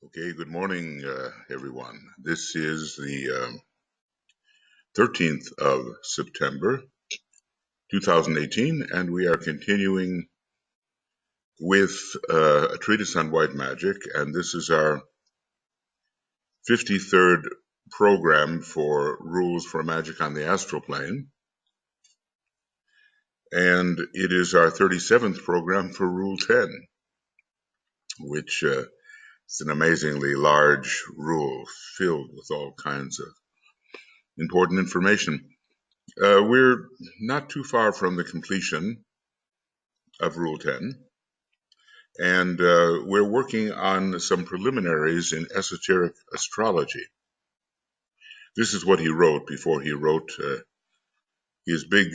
Okay, good morning, everyone. This is the 13th of September, 2018, and we are continuing with a treatise on white magic, and this is our 53rd program for rules for magic on the astral plane, and it is our 37th program for Rule 10, which is an amazingly large rule filled with all kinds of important information. We're not too far from the completion of Rule 10, and we're working on some preliminaries in esoteric astrology. This is what he wrote before he wrote his big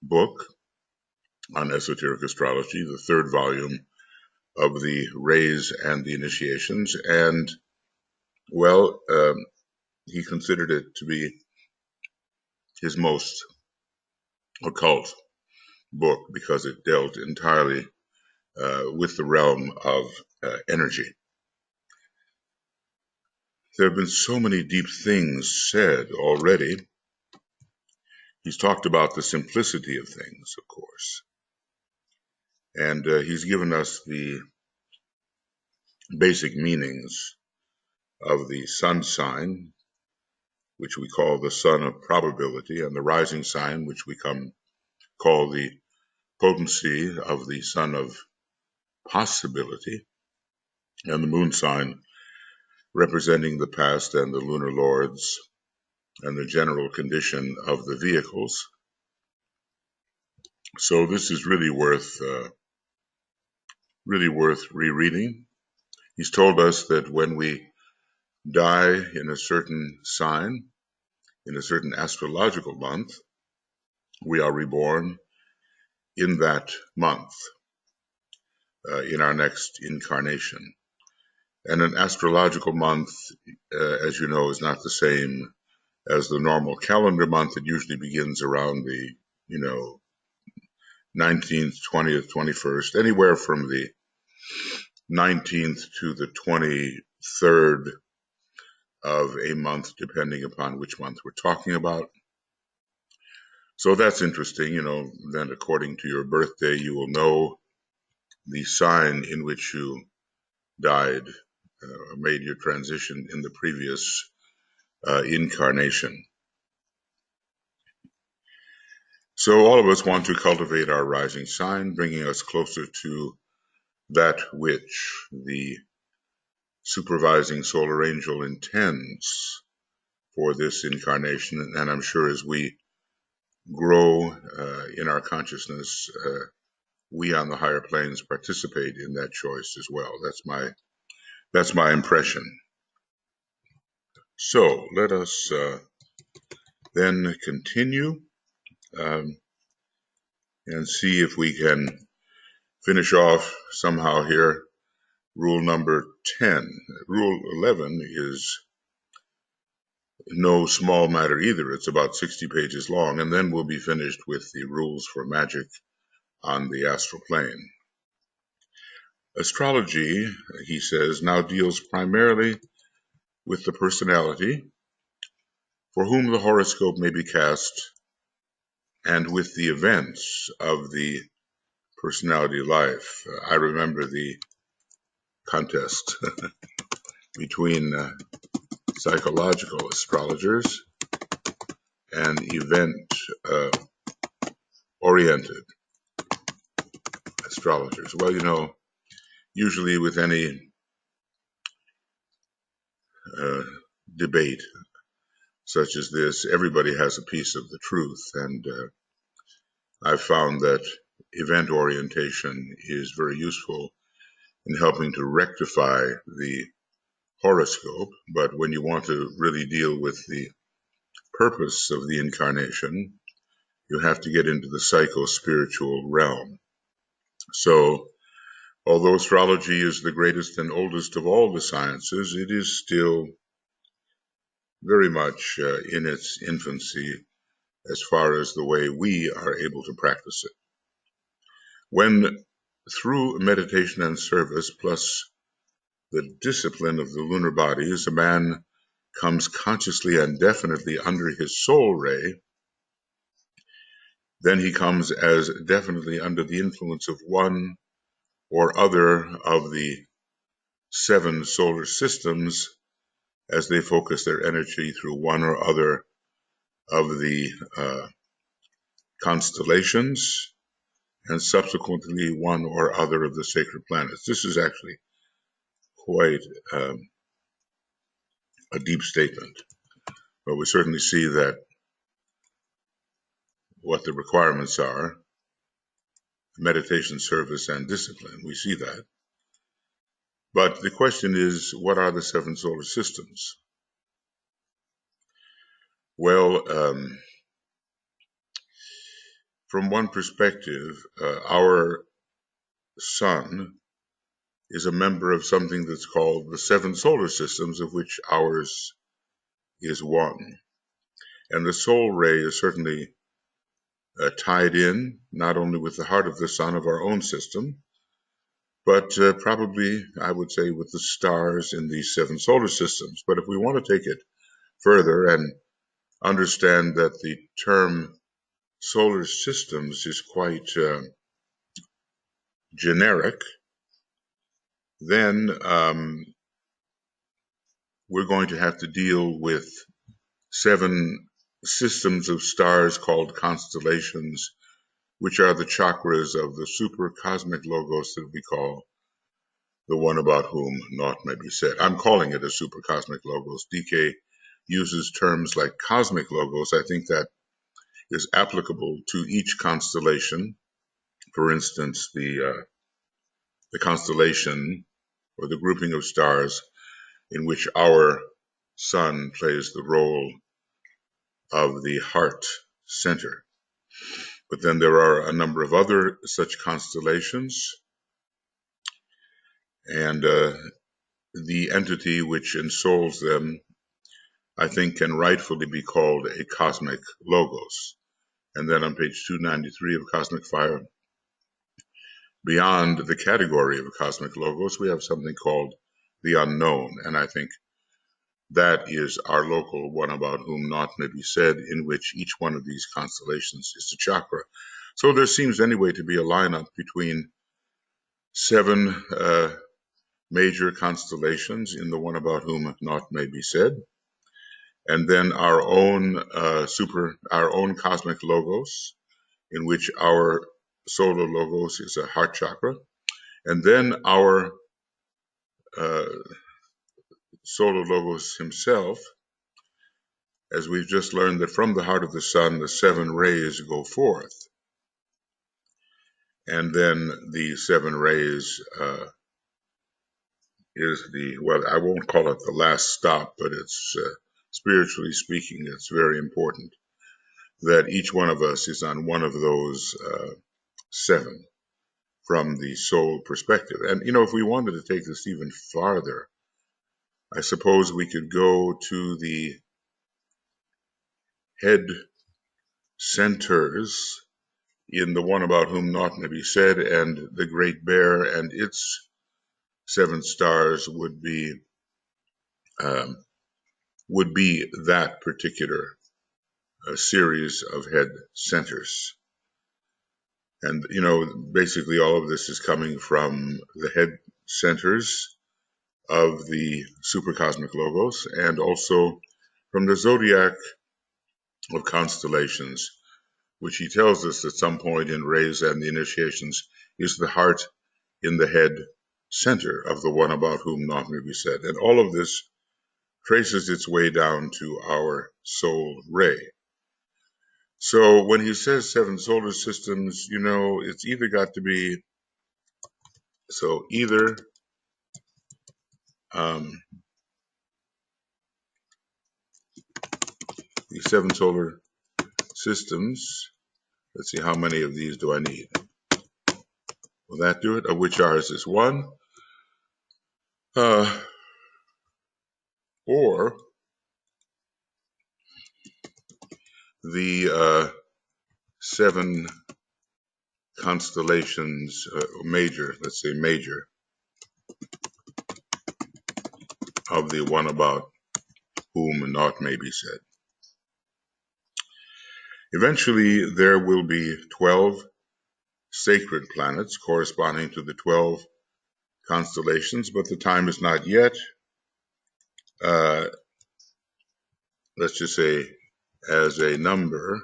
book on esoteric astrology, the third volume of the Rays and the Initiations, and, well, he considered it to be his most occult book because it dealt entirely with the realm of energy. There have been so many deep things said already. He's talked about the simplicity of things, of course, and he's given us the basic meanings of the sun sign, which we call the sun of probability, and the rising sign, which we call the potency of the sun of possibility, and the moon sign representing the past and the lunar lords and the general condition of the vehicles. So this is really worth rereading. He's told us that when we die in a certain sign, in a certain astrological month, we are reborn in that month, in our next incarnation. And an astrological month, as you know, is not the same as the normal calendar month. It usually begins around the, 19th, 20th, 21st, anywhere from the 19th to the 23rd of a month, depending upon which month we're talking about. So that's interesting, then according to your birthday, you will know the sign in which you died, or made your transition in the previous incarnation. So all of us want to cultivate our rising sign, bringing us closer to that which the supervising solar angel intends for this incarnation. And I'm sure as we grow in our consciousness, we on the higher planes participate in that choice as well. That's my impression. So let us then continue and see if we can finish off somehow here rule number 10. Rule 11 is no small matter either. It's about 60 pages long, and then we'll be finished with the rules for magic on the astral plane. Astrology, he says, now deals primarily with the personality, for whom the horoscope may be cast, and with the events of the personality life. I remember the contest between psychological astrologers and event-oriented astrologers. Well, usually with any debate such as this, everybody has a piece of the truth, and I've found that event orientation is very useful in helping to rectify the horoscope, but when you want to really deal with the purpose of the incarnation, you have to get into the psycho-spiritual realm. So, although astrology is the greatest and oldest of all the sciences, it is still very much in its infancy as far as the way we are able to practice it. When through meditation and service, plus the discipline of the lunar bodies, a man comes consciously and definitely under his soul ray, then he comes as definitely under the influence of one or other of the 7 solar systems as they focus their energy through one or other of the constellations and subsequently one or other of the sacred planets. This is actually quite a deep statement, but we certainly see that what the requirements are: meditation, service, and discipline. We see that. But the question is, what are the 7 solar systems? Well, from one perspective, our sun is a member of something that's called the 7 solar systems, of which ours is one. And the soul ray is certainly tied in not only with the heart of the sun of our own system, but probably, I would say, with the stars in these 7 solar systems. But if we want to take it further and understand that the term solar systems is quite generic, then we're going to have to deal with 7 systems of stars called constellations, which are the chakras of the super cosmic logos that we call the one about whom naught may be said. I'm calling it a super cosmic logos. DK uses terms like cosmic logos. I think that is applicable to each constellation. For instance, the constellation or the grouping of stars in which our sun plays the role of the heart center. But then there are a number of other such constellations, and the entity which ensouls them, I think, can rightfully be called a cosmic logos. And then on page 293 of Cosmic Fire, beyond the category of cosmic logos, we have something called the unknown. And I think that is our local one about whom naught may be said, in which each one of these constellations is a chakra. So there seems anyway to be a lineup between 7 major constellations in the one about whom naught may be said, and then our own our own cosmic logos, in which our solar logos is a heart chakra, and then our solar logos himself, as we've just learned that from the heart of the sun, the 7 rays go forth. And then the 7 rays is the, well, I won't call it the last stop, but it's, spiritually speaking, it's very important that each one of us is on one of those 7 from the soul perspective. And, you know, if we wanted to take this even farther, I suppose we could go to the head centers in the one about whom naught may be said, and the Great Bear and its 7 stars would be that particular series of head centers. And, you know, basically all of this is coming from the head centers of the supercosmic logos, and also from the zodiac of constellations, which he tells us at some point in Rays and the Initiations is the heart in the head center of the one about whom naught may be said. And all of this traces its way down to our soul ray. So when he says 7 solar systems, you know, it's either got to be, so either the 7 solar systems, let's see, how many of these do I need? Will that do it? Of which ours is 1. Or the 7 constellations, major, let's say major of the one about whom naught may be said. Eventually, there will be 12 sacred planets corresponding to the 12 constellations, but the time is not yet. Let's just say as a number,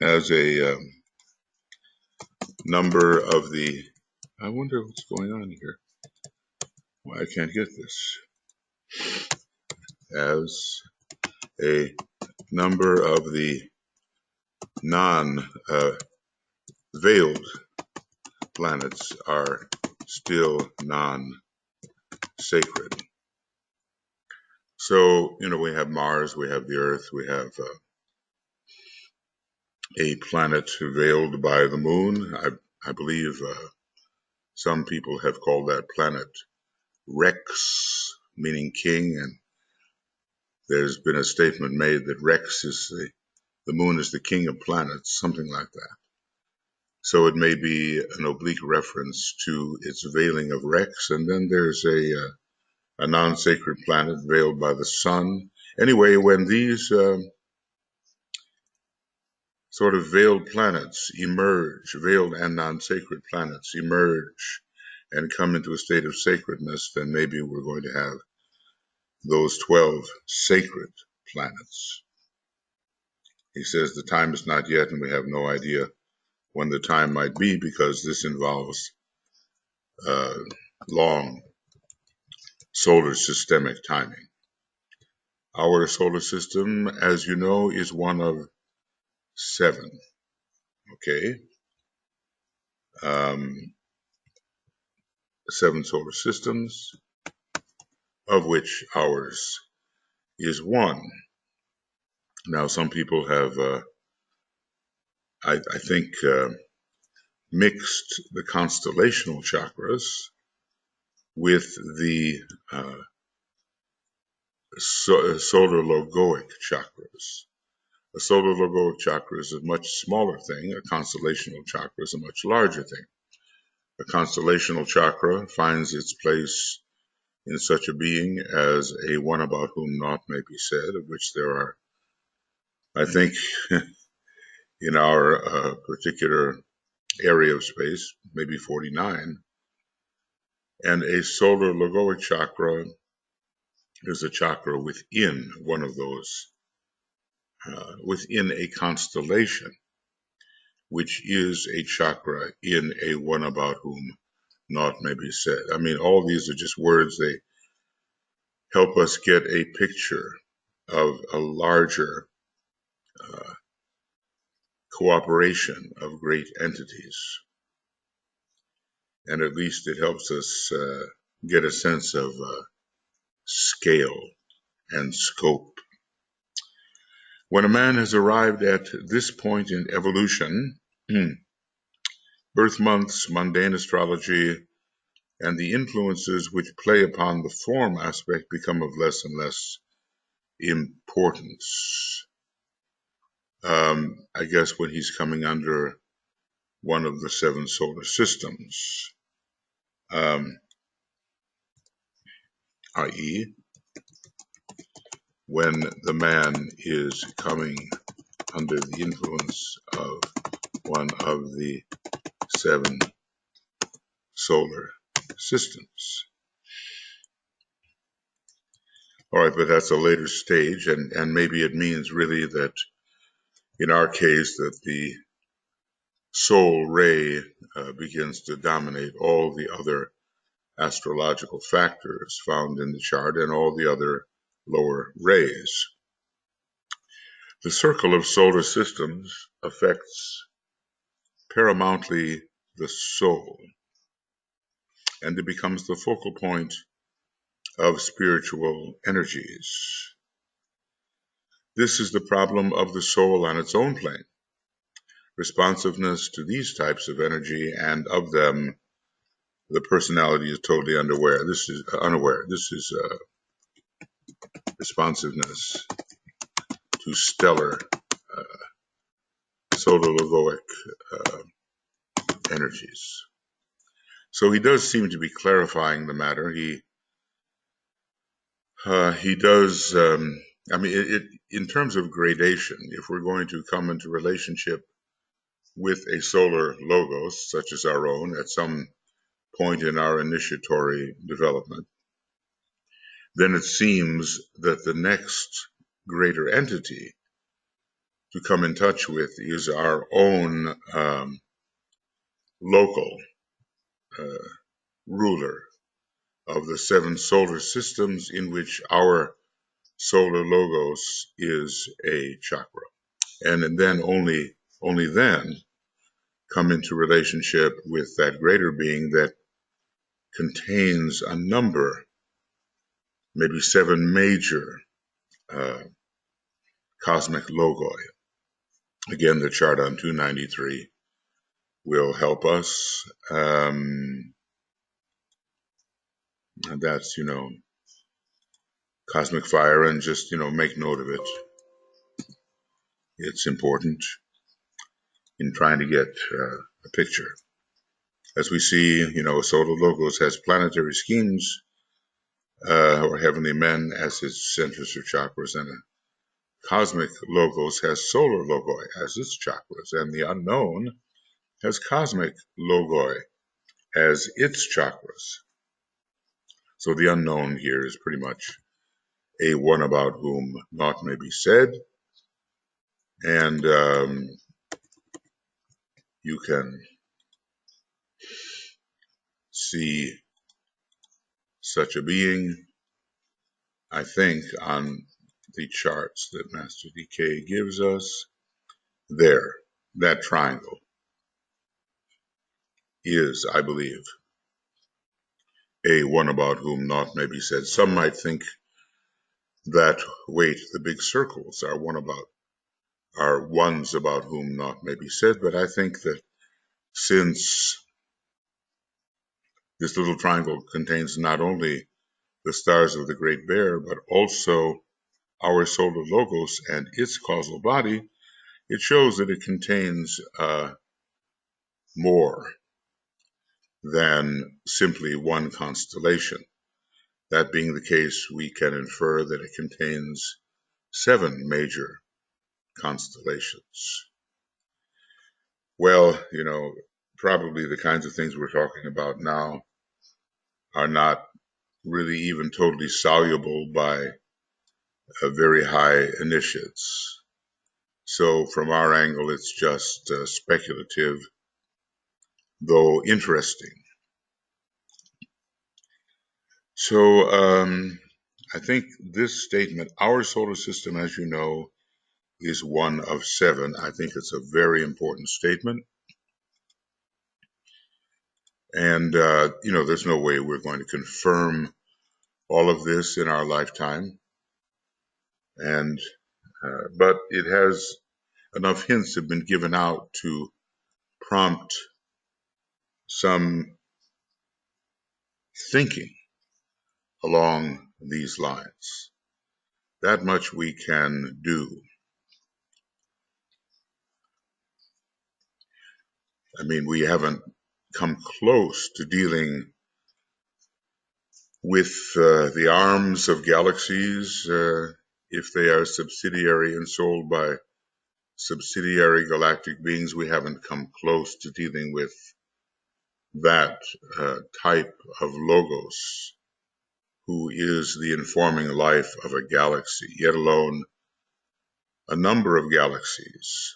as a number of the, I wonder what's going on here. Why I can't get this. As a number of the non-veiled planets are still non-sacred. So, we have Mars, we have the Earth, we have a planet veiled by the moon. I believe some people have called that planet Rex, meaning king, and there's been a statement made that Rex is the moon is the king of planets, something like that. So it may be an oblique reference to its veiling of Rex, and then there's a non-sacred planet veiled by the sun. Anyway, when these sort of veiled planets emerge, veiled and non-sacred planets emerge and come into a state of sacredness, then maybe we're going to have those 12 sacred planets. He says the time is not yet, and we have no idea when the time might be, because this involves long solar systemic timing. Our solar system, as you know, is one of 7. Okay? 7 solar systems, of which ours is one. Now, some people have, I think, mixed the constellational chakras with the solar logoic chakras. A solar logoic chakra is a much smaller thing. A constellational chakra is a much larger thing. A constellational chakra finds its place in such a being as a one about whom naught may be said, of which there are, I think, in our particular area of space, maybe 49. And a solar logoic chakra is a chakra within one of those, within a constellation, which is a chakra in a one about whom naught may be said. I mean, all these are just words. They help us get a picture of a larger cooperation of great entities. And at least it helps us get a sense of scale and scope. When a man has arrived at this point in evolution, birth months, mundane astrology, and the influences which play upon the form aspect become of less and less importance. I guess when he's coming under one of the 7 solar systems, i.e., when the man is coming under the influence of one of the 7 solar systems. All right, but that's a later stage, and maybe it means really that in our case that the soul ray begins to dominate all the other astrological factors found in the chart and all the other lower rays. The circle of solar systems affects paramountly the soul, and it becomes the focal point of spiritual energies. This is the problem of the soul on its own plane. Responsiveness to these types of energy, and of them, the personality is totally unaware. This is responsiveness to stellar solar logoic energies. So he does seem to be clarifying the matter. He does. In terms of gradation, if we're going to come into relationship with a solar logos, such as our own, at some point in our initiatory development, then it seems that the next greater entity to come in touch with is our own local ruler of the 7 solar systems in which our solar logos is a chakra. And then only then come into relationship with that greater being that contains a number, maybe 7 major cosmic logoi. Again, the chart on 293 will help us. And that's, cosmic fire, and just, make note of it. It's important in trying to get a picture. As we see, solar logos has planetary schemes or heavenly men as its centers or chakras, and a cosmic logos has solar logoi as its chakras, and the unknown has cosmic logoi as its chakras. So the unknown here is pretty much a one about whom naught may be said, and you can see such a being, I think, on the charts that Master DK gives us. There, that triangle is, I believe, a one about whom naught may be said. Some might think that, wait, the big circles are ones about whom naught may be said, but I think that since this little triangle contains not only the stars of the Great Bear, but also our solar logos and its causal body, it shows that it contains more than simply one constellation. That being the case, we can infer that it contains 7 major constellations. Well, probably the kinds of things we're talking about now are not really even totally soluble by very high initiates. So from our angle, it's just speculative, though interesting. So I think this statement, our solar system, as you know, is one of 7. I think it's a very important statement. And, there's no way we're going to confirm all of this in our lifetime. And, but it has enough hints have been given out to prompt some thinking along these lines. That much we can do. I mean, we haven't come close to dealing with the arms of galaxies if they are subsidiary and sold by subsidiary galactic beings. We haven't come close to dealing with that type of logos, who is the informing life of a galaxy, yet alone a number of galaxies.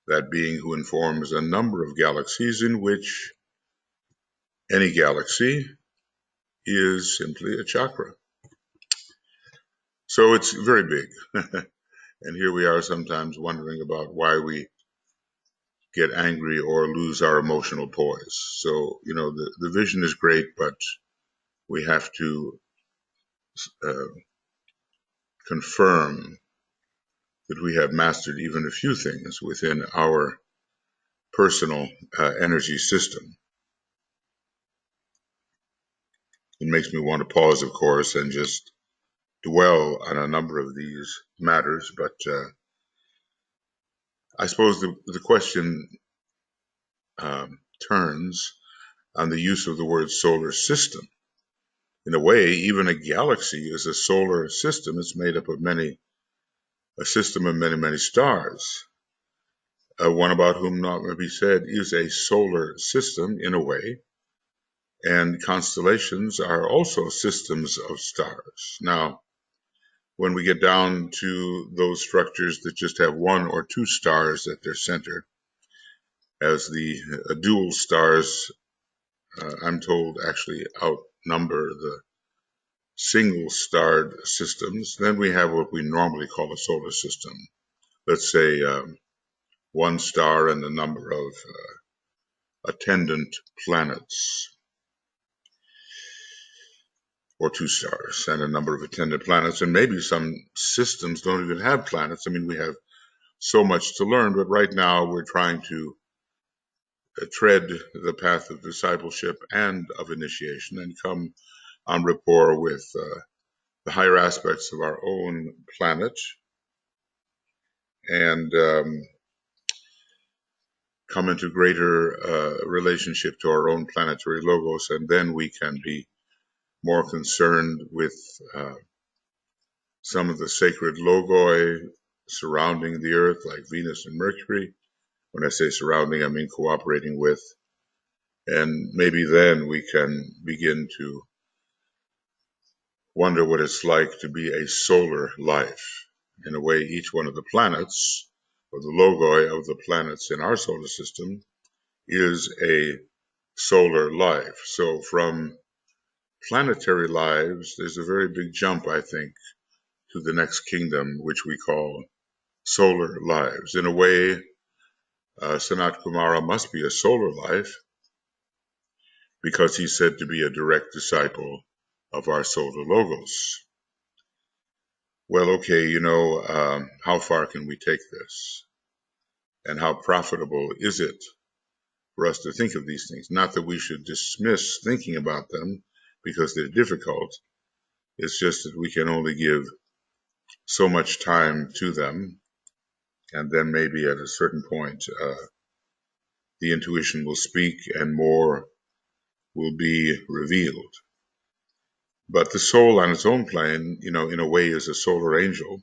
That being who informs a number of galaxies, in which any galaxy is simply a chakra. So it's very big. And here we are sometimes wondering about why we get angry or lose our emotional poise. So, the vision is great, but we have to confirm that we have mastered even a few things within our personal energy system. It makes me want to pause, of course, and just dwell on a number of these matters, but I suppose the question turns on the use of the word solar system. In a way, even a galaxy is a solar system. It's made up of a system of many, many stars. One about whom not may be said is a solar system in a way, and constellations are also systems of stars. Now, when we get down to those structures that just have one or two stars at their center, as the dual stars, I'm told, actually outnumber the single starred systems, then we have what we normally call a solar system. Let's say one star and a number of attendant planets, or two stars and a number of attendant planets, and maybe some systems don't even have planets. I mean, we have so much to learn, but right now we're trying to tread the path of discipleship and of initiation and come en rapport with the higher aspects of our own planet, and come into greater relationship to our own planetary logos, and then we can be more concerned with some of the sacred logoi surrounding the earth, like Venus and Mercury. When I say surrounding, I mean cooperating with. And maybe then we can begin to wonder what it's like to be a solar life. In a way, each one of the planets, or the logoi of the planets in our solar system, is a solar life. So from planetary lives, there's a very big jump, I think, to the next kingdom, which we call solar lives. In a way, Sanat Kumara must be a solar life because he's said to be a direct disciple of our solar logos. Well, okay, how far can we take this? And how profitable is it for us to think of these things? Not that we should dismiss thinking about them because they're difficult. It's just that we can only give so much time to them, and then maybe at a certain point, the intuition will speak and more will be revealed. But the soul on its own plane, in a way is a solar angel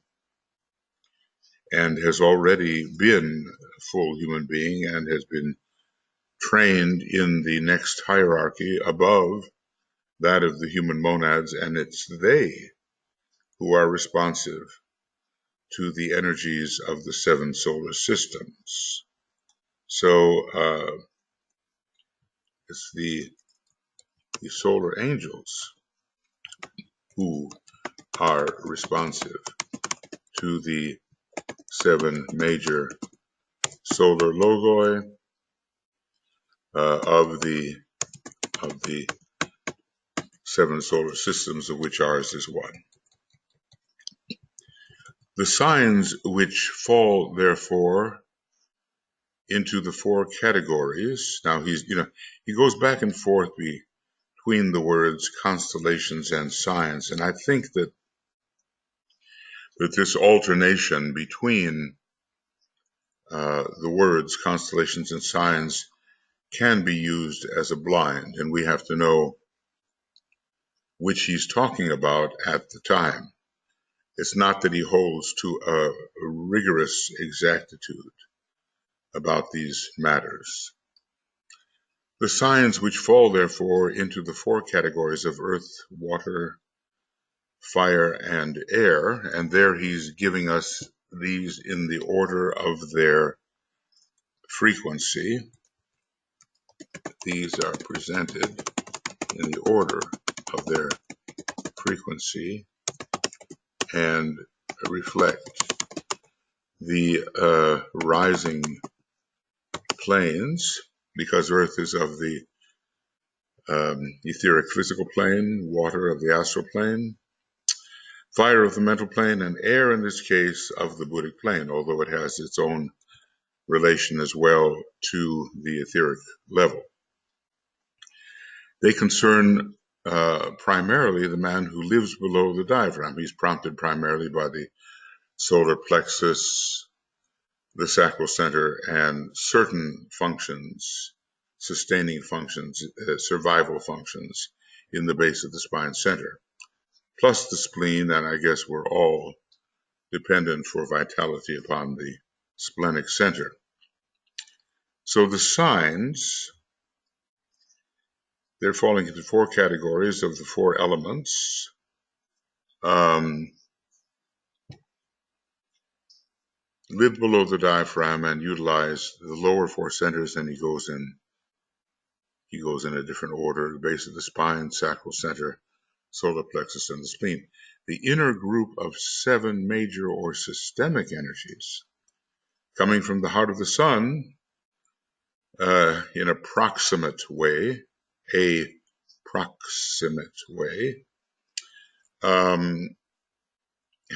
and has already been a full human being and has been trained in the next hierarchy above that of the human monads, and it's they who are responsive to the energies of the 7 solar systems. So it's the solar angels who are responsive to the 7 major solar logoi of the 7 solar systems, of which ours is one. The signs which fall, therefore, into the 4 categories. Now he goes back and forth between the words constellations and signs, and I think that this alternation between the words constellations and signs can be used as a blind, and we have to know which he's talking about at the time. It's not that he holds to a rigorous exactitude about these matters. The signs which fall, therefore, into the 4 categories of earth, water, fire, and air, and there he's giving us these in the order of their frequency. These are presented in the order of their frequency and reflect the rising planes, because earth is of the etheric physical plane, water of the astral plane, fire of the mental plane, and air in this case of the Buddhic plane, although it has its own relation as well to the etheric level. They concern primarily the man who lives below the diaphragm. He's prompted primarily by the solar plexus, the sacral center, and certain functions, sustaining functions, survival functions in the base of the spine center, plus the spleen, and I guess we're all dependent for vitality upon the splenic center. So the signs, they're falling into four categories of the four elements. Live below the diaphragm and utilize the lower four centers, and he goes in a different order: the base of the spine, sacral center, solar plexus, and the spleen. The inner group of 7 major or systemic energies coming from the heart of the sun in a proximate way,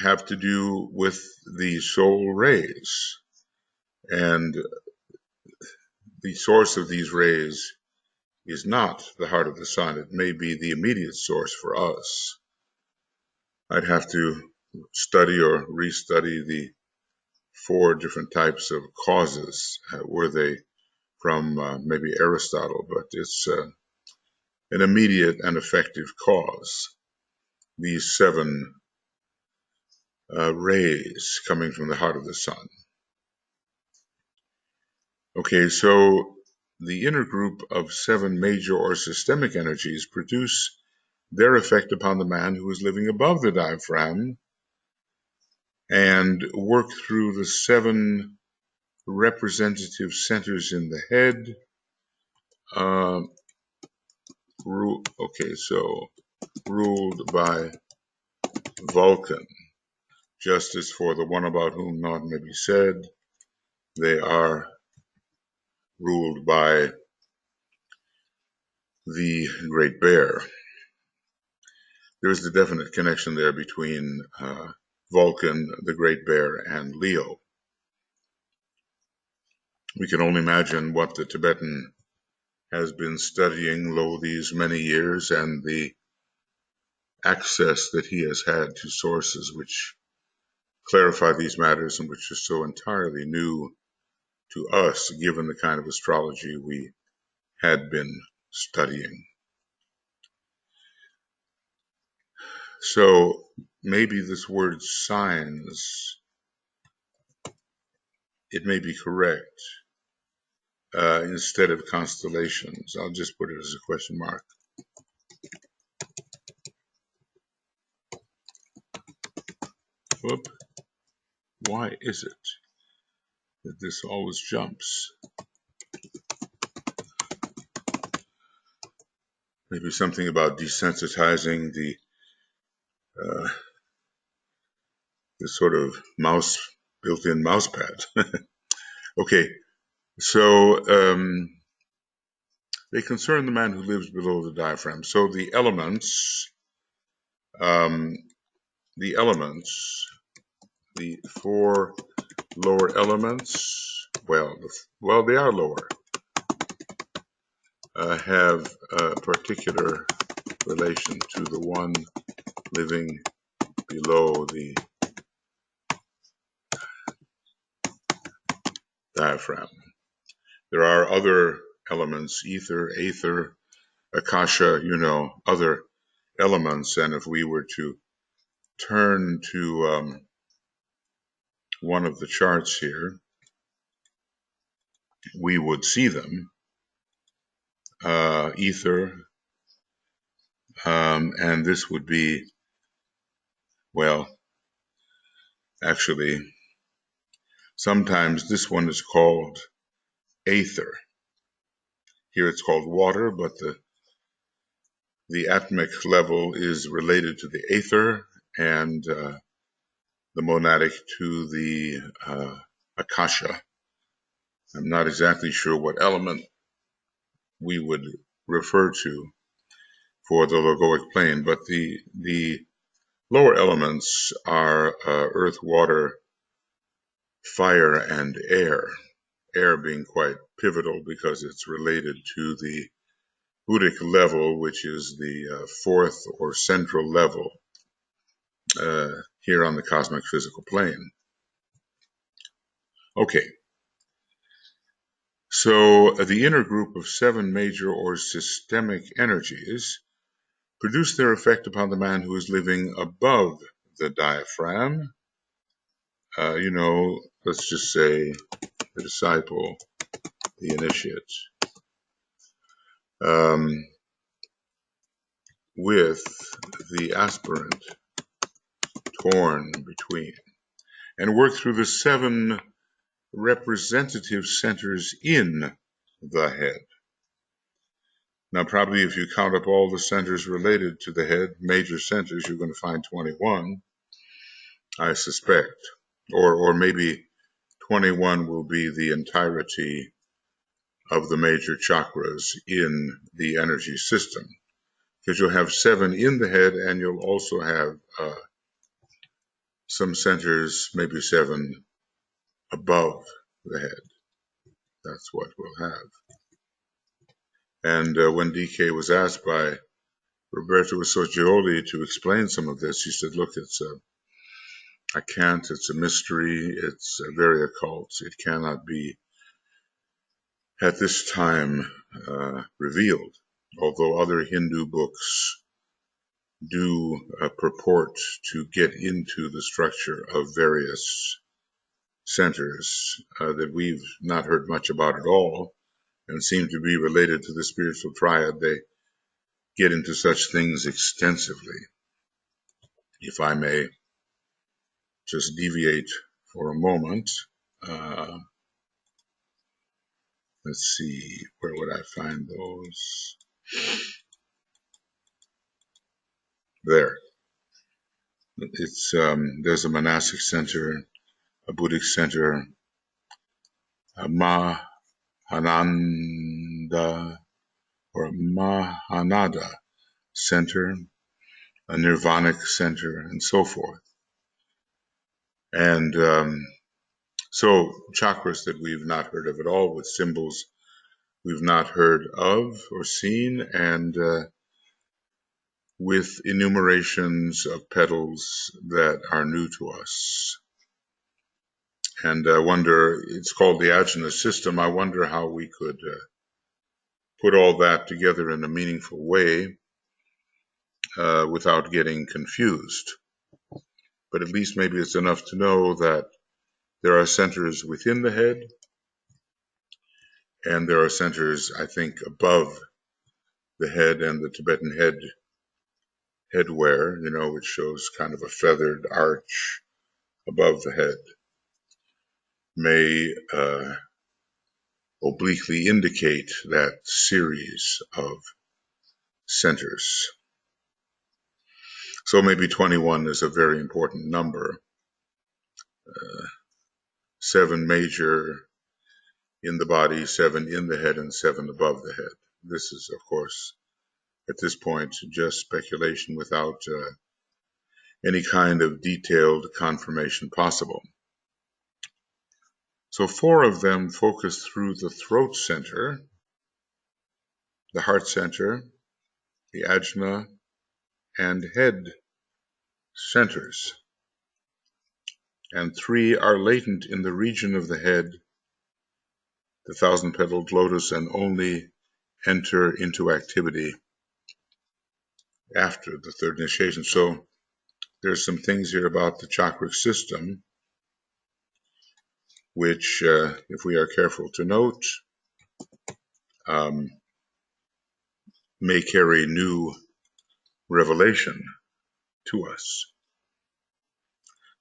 have to do with the soul rays. And the source of these rays is not the heart of the sun. It may be the immediate source for us. I'd have to study or restudy the 4 different types of causes. Were they from maybe Aristotle? But it's an immediate and effective cause. These 7 rays coming from the heart of the sun. Okay, so the inner group of 7 major or systemic energies produce their effect upon the man who is living above the diaphragm and work through the 7 representative centers in the head. Ruled by Vulcan. Just as for the one about whom naught may be said, they are ruled by the Great Bear. There is a definite connection there between Vulcan, the Great Bear, and Leo. We can only imagine what the Tibetan has been studying these many years, and the access that he has had to sources which clarify these matters and which are so entirely new to us, given the kind of astrology we had been studying. So maybe this word signs, it may be correct instead of constellations. I'll just put it as a question mark. Whoop. Why is it that this always jumps? Maybe something about desensitizing the sort of built-in mouse pad. Okay, so they concern the man who lives below the diaphragm. So the elements, the 4 lower elements, well, they are lower, have a particular relation to the one living below the diaphragm. There are other elements, ether, aether, akasha, other elements, and if we were to turn to one of the charts here, we would see them. Ether, and this would be, well, actually, sometimes this one is called aether. Here it's called water, but the atomic level is related to the aether, and the monadic to the akasha. I'm not exactly sure what element we would refer to for the logoic plane, but the lower elements are earth, water, fire, and air. Air being quite pivotal because it's related to the Buddhic level, which is the 4th or central level here on the cosmic physical plane. Okay, so the inner group of 7 major or systemic energies produce their effect upon the man who is living above the diaphragm. Let's just say the disciple, the initiate, with the aspirant torn between, and work through the 7 representative centers in the head. Now, probably if you count up all the centers related to the head, major centers, you're going to find 21, I suspect. Or maybe 21 will be the entirety of the major chakras in the energy system. Because you'll have 7 in the head, and you'll also have some centers, maybe 7 above the head. That's what we'll have. And when DK was asked by Roberto Associoli to explain some of this, he said, look, I can't, it's a mystery, it's very occult, it cannot be at this time revealed, although other Hindu books do purport to get into the structure of various centers that we've not heard much about at all and seem to be related to the spiritual triad. They get into such things extensively. If I may just deviate for a moment, let's see, where would I find those? There. It's there's a monastic center, a Buddhist center, a Mahananda or Mahanada center, a Nirvanic center, and so forth. And so chakras that we've not heard of at all, with symbols we've not heard of or seen, and with enumerations of petals that are new to us. And I wonder, it's called the Ajna system. I wonder how we could put all that together in a meaningful way without getting confused. But at least maybe it's enough to know that there are centers within the head, and there are centers, I think, above the head, and the Tibetan headwear, which shows kind of a feathered arch above the head, may obliquely indicate that series of centers. So maybe 21 is a very important number. 7 major in the body, 7 in the head, and 7 above the head. This is, of course, at this point, just speculation without any kind of detailed confirmation possible. So 4 of them focus through the throat center, the heart center, the ajna, and head centers. And 3 are latent in the region of the head, the 1,000-petaled lotus, and only enter into activity after the 3rd initiation. So there's some things here about the chakra system which, if we are careful to note, may carry new revelation to us.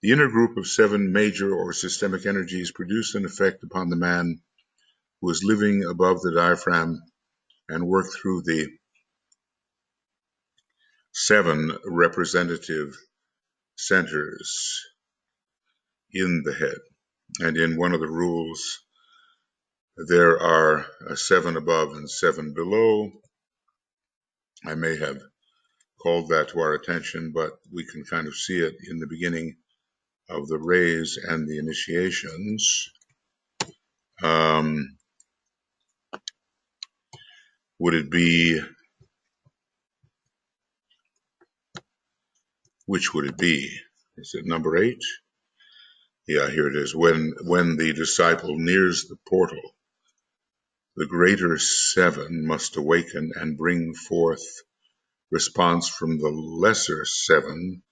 The inner group of 7 major or systemic energies produce an effect upon the man who is living above the diaphragm and work through the 7 representative centers in the head. And in one of the rules, there are 7 above and 7 below. I may have called that to our attention, but we can kind of see it in the beginning of the rays and the initiations. Would it be, which would it be? Is it number 8? Yeah, here it is. When the disciple nears the portal, the greater seven must awaken and bring forth response from the lesser seven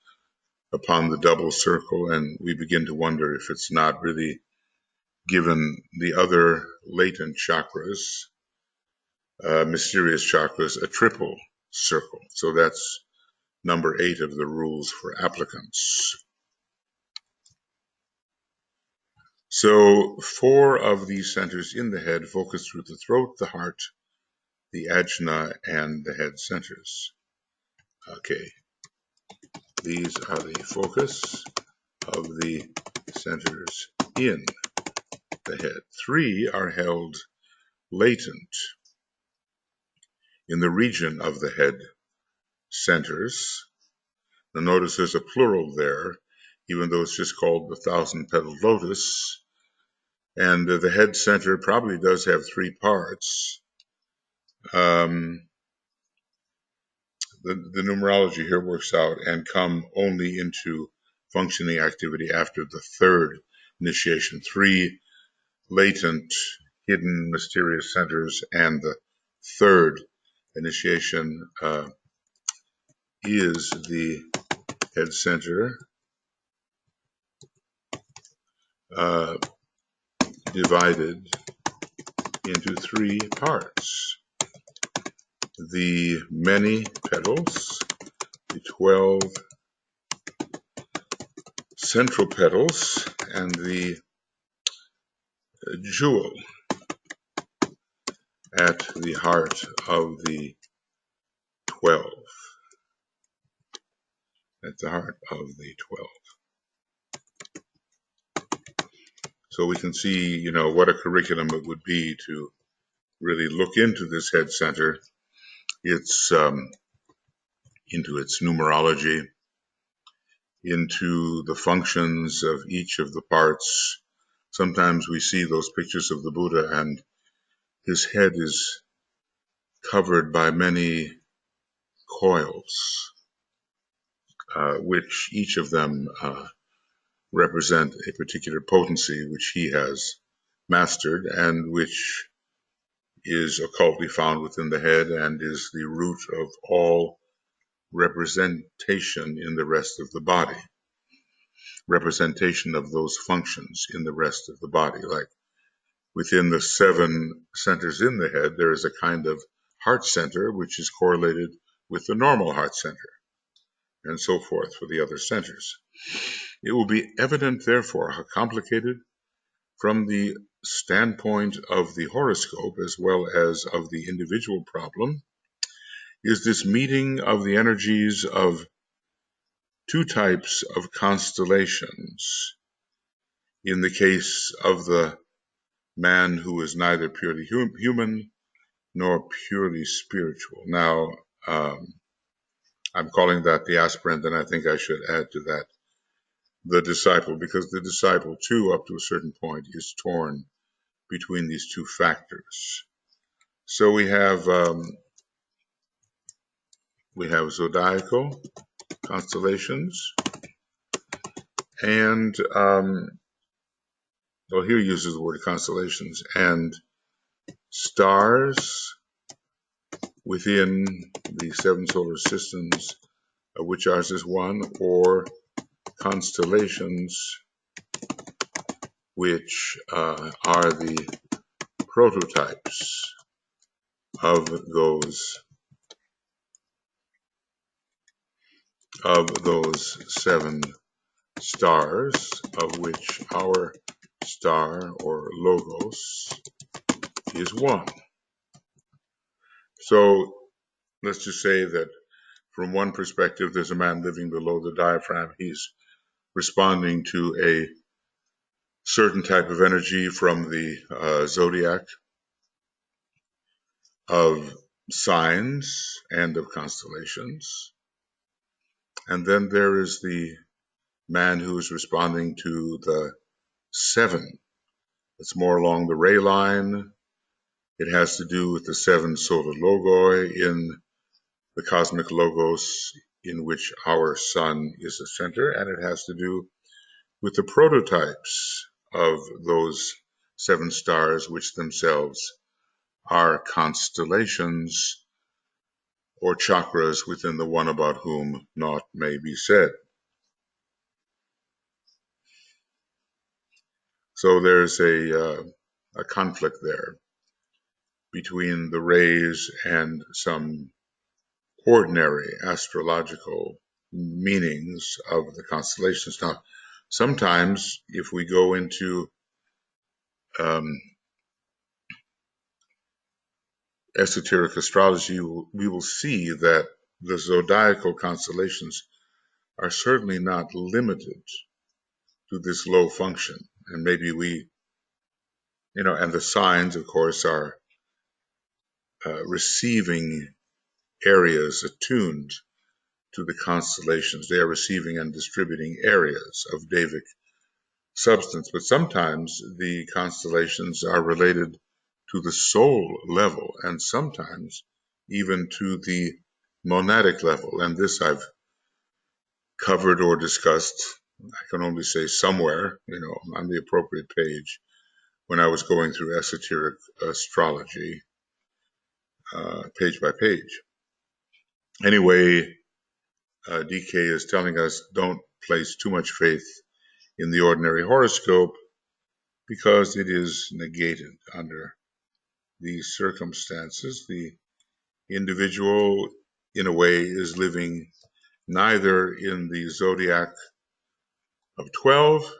upon the double circle, and we begin to wonder if it's not really given the other latent chakras, mysterious chakras, a triple circle. So that's number 8 of the rules for applicants. So 4 of these centers in the head focus through the throat, the heart, the ajna, and the head centers. Okay, these are the focus of the centers in the head. 3 are held latent in the region of the head centers. Now notice there's a plural there, even though it's just called the thousand-petaled lotus. And the head center probably does have 3 parts. The numerology here works out and come only into functioning activity after the 3rd initiation. 3 latent, hidden, mysterious centers, and the 3rd initiation is the head center divided into 3 parts. The many petals, the 12 central petals, and the jewel at the heart of the 12. At the heart of the 12. So we can see, what a curriculum it would be to really look into this head center, into its numerology, into the functions of each of the parts. Sometimes we see those pictures of the Buddha and his head is covered by many coils, which each of them represent a particular potency which he has mastered and which is occultly found within the head and is the root of all representation in the rest of the body. Representation of those functions in the rest of the body. Like within the 7 centers in the head, there is a kind of heart center which is correlated with the normal heart center, and so forth for the other centers. It will be evident, therefore, how complicated, from the standpoint of the horoscope as well as of the individual problem, is this meeting of the energies of 2 types of constellations. In the case of the man who is neither purely human nor purely spiritual. Now, I'm calling that the aspirant, and I think I should add to that the disciple, because the disciple too, up to a certain point, is torn between these 2 factors. So we have zodiacal constellations, and here he uses the word constellations, and stars within the 7 solar systems, of which ours is one, or constellations, which are the prototypes of those 7 stars, of which our star or logos is one. So let's just say that from one perspective, there's a man living below the diaphragm. He's responding to a certain type of energy from the zodiac of signs and of constellations. And then there is the man who is responding to the 7. It's more along the ray line. It has to do with the 7 solar logoi in the cosmic logos in which our sun is the center, and it has to do with the prototypes of those 7 stars, which themselves are constellations or chakras within the one about whom naught may be said. So there's a conflict there between the rays and some ordinary astrological meanings of the constellations. Now, sometimes if we go into esoteric astrology, we will see that the zodiacal constellations are certainly not limited to this low function. And maybe and the signs, of course, are receiving areas attuned to the constellations. They are receiving and distributing areas of Davic substance. But sometimes the constellations are related to the soul level, and sometimes even to the monadic level. And this I've covered or discussed, I can only say somewhere, on the appropriate page when I was going through esoteric astrology, page by page. Anyway, DK is telling us don't place too much faith in the ordinary horoscope because it is negated under these circumstances. The individual, in a way, is living neither in the zodiac of 12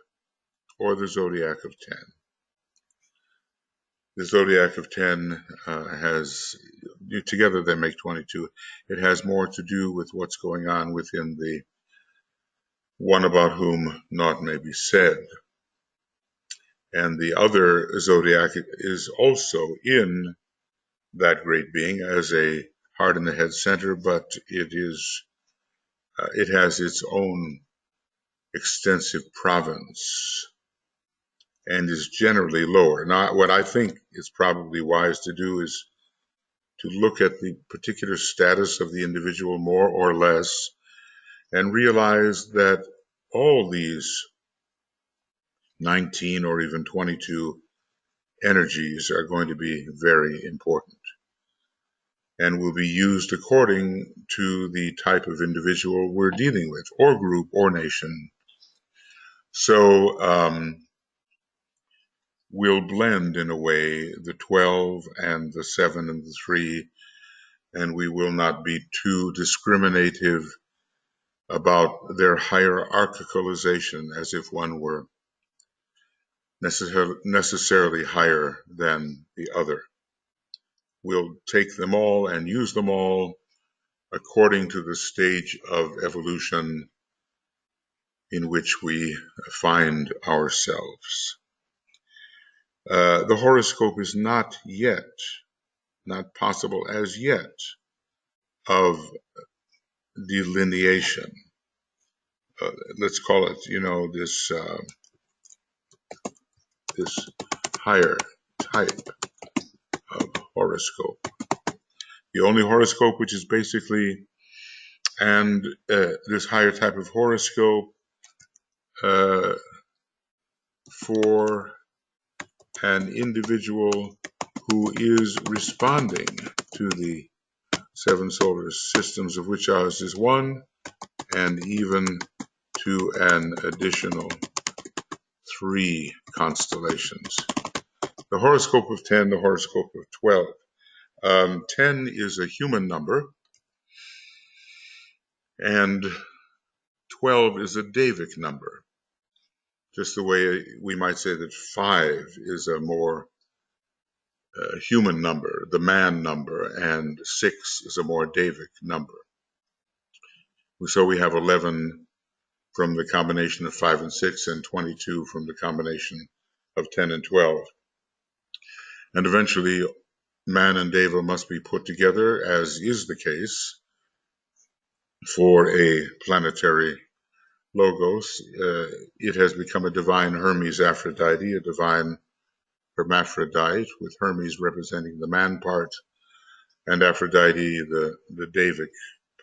or the zodiac of 10. The zodiac of 10 together they make 22. It has more to do with what's going on within the one about whom naught may be said. And the other zodiac is also in that great being as a heart in the head center, but it has its own extensive province and is generally lower. Now, what I think is probably wise to do is to look at the particular status of the individual more or less and realize that all these 19 or even 22 energies are going to be very important and will be used according to the type of individual we're dealing with, or group, or nation. So we'll blend in a way the 12 and the 7 and the 3, and we will not be too discriminative about their hierarchicalization as if one were necessarily higher than the other. We'll take them all and use them all according to the stage of evolution in which we find ourselves. The horoscope is not possible as yet, of delineation. Let's call it, this higher type of horoscope. The only horoscope which is basically, and this higher type of horoscope for an individual who is responding to the 7 solar systems, of which ours is one, and even to an additional 3 constellations. The horoscope of 10, the horoscope of 12. 10 is a human number, and 12 is a Davic number. Just the way we might say that 5 is a more human number, the man number, and 6 is a more Davic number. So we have 11 from the combination of 5 and 6, and 22 from the combination of 10 and 12. And eventually, man and Deva must be put together, as is the case for a planetary logos. It has become a divine Hermes Aphrodite, a divine hermaphrodite, with Hermes representing the man part and Aphrodite the Davic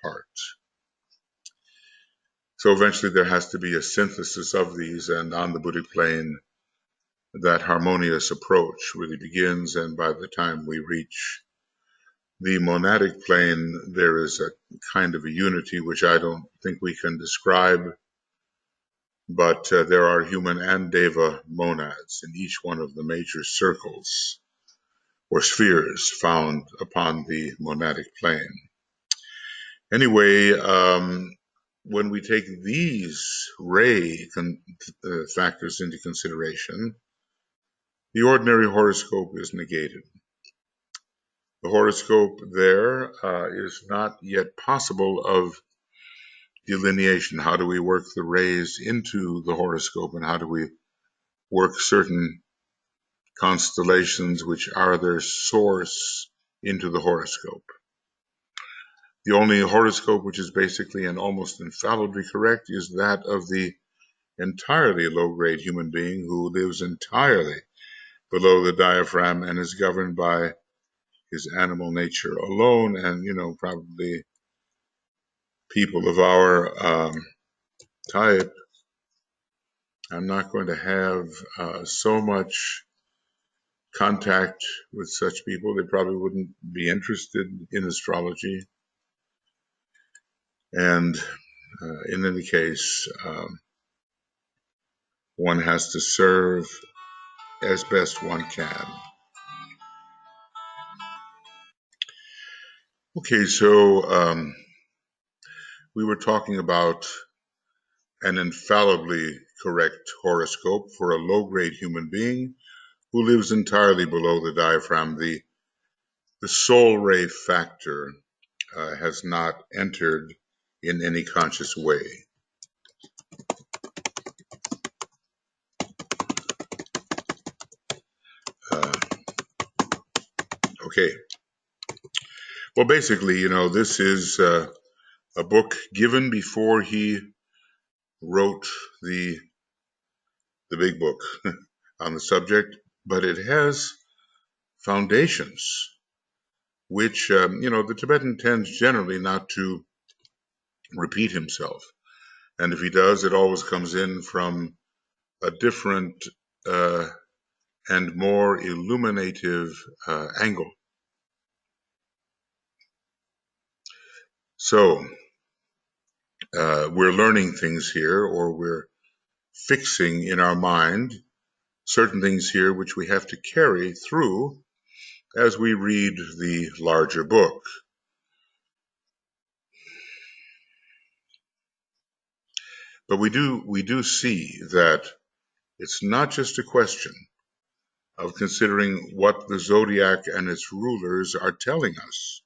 part. So eventually there has to be a synthesis of these, and on the Buddhic plane, that harmonious approach really begins, and by the time we reach the monadic plane, there is a kind of a unity which I don't think we can describe, but there are human and deva monads in each one of the major circles or spheres found upon the monadic plane. Anyway, when we take these ray factors into consideration, the ordinary horoscope is negated. The horoscope there is not yet possible of delineation. How do we work the rays into the horoscope, and how do we work certain constellations which are their source into the horoscope? The only horoscope which is basically and almost infallibly correct is that of the entirely low-grade human being who lives entirely below the diaphragm and is governed by his animal nature alone. And, probably people of our type, I'm not going to have so much contact with such people. They probably wouldn't be interested in astrology. And in any case, one has to serve as best one can. Okay, so we were talking about an infallibly correct horoscope for a low-grade human being who lives entirely below the diaphragm. The soul ray factor has not entered in any conscious way. Okay. Well, basically, this is a book given before he wrote the big book on the subject, but it has foundations, which, the Tibetan tends generally not to repeat himself. And if he does, it always comes in from a different and more illuminative angle. So we're learning things here, or we're fixing in our mind certain things here which we have to carry through as we read the larger book. But we do see that it's not just a question of considering what the zodiac and its rulers are telling us.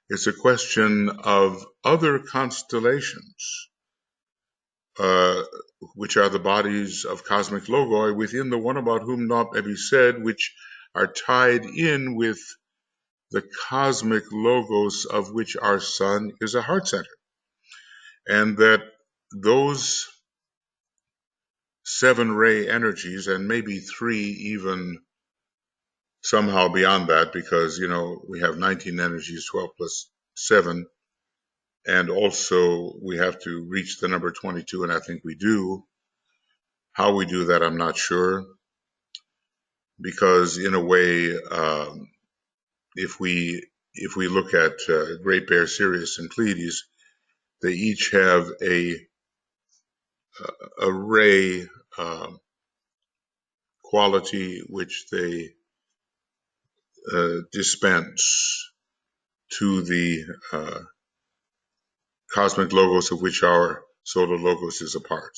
It's a question of other constellations, which are the bodies of cosmic logoi within the one about whom naught may be said, which are tied in with the cosmic logos of which our sun is a heart center. And that those 7 ray energies, and maybe 3 even somehow beyond that, because, we have 19 energies, 12 plus 7, and also we have to reach the number 22, and I think we do. How we do that, I'm not sure, because in a way, if we look at Great Bear, Sirius, and Pleiades, they each have a ray quality which they dispense to the cosmic logos of which our solar logos is a part.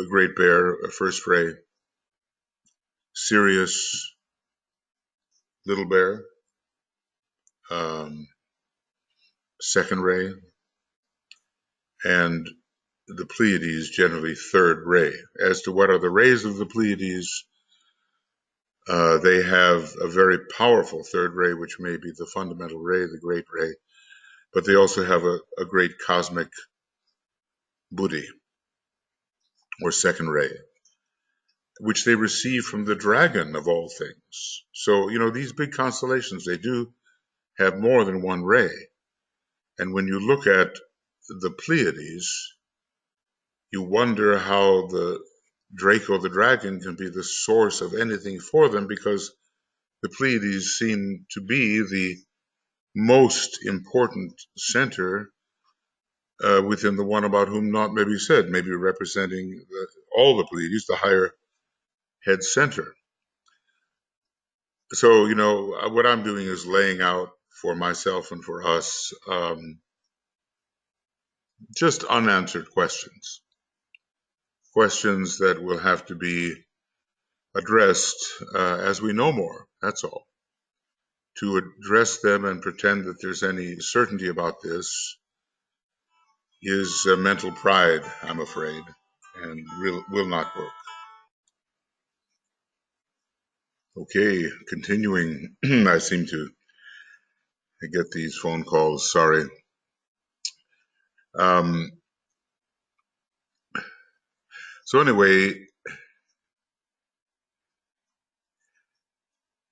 Great Bear, first ray; Sirius, Little Bear, second ray; and the Pleiades generally third ray. As to what are the rays of the Pleiades, they have a very powerful third ray, which may be the fundamental ray, the great ray, but they also have a great cosmic buddhi, or second ray, which they receive from the dragon of all things. So, these big constellations, they do have more than one ray. And when you look at the Pleiades, you wonder how the Draco the dragon can be the source of anything for them, because the Pleiades seem to be the most important center within the one about whom naught may be said, maybe representing all the Pleiades, the higher head center. So, what I'm doing is laying out for myself and for us just unanswered questions that will have to be addressed as we know more, that's all. To address them and pretend that there's any certainty about this is mental pride, I'm afraid, and will not work. Okay, continuing. I seem to get these phone calls, sorry. So anyway,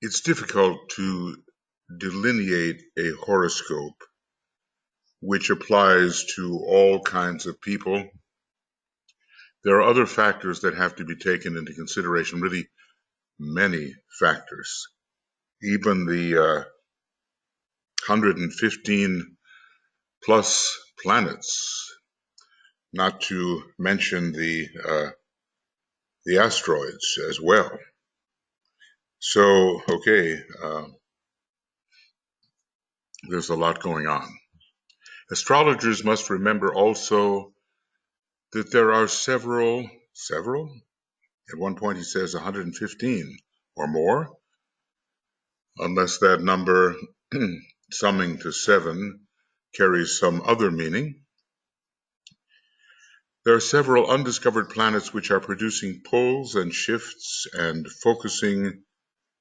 it's difficult to delineate a horoscope which applies to all kinds of people. There are other factors that have to be taken into consideration, really many factors. Even the 115 plus planets, not to mention the asteroids as well. So, okay, there's a lot going on. Astrologers must remember also that there are several, at one point he says 115 or more, unless that number summing to 7 carries some other meaning. There are several undiscovered planets which are producing pulls and shifts and focusing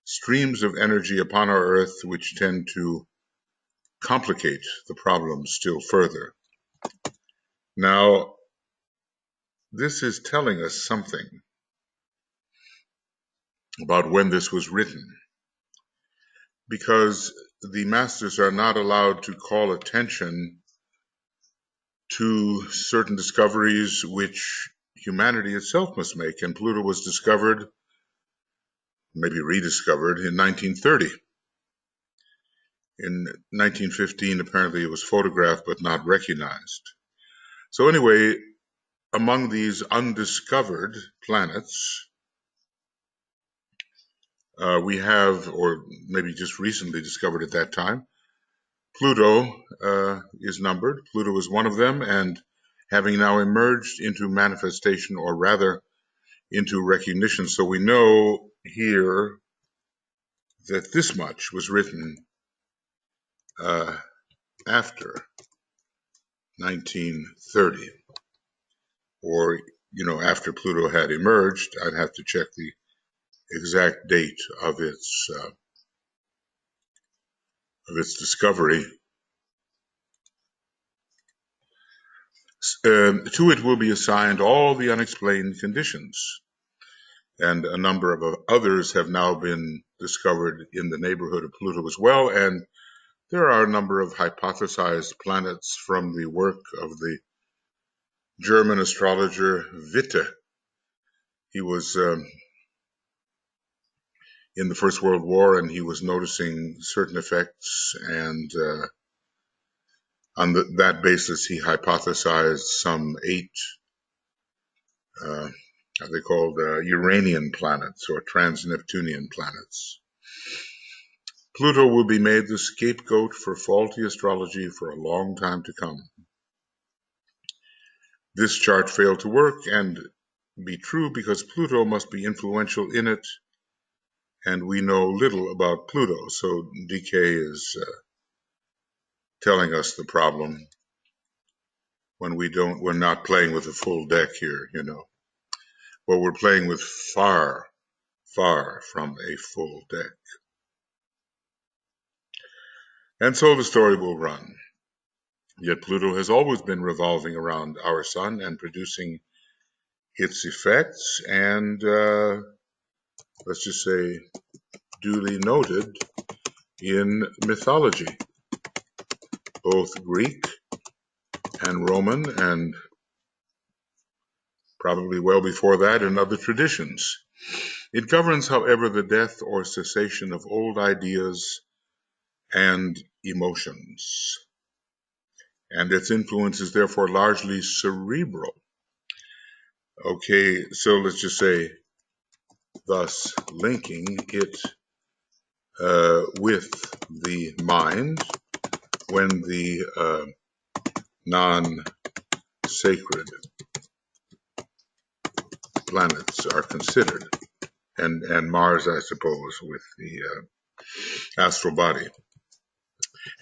streams of energy upon our Earth, which tend to complicate the problem still further. Now, this is telling us something about when this was written, because the masters are not allowed to call attention to certain discoveries which humanity itself must make. And Pluto was discovered, maybe rediscovered, in 1930. In 1915, apparently it was photographed but not recognized. So anyway, among these undiscovered planets, we have, or maybe just recently discovered at that time, Pluto is numbered. Pluto is one of them, and having now emerged into manifestation, or rather into recognition. So we know here that this much was written after 1930, or after Pluto had emerged. I'd have to check the exact date of its discovery. To it will be assigned all the unexplained conditions, and a number of others have now been discovered in the neighborhood of Pluto as well. And there are a number of hypothesized planets from the work of the German astrologer Witte. He was in the First World War, and he was noticing certain effects, and on that basis he hypothesized some 8 are they called Uranian planets or trans-Neptunian planets. Pluto will be made the scapegoat for faulty astrology for a long time to come. This chart failed to work and be true because Pluto must be influential in it, and we know little about Pluto. So DK is telling us the problem when we're not playing with a full deck here, Well, we're playing with far, far from a full deck. And so the story will run. Yet Pluto has always been revolving around our sun and producing its effects, and let's just say duly noted in mythology, both Greek and Roman, and probably well before that in other traditions. It governs, however, the death or cessation of old ideas and emotions, and its influence is therefore largely cerebral. Okay, so let's just say, thus linking it with the mind when the non-sacred planets are considered, and Mars, I suppose, with the astral body.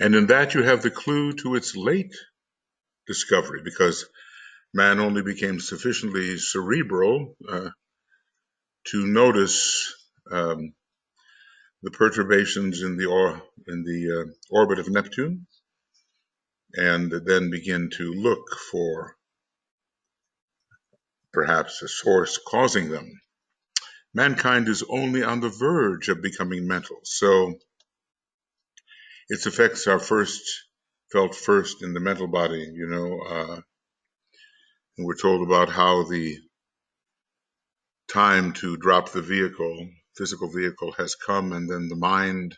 And in that you have the clue to its late discovery, because man only became sufficiently cerebral to notice the perturbations in the orbit of Neptune, and then begin to look for perhaps a source causing them. Mankind is only on the verge of becoming mental, so its effects are felt first in the mental body. And we're told about how the time to drop the physical vehicle, has come, and then the mind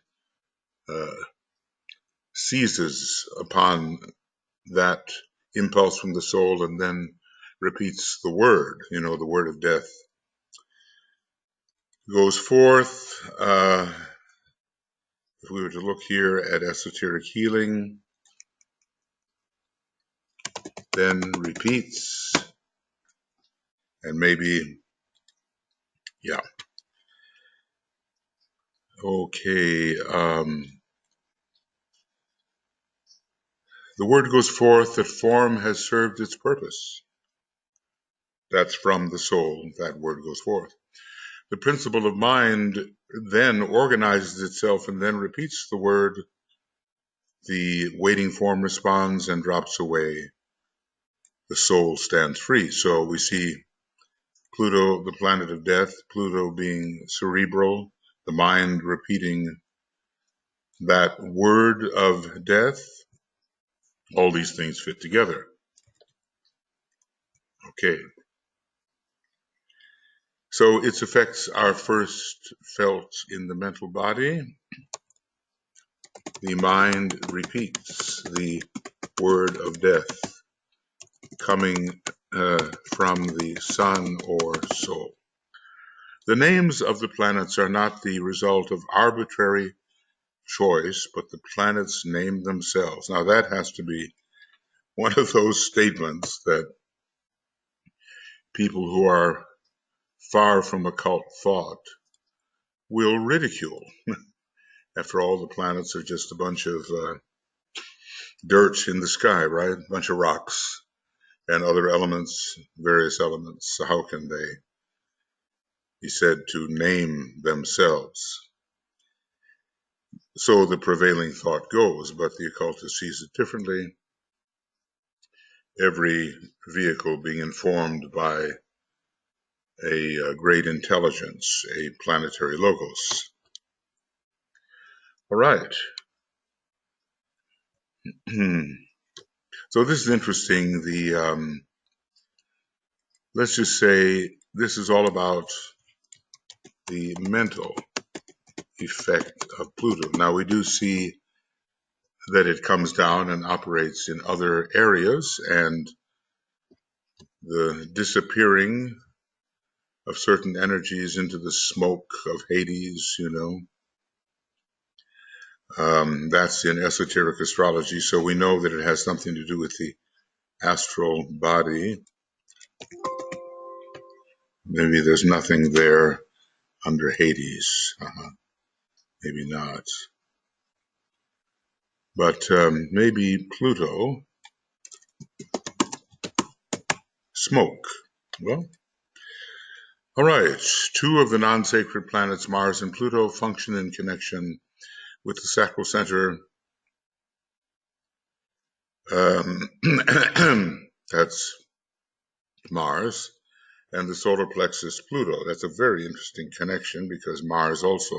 seizes upon that impulse from the soul and then repeats the word, the word of death. Goes forth. If we were to look here at esoteric healing, then repeats, and maybe, yeah. Okay. The word goes forth that form has served its purpose. That's from the soul, that word goes forth. The principle of mind then organizes itself and then repeats the word. The waiting form responds and drops away. The soul stands free. So we see Pluto, the planet of death, Pluto being cerebral, the mind repeating that word of death. All these things fit together. Okay. So its effects are first felt in the mental body. The mind repeats the word of death coming from the sun or soul. The names of the planets are not the result of arbitrary choice, but the planets name themselves. Now that has to be one of those statements that people who are far from occult thought will ridicule. After all, the planets are just a bunch of dirt in the sky, right? A bunch of rocks and other elements, various elements. So how can they be said to name themselves? So the prevailing thought goes, but the occultist sees it differently. Every vehicle being informed by a great intelligence, a planetary logos. All right. So this is interesting. Let's just say this is all about the mental effect of Pluto. Now we do see that it comes down and operates in other areas, and the disappearing of certain energies into the smoke of Hades, that's in esoteric astrology, so we know that it has something to do with the astral body. Maybe there's nothing there under Hades. Maybe not. But maybe Pluto, smoke. Well, all right. Two of the non-sacred planets, Mars and Pluto, function in connection with the sacral center. That's Mars, and the solar plexus, Pluto. That's a very interesting connection because Mars also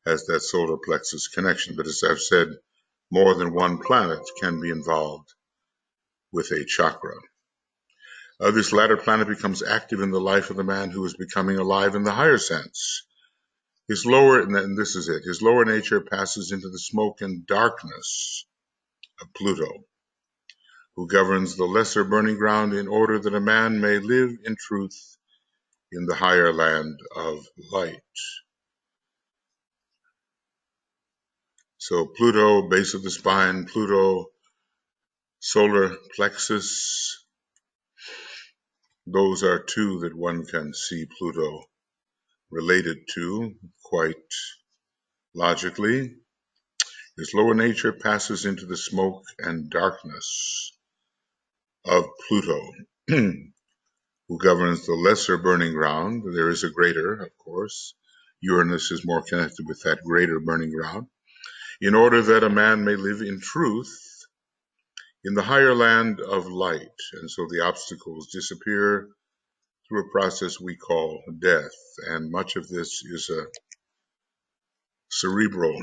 has that solar plexus connection. But as I've said, more than one planet can be involved with a chakra. This latter planet becomes active in the life of the man who is becoming alive in the higher sense. His lower, and this is it, his lower nature passes into the smoke and darkness of Pluto, who governs the lesser burning ground in order that a man may live in truth in the higher land of light. So Pluto, base of the spine, Pluto, solar plexus, those are two that one can see Pluto related to quite logically. His lower nature passes into the smoke and darkness of Pluto, who governs the lesser burning ground. There is a greater, of course. Uranus is more connected with that greater burning ground, in order that a man may live in truth in the higher land of light. And so the obstacles disappear through a process we call death. And much of this is a cerebral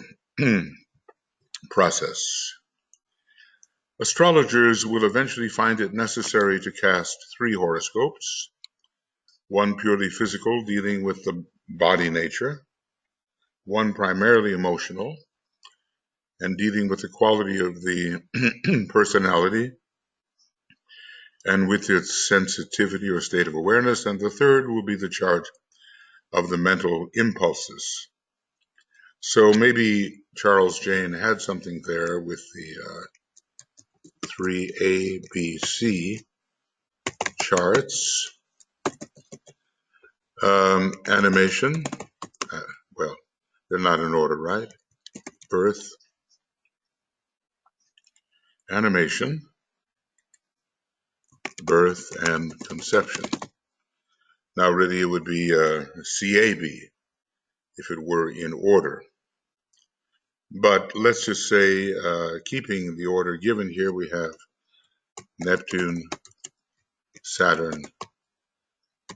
process. Astrologers will eventually find it necessary to cast 3 horoscopes, one purely physical, dealing with the body nature, one primarily emotional, and dealing with the quality of the personality and with its sensitivity or state of awareness, and the third will be the chart of the mental impulses. So maybe Charles Jane had something there with the 3 ABC charts. Animation, well, they're not in order, right? Birth, animation, birth, and conception. Now, really, it would be CAB if it were in order. But let's just say, keeping the order given here, we have Neptune, Saturn,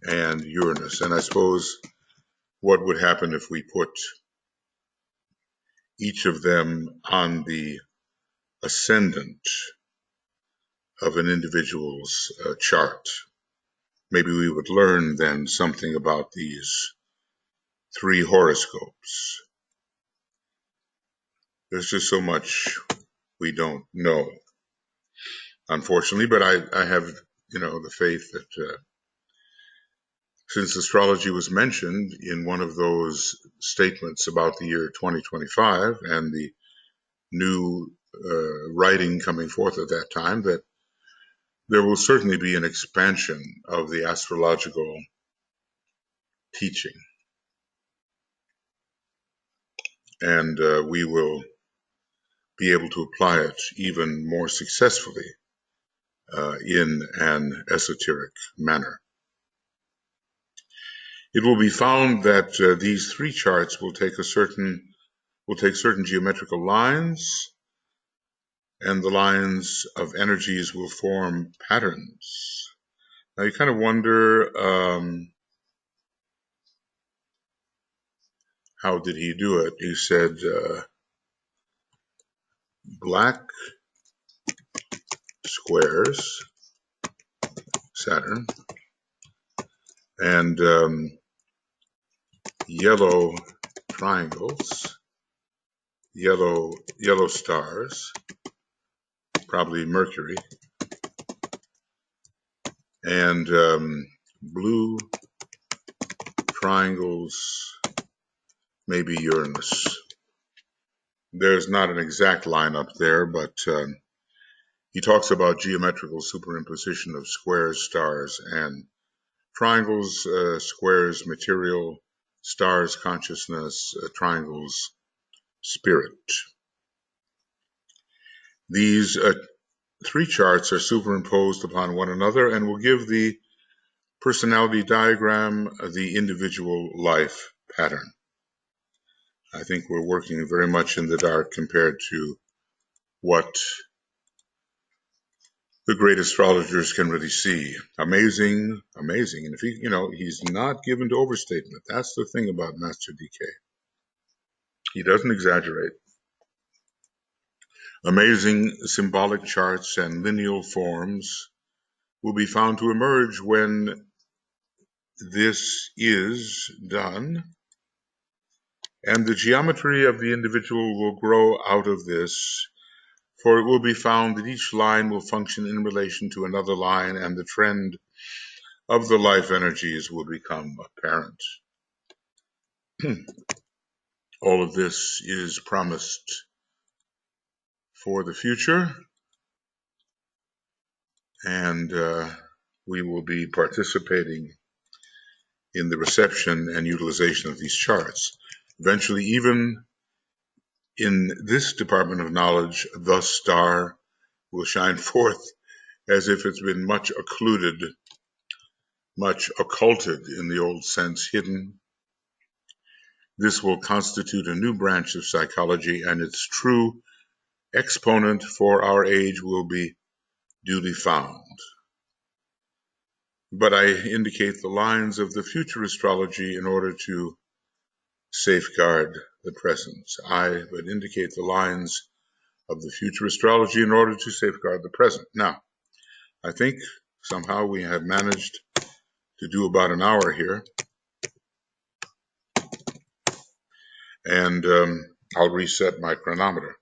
and Uranus. And I suppose what would happen if we put each of them on the ascendant of an individual's chart? Maybe we would learn then something about these 3 horoscopes. There's just so much we don't know, unfortunately, but I have, the faith that since astrology was mentioned in one of those statements about the year 2025 and the new writing coming forth at that time, that there will certainly be an expansion of the astrological teaching. And we will be able to apply it even more successfully in an esoteric manner. It will be found that these 3 charts will take certain geometrical lines, and the lines of energies will form patterns. Now you kind of wonder, how did he do it? He said black squares, Saturn, and yellow triangles, yellow stars, probably Mercury, and blue triangles, maybe Uranus. There's not an exact line up there, but he talks about geometrical superimposition of squares, stars, and triangles, squares, material, stars, consciousness, triangles, spirit. These 3 charts are superimposed upon one another and will give the personality diagram the individual life pattern. I think we're working very much in the dark compared to what the great astrologers can really see. Amazing, amazing. And if he's not given to overstatement. That's the thing about Master DK. He doesn't exaggerate. Amazing symbolic charts and lineal forms will be found to emerge when this is done, and the geometry of the individual will grow out of this, for it will be found that each line will function in relation to another line, and the trend of the life energies will become apparent. All of this is promised for the future, and we will be participating in the reception and utilization of these charts. Eventually, even in this department of knowledge, the star will shine forth as if it's been much occluded, much occulted in the old sense, hidden. This will constitute a new branch of psychology, and its true exponent for our age will be duly found. But I indicate the lines of the future astrology in order to safeguard the present. I would indicate the lines of the future astrology in order to safeguard the present. Now, I think somehow we have managed to do about an hour here, and I'll reset my chronometer.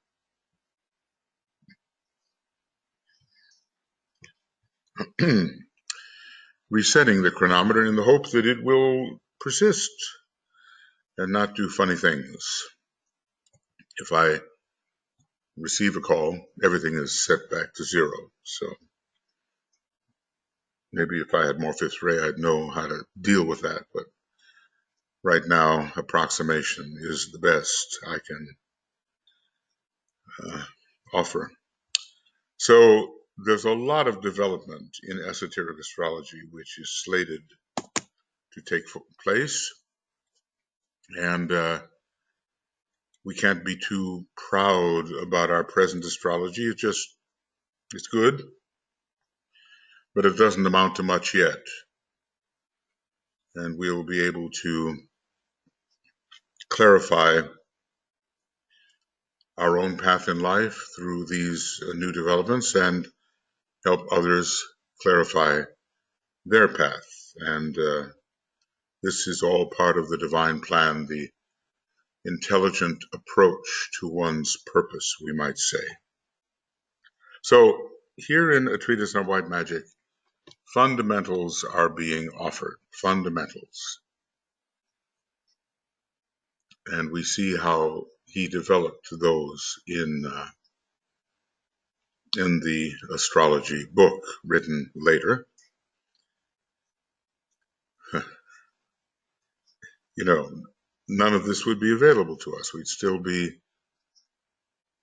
Resetting the chronometer in the hope that it will persist and not do funny things. If I receive a call, everything is set back to zero. So maybe if I had more fifth ray, I'd know how to deal with that. But right now, approximation is the best I can offer. So there's a lot of development in esoteric astrology, which is slated to take place. And we can't be too proud about our present astrology. It's good, but it doesn't amount to much yet. And we'll be able to clarify our own path in life through these new developments and help others clarify their path. And this is all part of the divine plan, the intelligent approach to one's purpose, we might say. So here in A Treatise on White Magic, fundamentals are being offered, fundamentals. And we see how he developed those in the astrology book written later. You know, none of this would be available to us. We'd still be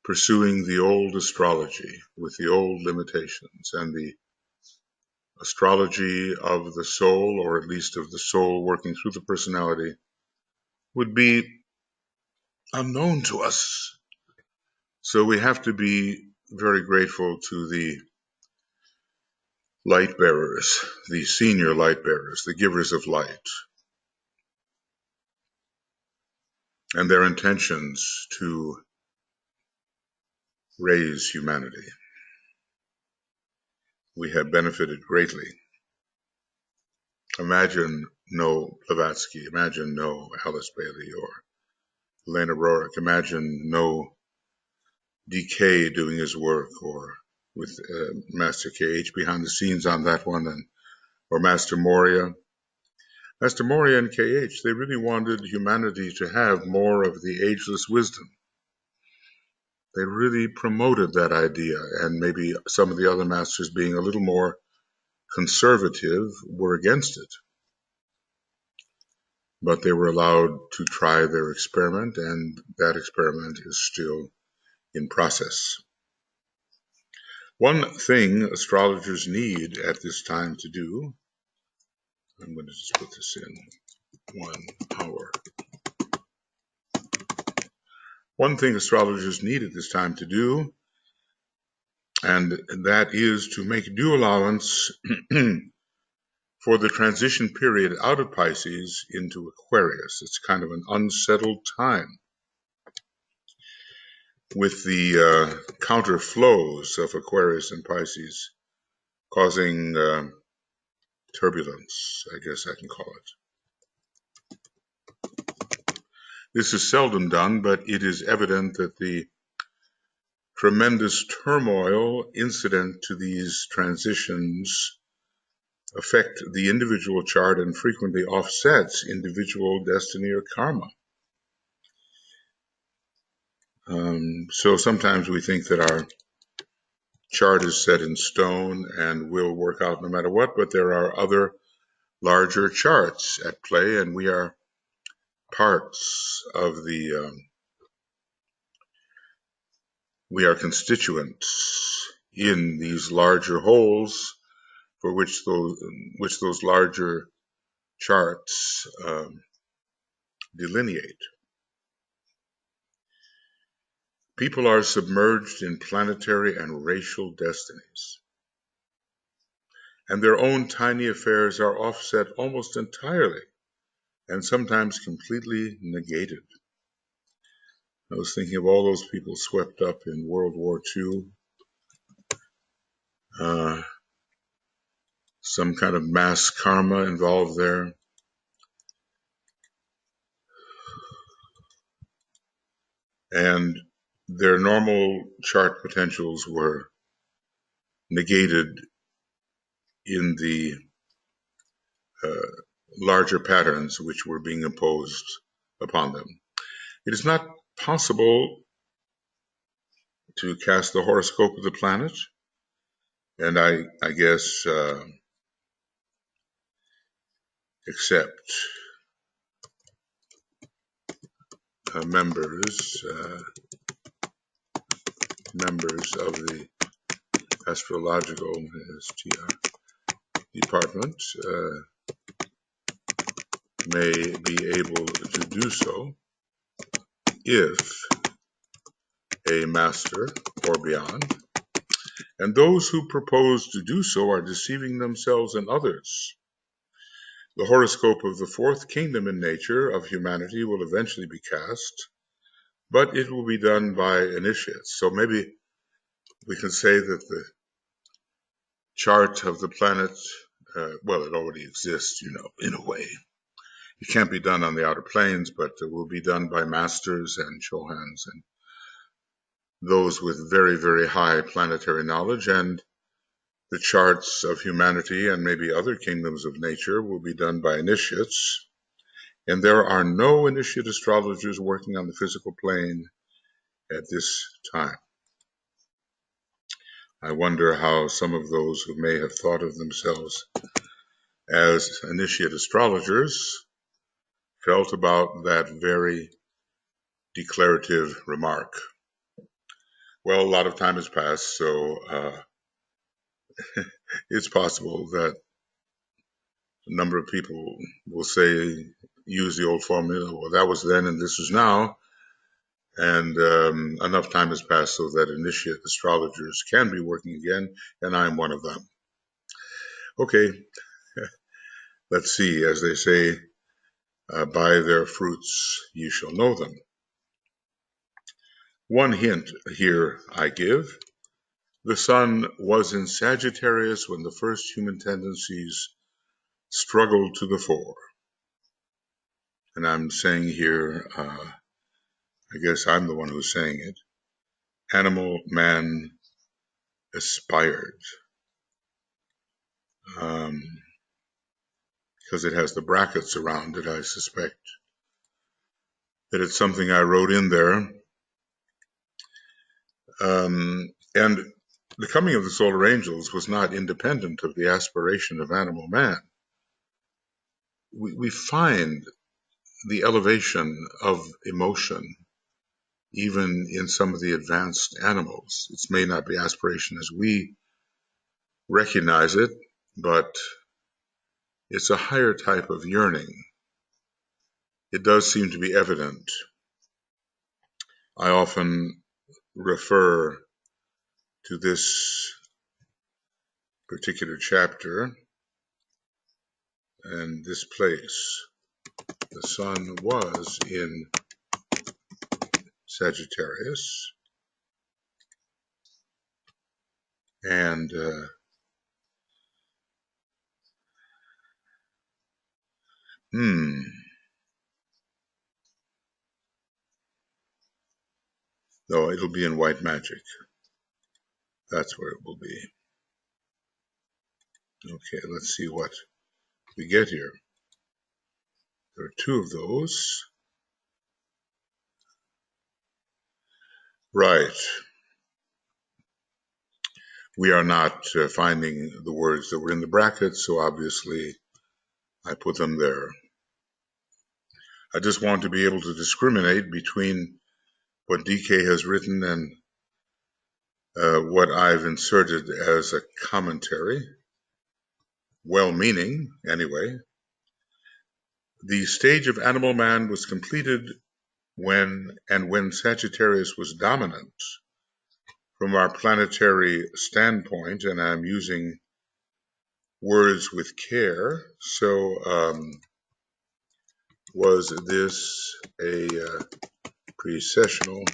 pursuing the old astrology with the old limitations, and the astrology of the soul, or at least of the soul working through the personality, would be unknown to us. So we have to be very grateful to the light bearers, the senior light bearers, the givers of light, and their intentions to raise humanity. We have benefited greatly. Imagine no Blavatsky, imagine no Alice Bailey or Elena Rorick, imagine no DK doing his work, or with Master KH behind the scenes on that one, or Master Moria. Master Moria and KH, they really wanted humanity to have more of the ageless wisdom. They really promoted that idea, and maybe some of the other masters, being a little more conservative, were against it. But they were allowed to try their experiment, and that experiment is still in process. One thing astrologers need at this time to do, I'm going to just put this in 1 hour. One thing astrologers need at this time to do, and that is to make due allowance for the transition period out of Pisces into Aquarius. It's kind of an unsettled time. with the counter flows of Aquarius and Pisces causing turbulence, I guess I can call it. This is seldom done, but it is evident that the tremendous turmoil incident to these transitions affect the individual chart and frequently offsets individual destiny or karma. So sometimes we think that our chart is set in stone and will work out no matter what, but there are other larger charts at play, and we are parts of we are constituents in these larger wholes for which those larger charts delineate. People are submerged in planetary and racial destinies, and their own tiny affairs are offset almost entirely and sometimes completely negated. I was thinking of all those people swept up in World War II, some kind of mass karma involved there. And their normal chart potentials were negated in the larger patterns which were being imposed upon them. It is not possible to cast the horoscope of the planet, and I guess except members of the astrological department may be able to do so if a master or beyond, and those who propose to do so are deceiving themselves and others. The horoscope of the fourth kingdom in nature of humanity will eventually be cast, but it will be done by initiates. So maybe we can say that the chart of the planet, well, it already exists, in a way. It can't be done on the outer planes, but it will be done by masters and Chohans and those with very, very high planetary knowledge, and the charts of humanity and maybe other kingdoms of nature will be done by initiates, and there are no initiate astrologers working on the physical plane at this time. I wonder how some of those who may have thought of themselves as initiate astrologers felt about that very declarative remark. Well, a lot of time has passed, so it's possible that a number of people will use the old formula, well, that was then and this is now, and enough time has passed so that initiate astrologers can be working again, and I'm one of them. Okay, let's see, as they say, by their fruits you shall know them. One hint here I give. The sun was in Sagittarius when the first human tendencies struggled to the fore. And I'm saying here, I guess I'm the one who's saying it, animal man aspired. Because it has the brackets around it, I suspect that it's something I wrote in there. And the coming of the solar angels was not independent of the aspiration of animal man. We find the elevation of emotion even in some of the advanced animals. It may not be aspiration as we recognize it, but it's a higher type of yearning. It does seem to be evident. I often refer to this particular chapter and this place. The sun was in Sagittarius, And no, it'll be in white magic. That's where it will be. Okay, let's see what we get here. There are two of those. Right. We are not finding the words that were in the brackets, so obviously I put them there. I just want to be able to discriminate between what DK has written and what I've inserted as a commentary, well-meaning anyway. The stage of animal man was completed when Sagittarius was dominant from our planetary standpoint, and I'm using words with care. So was this a precessional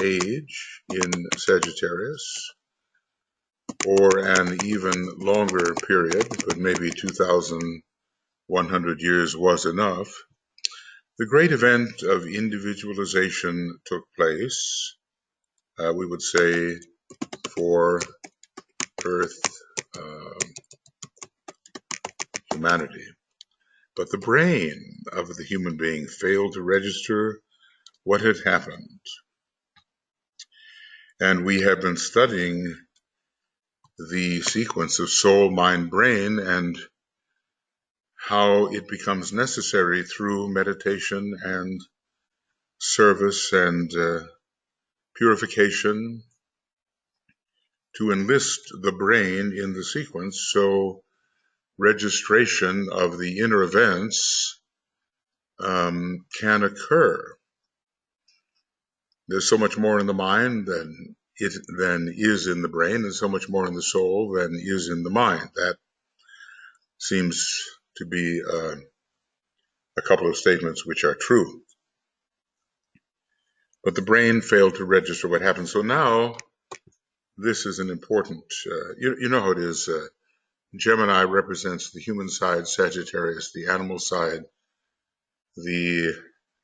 age in Sagittarius, or an even longer period, but maybe 2,100 years was enough? The great event of individualization took place, we would say, for Earth humanity. But the brain of the human being failed to register what had happened. And we have been studying the sequence of soul, mind, brain, and how it becomes necessary through meditation and service and purification to enlist the brain in the sequence, so registration of the inner events can occur. There's so much more in the mind than is in the brain, and so much more in the soul than is in the mind. That seems to be a couple of statements which are true. But the brain failed to register what happened. So now this is an important, you know how it is. Gemini represents the human side, Sagittarius, the animal side. The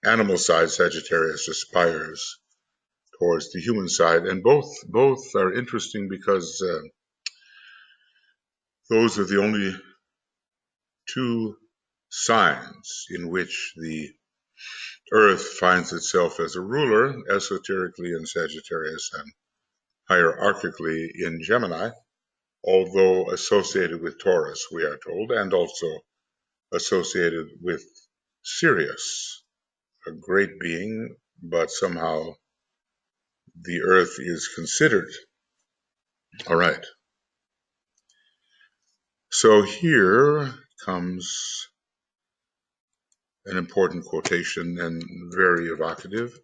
animal side, Sagittarius, aspires towards the human side, and both are interesting because those are the only two signs in which the Earth finds itself as a ruler, esoterically in Sagittarius and hierarchically in Gemini, although associated with Taurus, we are told, and also associated with Sirius, a great being, but somehow the Earth is considered. All right. So here comes an important quotation and very evocative.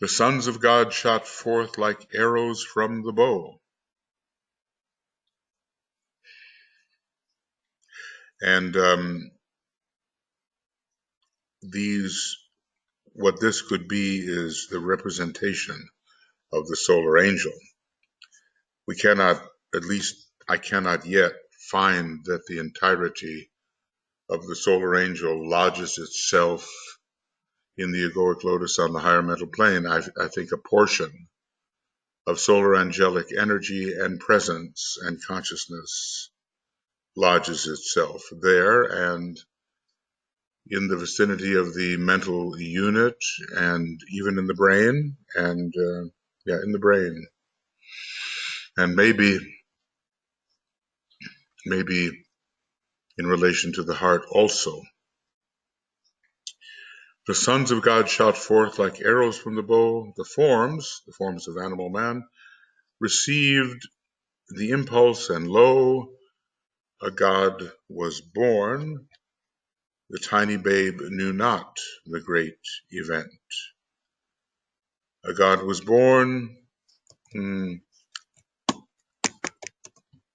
The sons of God shot forth like arrows from the bow. And what this could be is the representation of the solar angel. We cannot, at least I cannot yet, find that the entirety of the solar angel lodges itself in the egoic lotus on the higher mental plane. I think a portion of solar angelic energy and presence and consciousness lodges itself there and in the vicinity of the mental unit and even in the brain and in the brain, and maybe in relation to the heart also. The sons of God shot forth like arrows from the bow. The forms of animal man, received the impulse, and lo, a God was born. The tiny babe knew not the great event. A God was born,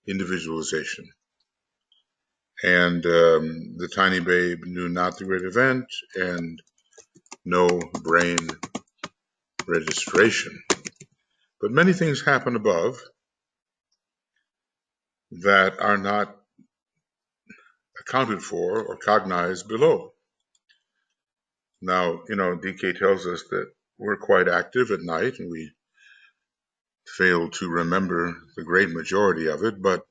individualization. And the tiny babe knew not the great event, and no brain registration. But many things happen above that are not accounted for or cognized below. Now, DK tells us that we're quite active at night, and we fail to remember the great majority of it, but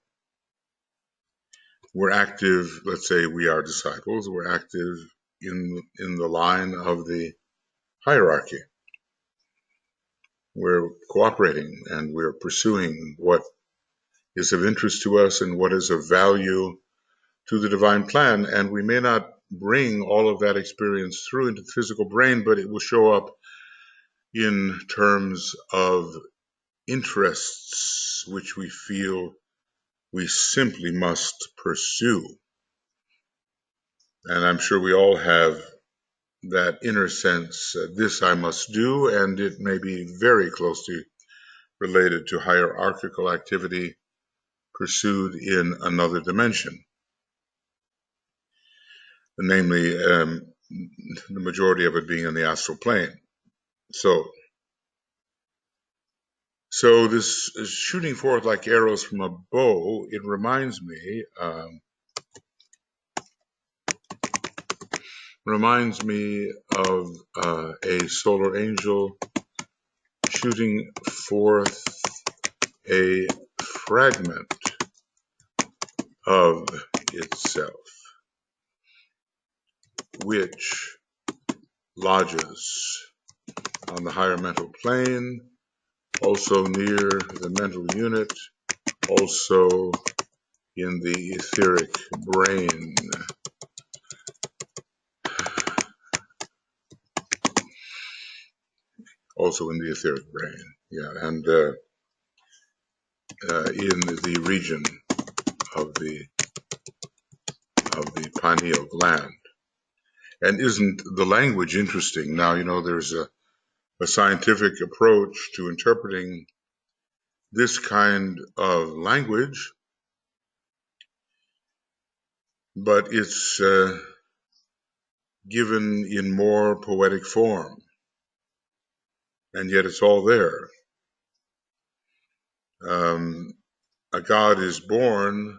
we're active. Let's say we are disciples, we're active in the line of the hierarchy. We're cooperating and we're pursuing what is of interest to us and what is of value to the divine plan, and we may not bring all of that experience through into the physical brain, but it will show up in terms of interests which we feel we simply must pursue. And I'm sure we all have that inner sense, this I must do, and it may be very closely related to hierarchical activity pursued in another dimension. Namely, the majority of it being in the astral plane. So this is shooting forth like arrows from a bow. It reminds me of a solar angel shooting forth a fragment of itself, which lodges on the higher mental plane, also near the mental unit, also in the etheric brain. Also in the etheric brain, and in the region of the pineal gland. And isn't the language interesting? Now, there's a scientific approach to interpreting this kind of language, but it's given in more poetic form, and yet it's all there. A God is born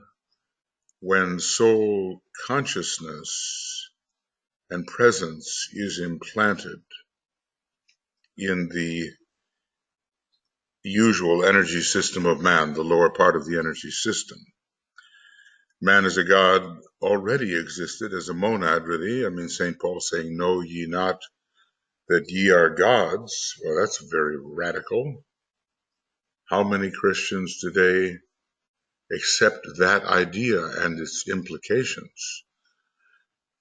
when soul consciousness and presence is implanted in the usual energy system of man, the lower part of the energy system. Man as a God already existed as a monad, really. I mean, St. Paul saying, know ye not that ye are gods. Well, that's very radical. How many Christians today accept that idea and its implications?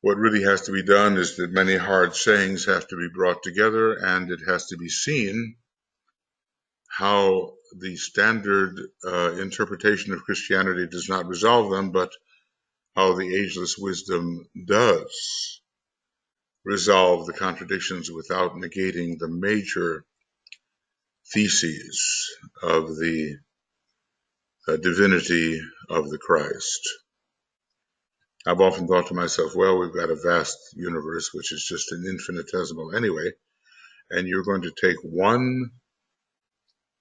What really has to be done is that many hard sayings have to be brought together, and it has to be seen how the standard interpretation of Christianity does not resolve them, but how the ageless wisdom does resolve the contradictions without negating the major theses of the divinity of the Christ. I've often thought to myself, well, we've got a vast universe, which is just an infinitesimal anyway, and you're going to take one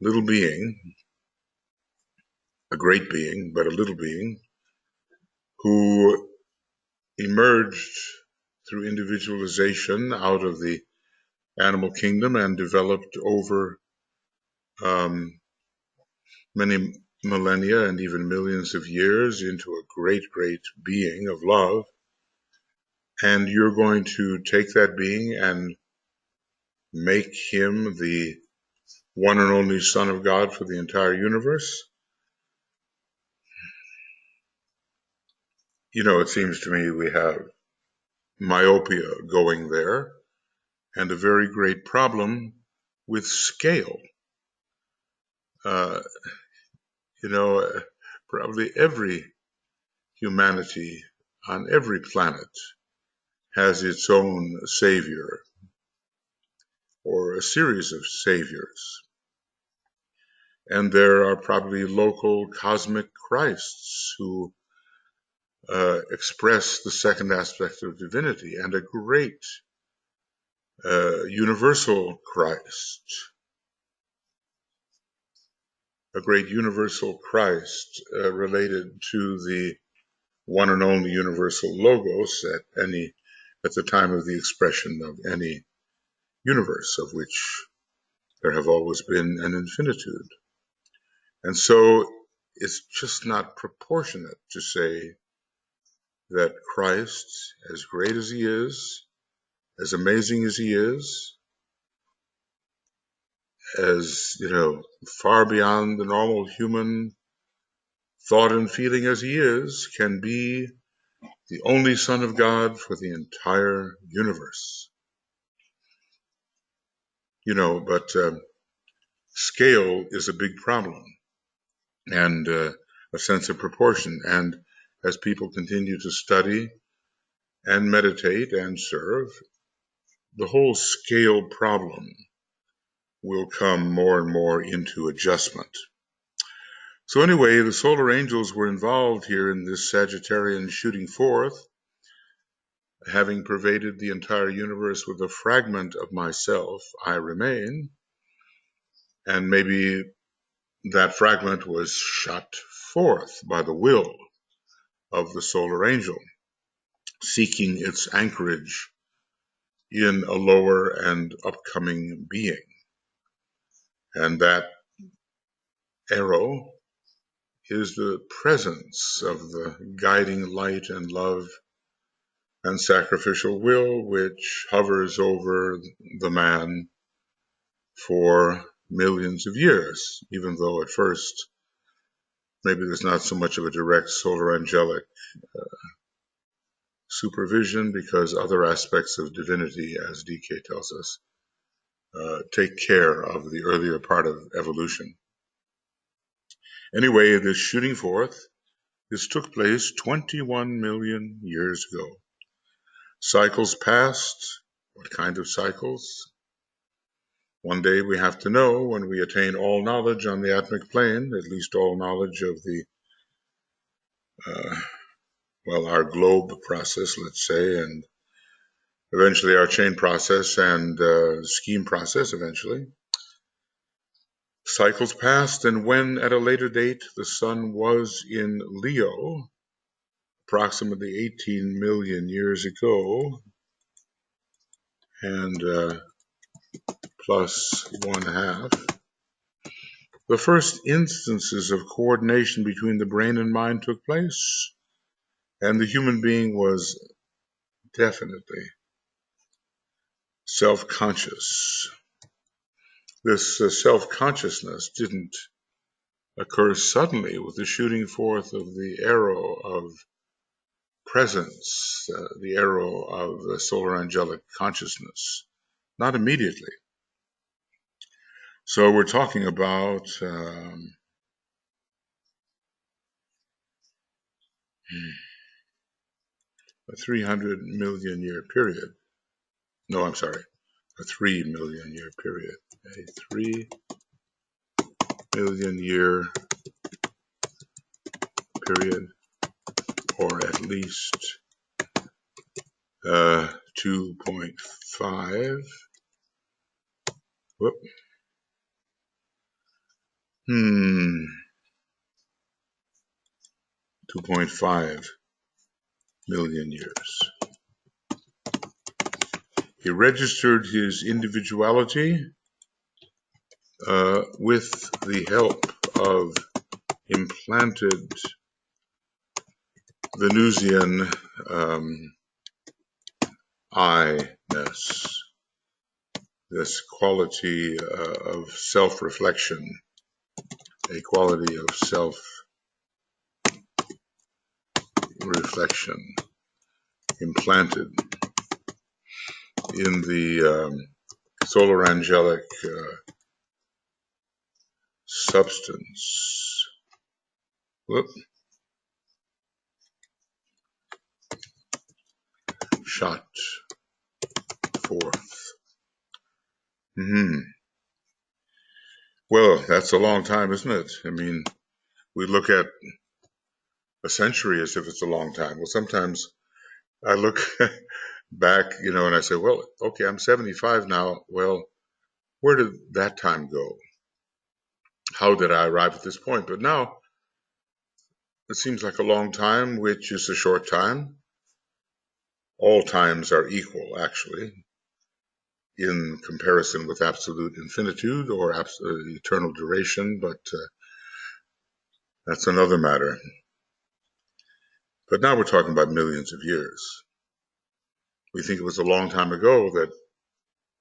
little being, a great being, but a little being, who emerged through individualization out of the animal kingdom and developed over many millennia and even millions of years into a great, great being of love. And you're going to take that being and make him the one and only Son of God for the entire universe. It seems to me we have myopia going there and a very great problem with scale. Probably every humanity on every planet has its own savior or a series of saviors. And there are probably local cosmic Christs who express the second aspect of divinity, and a great universal Christ. a great universal Christ related to the one and only universal logos at the time of the expression of any universe, of which there have always been an infinitude. And so it's just not proportionate to say that Christ, as great as he is, as amazing as he is, as, far beyond the normal human thought and feeling as he is, can be the only Son of God for the entire universe. But scale is a big problem, and a sense of proportion. And as people continue to study and meditate and serve, the whole scale problem will come more and more into adjustment. So anyway, the solar angels were involved here in this Sagittarian shooting forth, having pervaded the entire universe with a fragment of myself, I remain, and maybe that fragment was shot forth by the will of the solar angel, seeking its anchorage in a lower and upcoming being. And that arrow is the presence of the guiding light and love and sacrificial will which hovers over the man for millions of years, even though at first maybe there's not so much of a direct solar angelic supervision, because other aspects of divinity, as DK tells us, take care of the earlier part of evolution. Anyway, this shooting forth, this took place 21 million years ago. Cycles passed. What kind of cycles? One day we have to know, when we attain all knowledge on the atomic plane, at least all knowledge of the, our globe process, let's say, and eventually our chain process and scheme process eventually. Cycles passed, and when at a later date the sun was in Leo, approximately 18 million years ago, and plus 1/2, the first instances of coordination between the brain and mind took place, and the human being was definitely self-conscious. This self-consciousness didn't occur suddenly with the shooting forth of the arrow of presence, the arrow of the solar angelic consciousness. Not immediately. So we're talking about a 300 million year period. No, I'm sorry, a 3 million year period. A 3 million year period, or at least 2.5. 2.5 million years. He registered his individuality with the help of implanted Venusian I-ness, this quality of self-reflection, a quality of self-reflection implanted in the solar angelic substance. Shot forth. Well, that's a long time, isn't it? I mean, we look at a century as if it's a long time. Well, sometimes I look back, and I say, well, okay, I'm 75 now. Well, where did that time go? how did I arrive at this point? But now it seems like a long time, which is a short time. All times are equal, actually, in comparison with absolute infinitude or eternal duration, but that's another matter. But now we're talking about millions of years. We think it was a long time ago that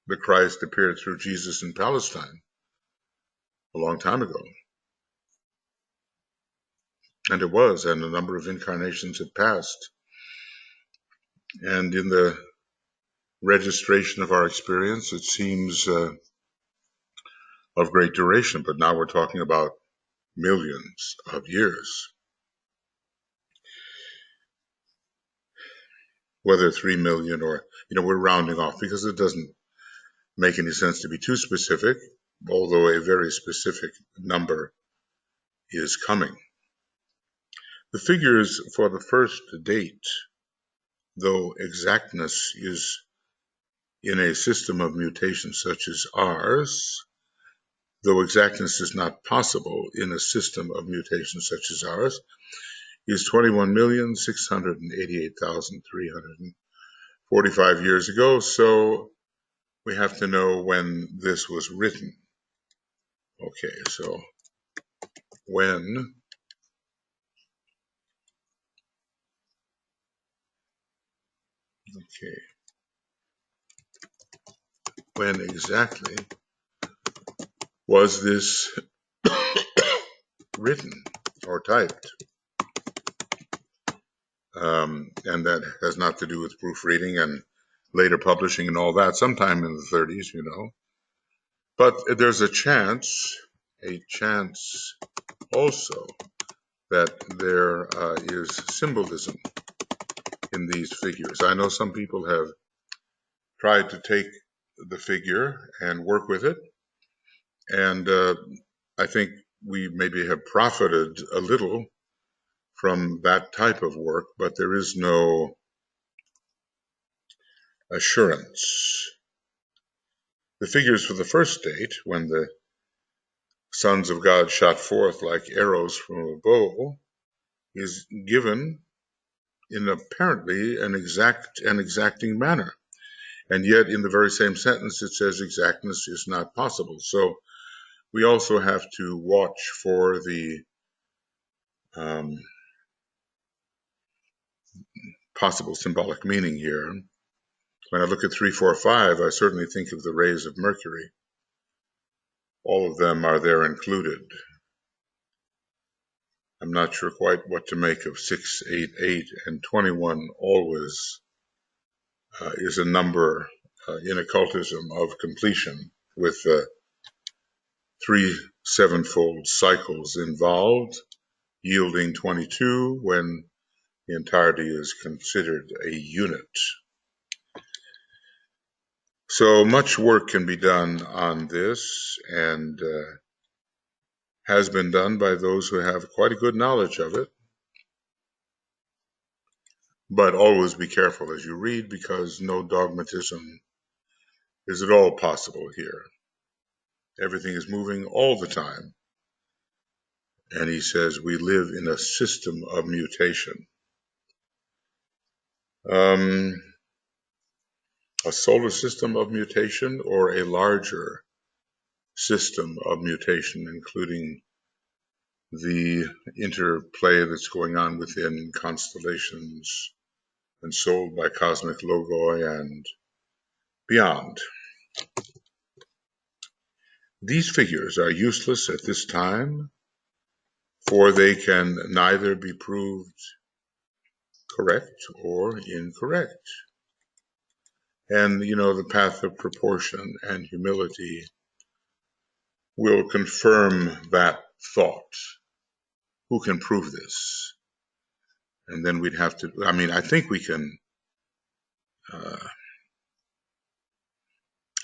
the Christ appeared through Jesus in Palestine, a long time ago. And it was, and a number of incarnations had passed. And in the registration of our experience, it seems of great duration, but now we're talking about millions of years. Whether 3 million or, we're rounding off because it doesn't make any sense to be too specific, although a very specific number is coming. The figures for the first date, though exactness is in a system of mutation such as ours, though exactness is not possible in a system of mutation such as ours, is 21,688,345 years ago. So we have to know when this was written. Okay, so when exactly was this written or typed? And that has not to do with proofreading and later publishing and all that, sometime in the 30s, But there's a chance also that there is symbolism in these figures. I know some people have tried to take the figure and work with it, and I think we maybe have profited a little from that type of work, but there is no assurance. The figures for the first date, when the sons of God shot forth like arrows from a bow, is given in apparently an exacting manner. And yet in the very same sentence it says exactness is not possible. So we also have to watch for the possible symbolic meaning here. When I look at 3, 4, 5, I certainly think of the rays of Mercury. All of them are there included. I'm not sure quite what to make of 6, 8, 8, and 21 always is a number in occultism of completion with 3 sevenfold cycles involved, yielding 22 when the entirety is considered a unit. So much work can be done on this and has been done by those who have quite a good knowledge of it. But always be careful as you read, because no dogmatism is at all possible here. Everything is moving all the time. And he says we live in a system of mutation. A solar system of mutation or a larger system of mutation, including the interplay that's going on within constellations and sold by cosmic logoi and beyond. These figures are useless at this time, for they can neither be proved correct or incorrect. And, the path of proportion and humility will confirm that thought. Who can prove this? And then we'd have to, I think we can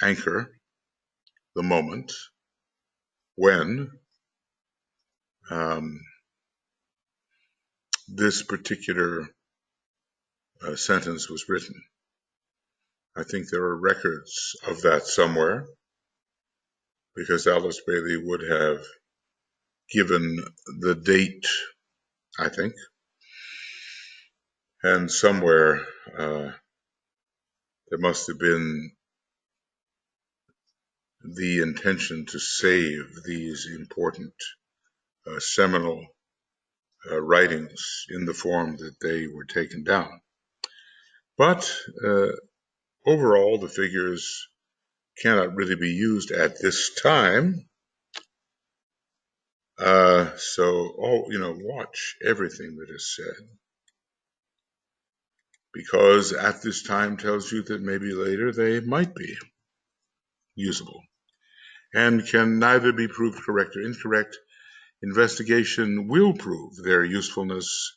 anchor the moment when this particular sentence was written. I think there are records of that somewhere, because Alice Bailey would have given the date, I think, and somewhere there must have been the intention to save these important seminal writings in the form that they were taken down. But overall, the figures cannot really be used at this time. Watch everything that is said, because at this time tells you that maybe later they might be usable and can neither be proved correct or incorrect. Investigation will prove their usefulness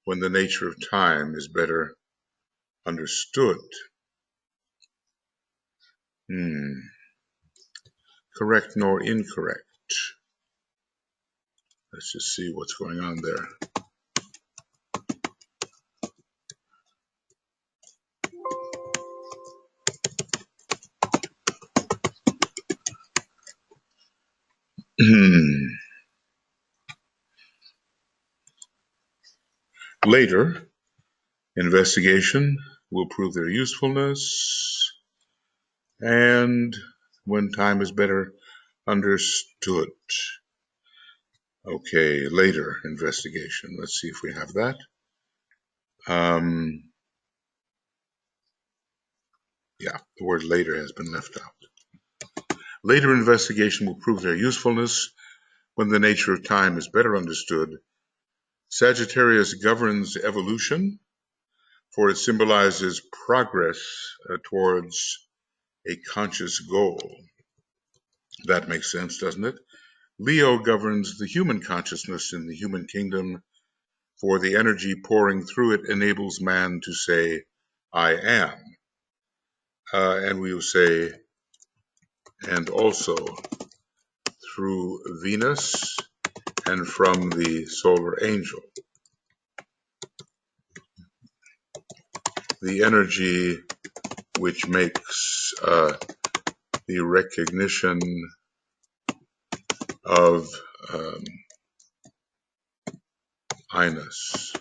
when the nature of time is better understood. Correct nor incorrect. Let's just see what's going on there. Later, investigation will prove their usefulness, and when time is better understood. Okay, later investigation. Let's see if we have that. Yeah, the word later has been left out. Later investigation will prove their usefulness when the nature of time is better understood. Sagittarius governs evolution, for it symbolizes progress towards a conscious goal. That makes sense, doesn't it? Leo governs the human consciousness in the human kingdom, for the energy pouring through it enables man to say, I am. And we will say, and also through Venus and from the solar angel. The energy which makes the recognition of I-ness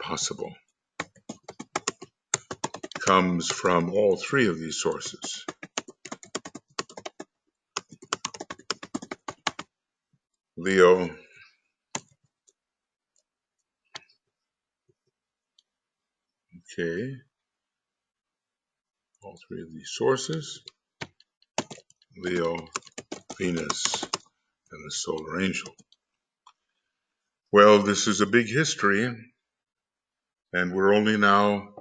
possible comes from all three of these sources. Leo, okay, all three of these sources, Leo, Venus, and the solar angel. Well, this is a big history, and we're only now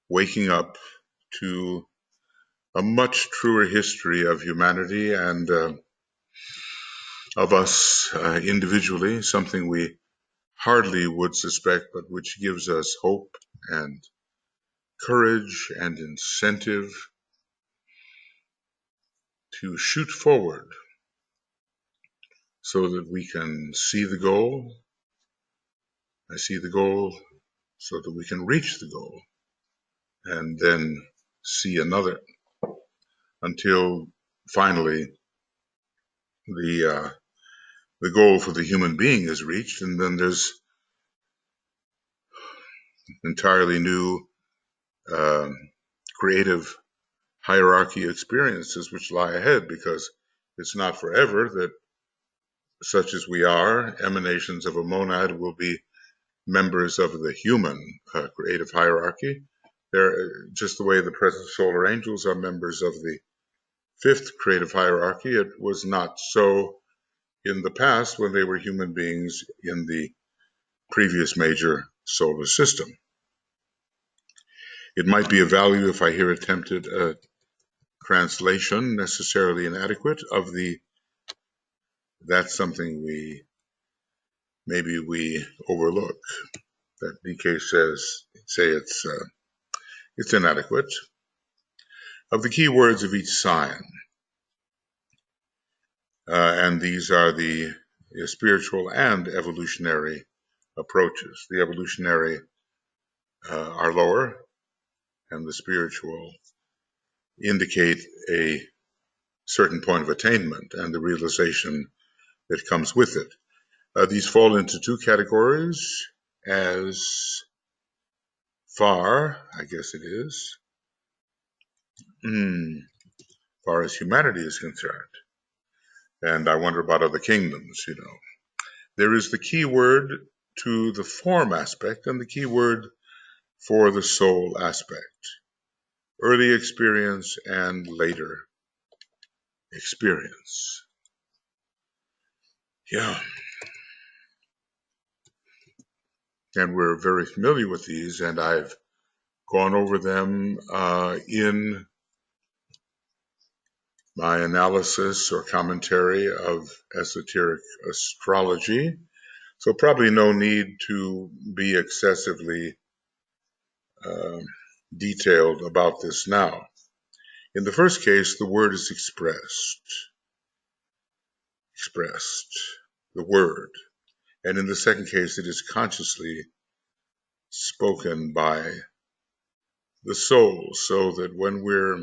waking up to a much truer history of humanity and of us individually, something we hardly would suspect, but which gives us hope and courage and incentive to shoot forward so that we can see the goal. I see the goal so that we can reach the goal and then see another until finally the goal for the human being is reached, and then there's entirely new creative hierarchy experiences which lie ahead, because it's not forever that such as we are, emanations of a monad will be members of the human creative hierarchy. They're just the way the present solar angels are members of the fifth creative hierarchy. It was not so in the past when they were human beings in the previous major solar system. It might be of value if I here attempted a translation, necessarily inadequate, of that's something maybe we overlook. That DK say it's inadequate. Of the key words of each sign, and these are the spiritual and evolutionary approaches. The evolutionary are lower, and the spiritual indicate a certain point of attainment and the realization that comes with it. These fall into two categories as far, I guess it is, far as humanity is concerned. And I wonder about other kingdoms, There is the key word to the form aspect and the key word for the soul aspect. Early experience and later experience. Yeah. And we're very familiar with these, and I've gone over them in my analysis or commentary of esoteric astrology. So probably no need to be excessively detailed about this now. In the first case, the word is expressed, the word. And in the second case, it is consciously spoken by the soul, so that when we're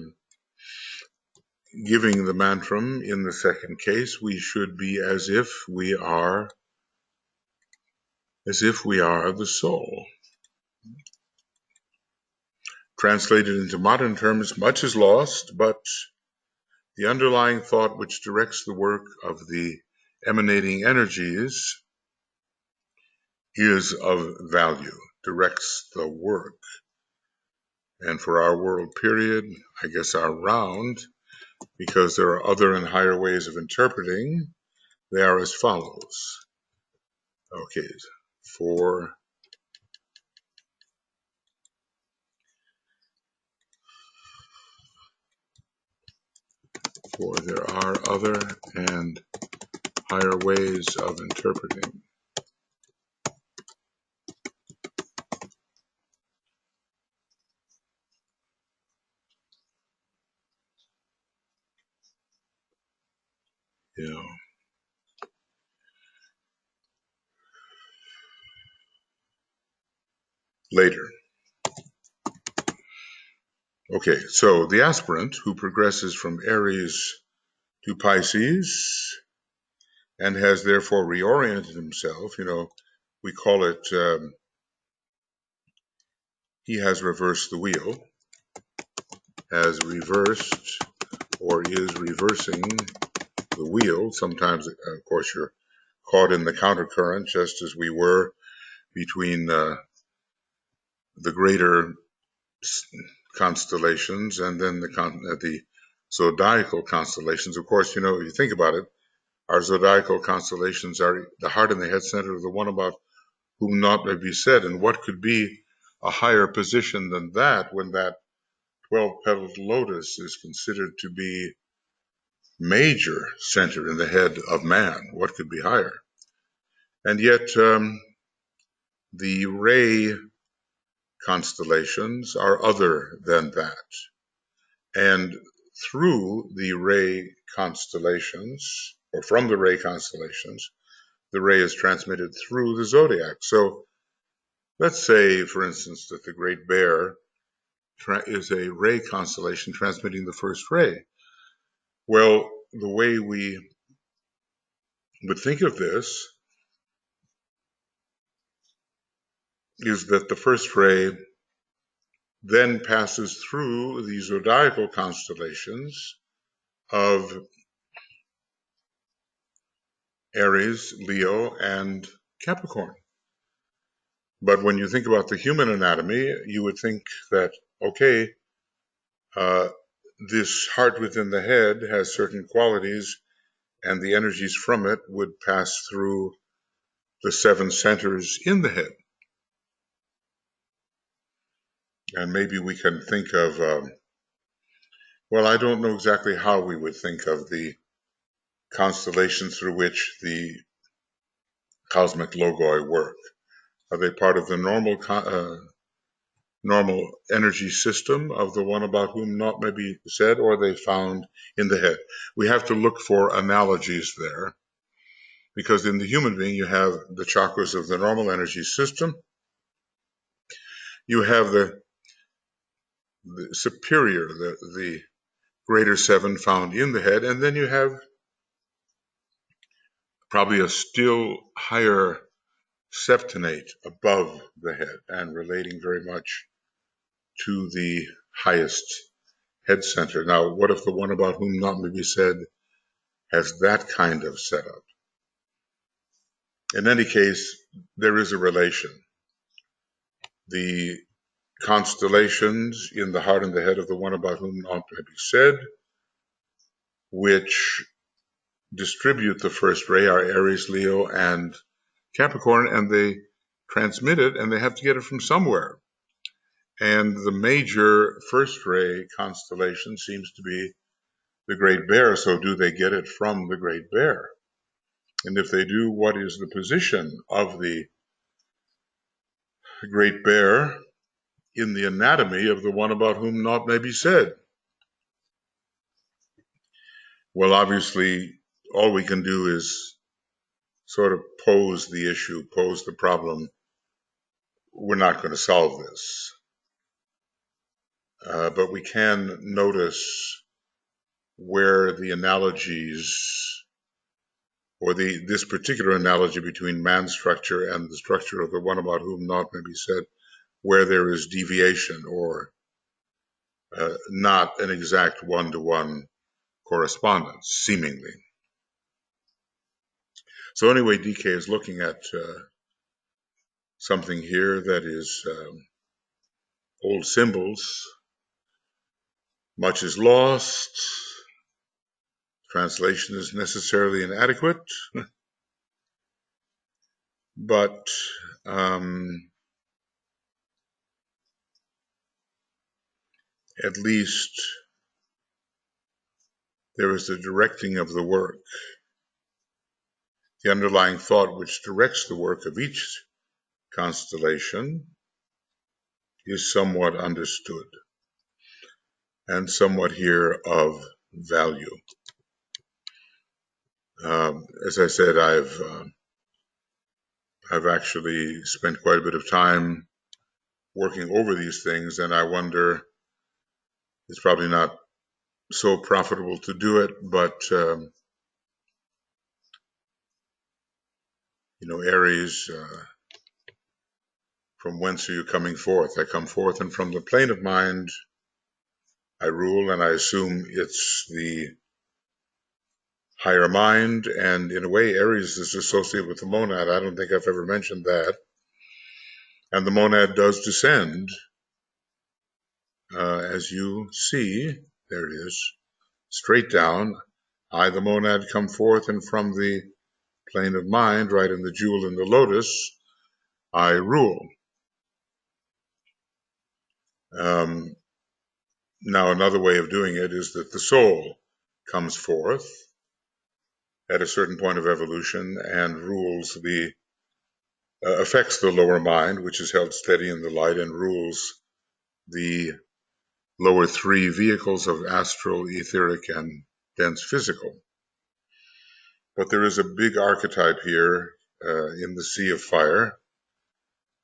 giving the mantram in the second case, we should be as if we are the soul. Translated into modern terms, much is lost, but the underlying thought which directs the work of the emanating energies is of value, directs the work. And for our world period, I guess our round, because there are other and higher ways of interpreting, they are as follows. Okay, for there are other and higher ways of interpreting. Later. Okay, so the aspirant who progresses from Aries to Pisces and has therefore reoriented himself, we call it, he has reversed the wheel, has reversed or is reversing the wheel. Sometimes, of course, you're caught in the countercurrent, just as we were between the greater constellations and then the zodiacal constellations. Of course, if you think about it, our zodiacal constellations are the heart and the head center of the one about whom naught may be said. And what could be a higher position than that when that 12-petaled lotus is considered to be major center in the head of man? What could be higher? And yet the ray constellations are other than that. And through the ray constellations, or from the ray constellations, the ray is transmitted through the zodiac. So let's say, for instance, that the Great Bear is a ray constellation transmitting the first ray. Well, the way we would think of this is that the first ray then passes through the zodiacal constellations of Aries, Leo, and Capricorn. But when you think about the human anatomy, you would think that, okay, this heart within the head has certain qualities, and the energies from it would pass through the 7 centers in the head. And maybe we can think of, I don't know exactly how we would think of the constellations through which the cosmic logoi work. Are they part of the normal energy system of the one about whom naught may be said, or are they found in the head? We have to look for analogies there, because in the human being, you have the chakras of the normal energy system, you have the superior, the greater 7 found in the head, and then you have probably a still higher septonate above the head and relating very much to the highest head center. Now, what if the one about whom not may be said has that kind of setup? In any case, there is a relation. The constellations in the heart and the head of the one about whom not may be said, which distribute the first ray, are Aries, Leo, and Capricorn, and they transmit it, and they have to get it from somewhere. And the major first ray constellation seems to be the Great Bear. So do they get it from the Great Bear? And if they do, what is the position of the Great Bear in the anatomy of the one about whom naught may be said? Well, obviously, all we can do is sort of pose the issue, pose the problem. We're not going to solve this. But we can notice where the analogies, or this particular analogy between man's structure and the structure of the one about whom naught may be said, where there is deviation or not an exact one-to-one correspondence, seemingly. So anyway, DK is looking at something here that is old symbols. Much is lost. Translation is necessarily inadequate, but at least there is the directing of the work. The underlying thought which directs the work of each constellation is somewhat understood and somewhat here of value. As I said, I've actually spent quite a bit of time working over these things, and I wonder, it's probably not so profitable to do it, but Aries, from whence are you coming forth? I come forth, and from the plane of mind I rule, and I assume it's the higher mind, and in a way Aries is associated with the monad. I don't think I've ever mentioned that. And the monad does descend, as you see, there it is, straight down. I, the monad, come forth, and from the plane of mind, right in the jewel in the lotus, I rule. Now, another way of doing it is that the soul comes forth at a certain point of evolution and rules affects the lower mind, which is held steady in the light, and rules the lower three vehicles of astral, etheric, and dense physical. But there is a big archetype here in the sea of fire,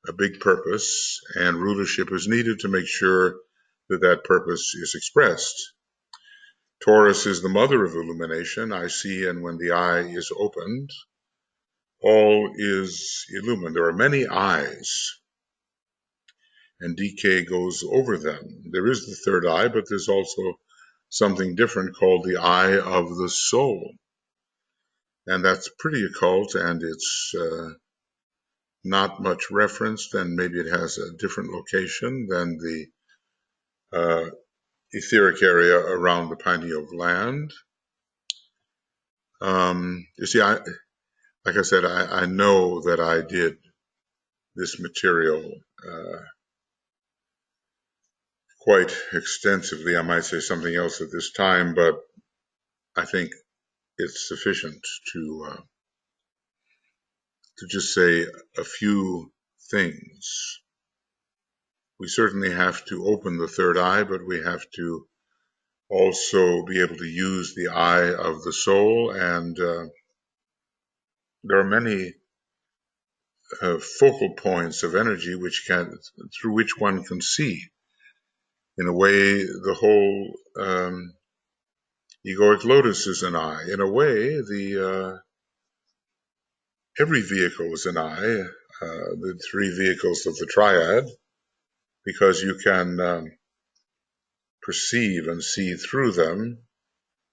a big purpose, and rulership is needed to make sure that that purpose is expressed. Taurus is the mother of illumination. I see, and when the eye is opened, all is illumined. There are many eyes, and DK goes over them. There is the third eye, but there's also something different called the eye of the soul. And that's pretty occult, and it's not much referenced, and maybe it has a different location than the etheric area around the pineal gland. You see, like I said, I know that I did this material quite extensively. I might say something else at this time, but I think it's sufficient to just say a few things. We certainly have to open the third eye, but we have to also be able to use the eye of the soul, and there are many focal points of energy through which one can see. In a way, the whole egoic lotus is an eye. In a way, the every vehicle is an I, the three vehicles of the triad, because you can perceive and see through them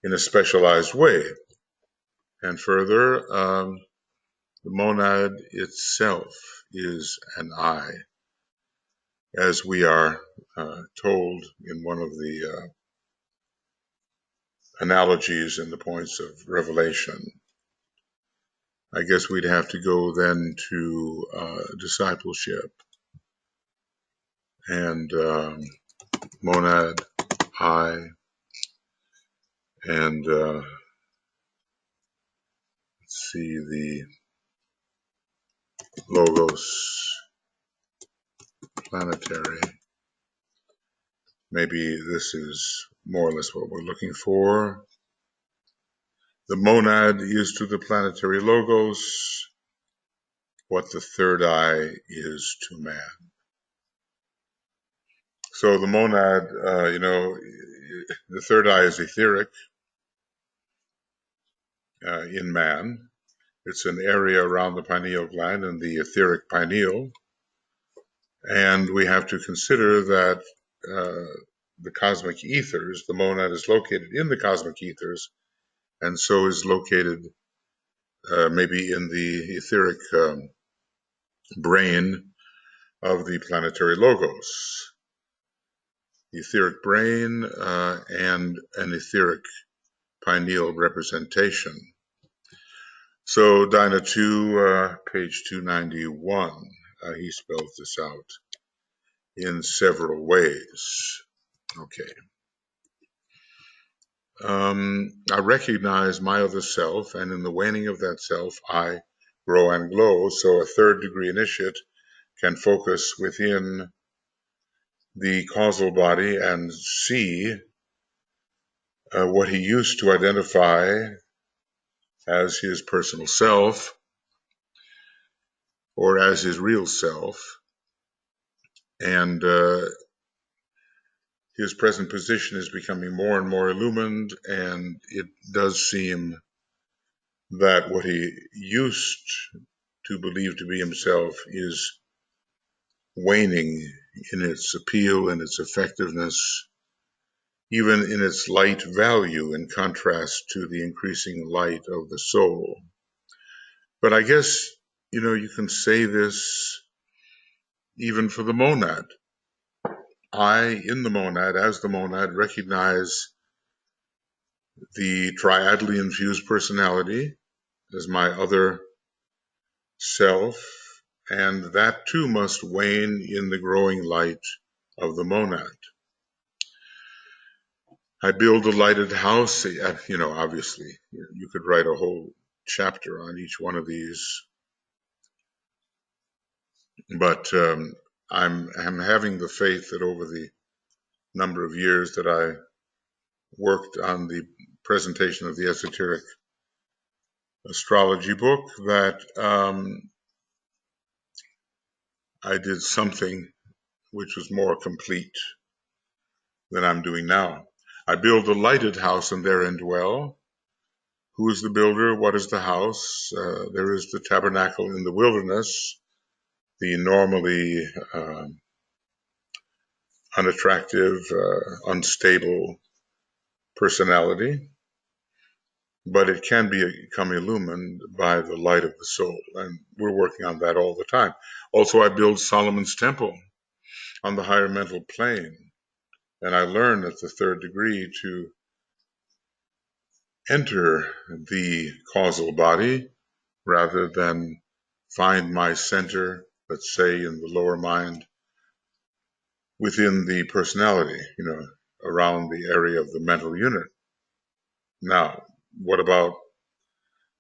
in a specialized way. And further, the monad itself is an I, as we are told in one of the analogies in the points of revelation. I guess we'd have to go then to discipleship and monad, I, and let's see, the logos, planetary. Maybe this is more or less what we're looking for. The monad is to the planetary logos what the third eye is to man. So the monad, the third eye is etheric in man. It's an area around the pineal gland and the etheric pineal. And we have to consider that the cosmic ethers, the monad is located in the cosmic ethers, and so is located maybe in the etheric brain of the planetary logos. The etheric brain and an etheric pineal representation. So Dyna 2, page 291, he spells this out in several ways. Okay. I recognize my other self, and in the waning of that self, I grow and glow. So a third degree initiate can focus within the causal body and see what he used to identify as his personal self or as his real self. And his present position is becoming more and more illumined, and it does seem that what he used to believe to be himself is waning in its appeal and its effectiveness, even in its light value in contrast to the increasing light of the soul. But I guess, you can say this even for the monad. I, in the monad, as the monad, recognize the triadly infused personality as my other self, and that too must wane in the growing light of the monad. I build a lighted house, obviously, you could write a whole chapter on each one of these, but I'm having the faith that over the number of years that I worked on the presentation of the esoteric astrology book, that I did something which was more complete than I'm doing now. I build a lighted house and therein dwell. Who is the builder? What is the house? There is the tabernacle in the wilderness, the normally unattractive, unstable personality, but it can become illumined by the light of the soul, and we're working on that all the time. Also, I build Solomon's temple on the higher mental plane, and I learn at the third degree to enter the causal body rather than find my center, let's say, in the lower mind within the personality, around the area of the mental unit. Now, what about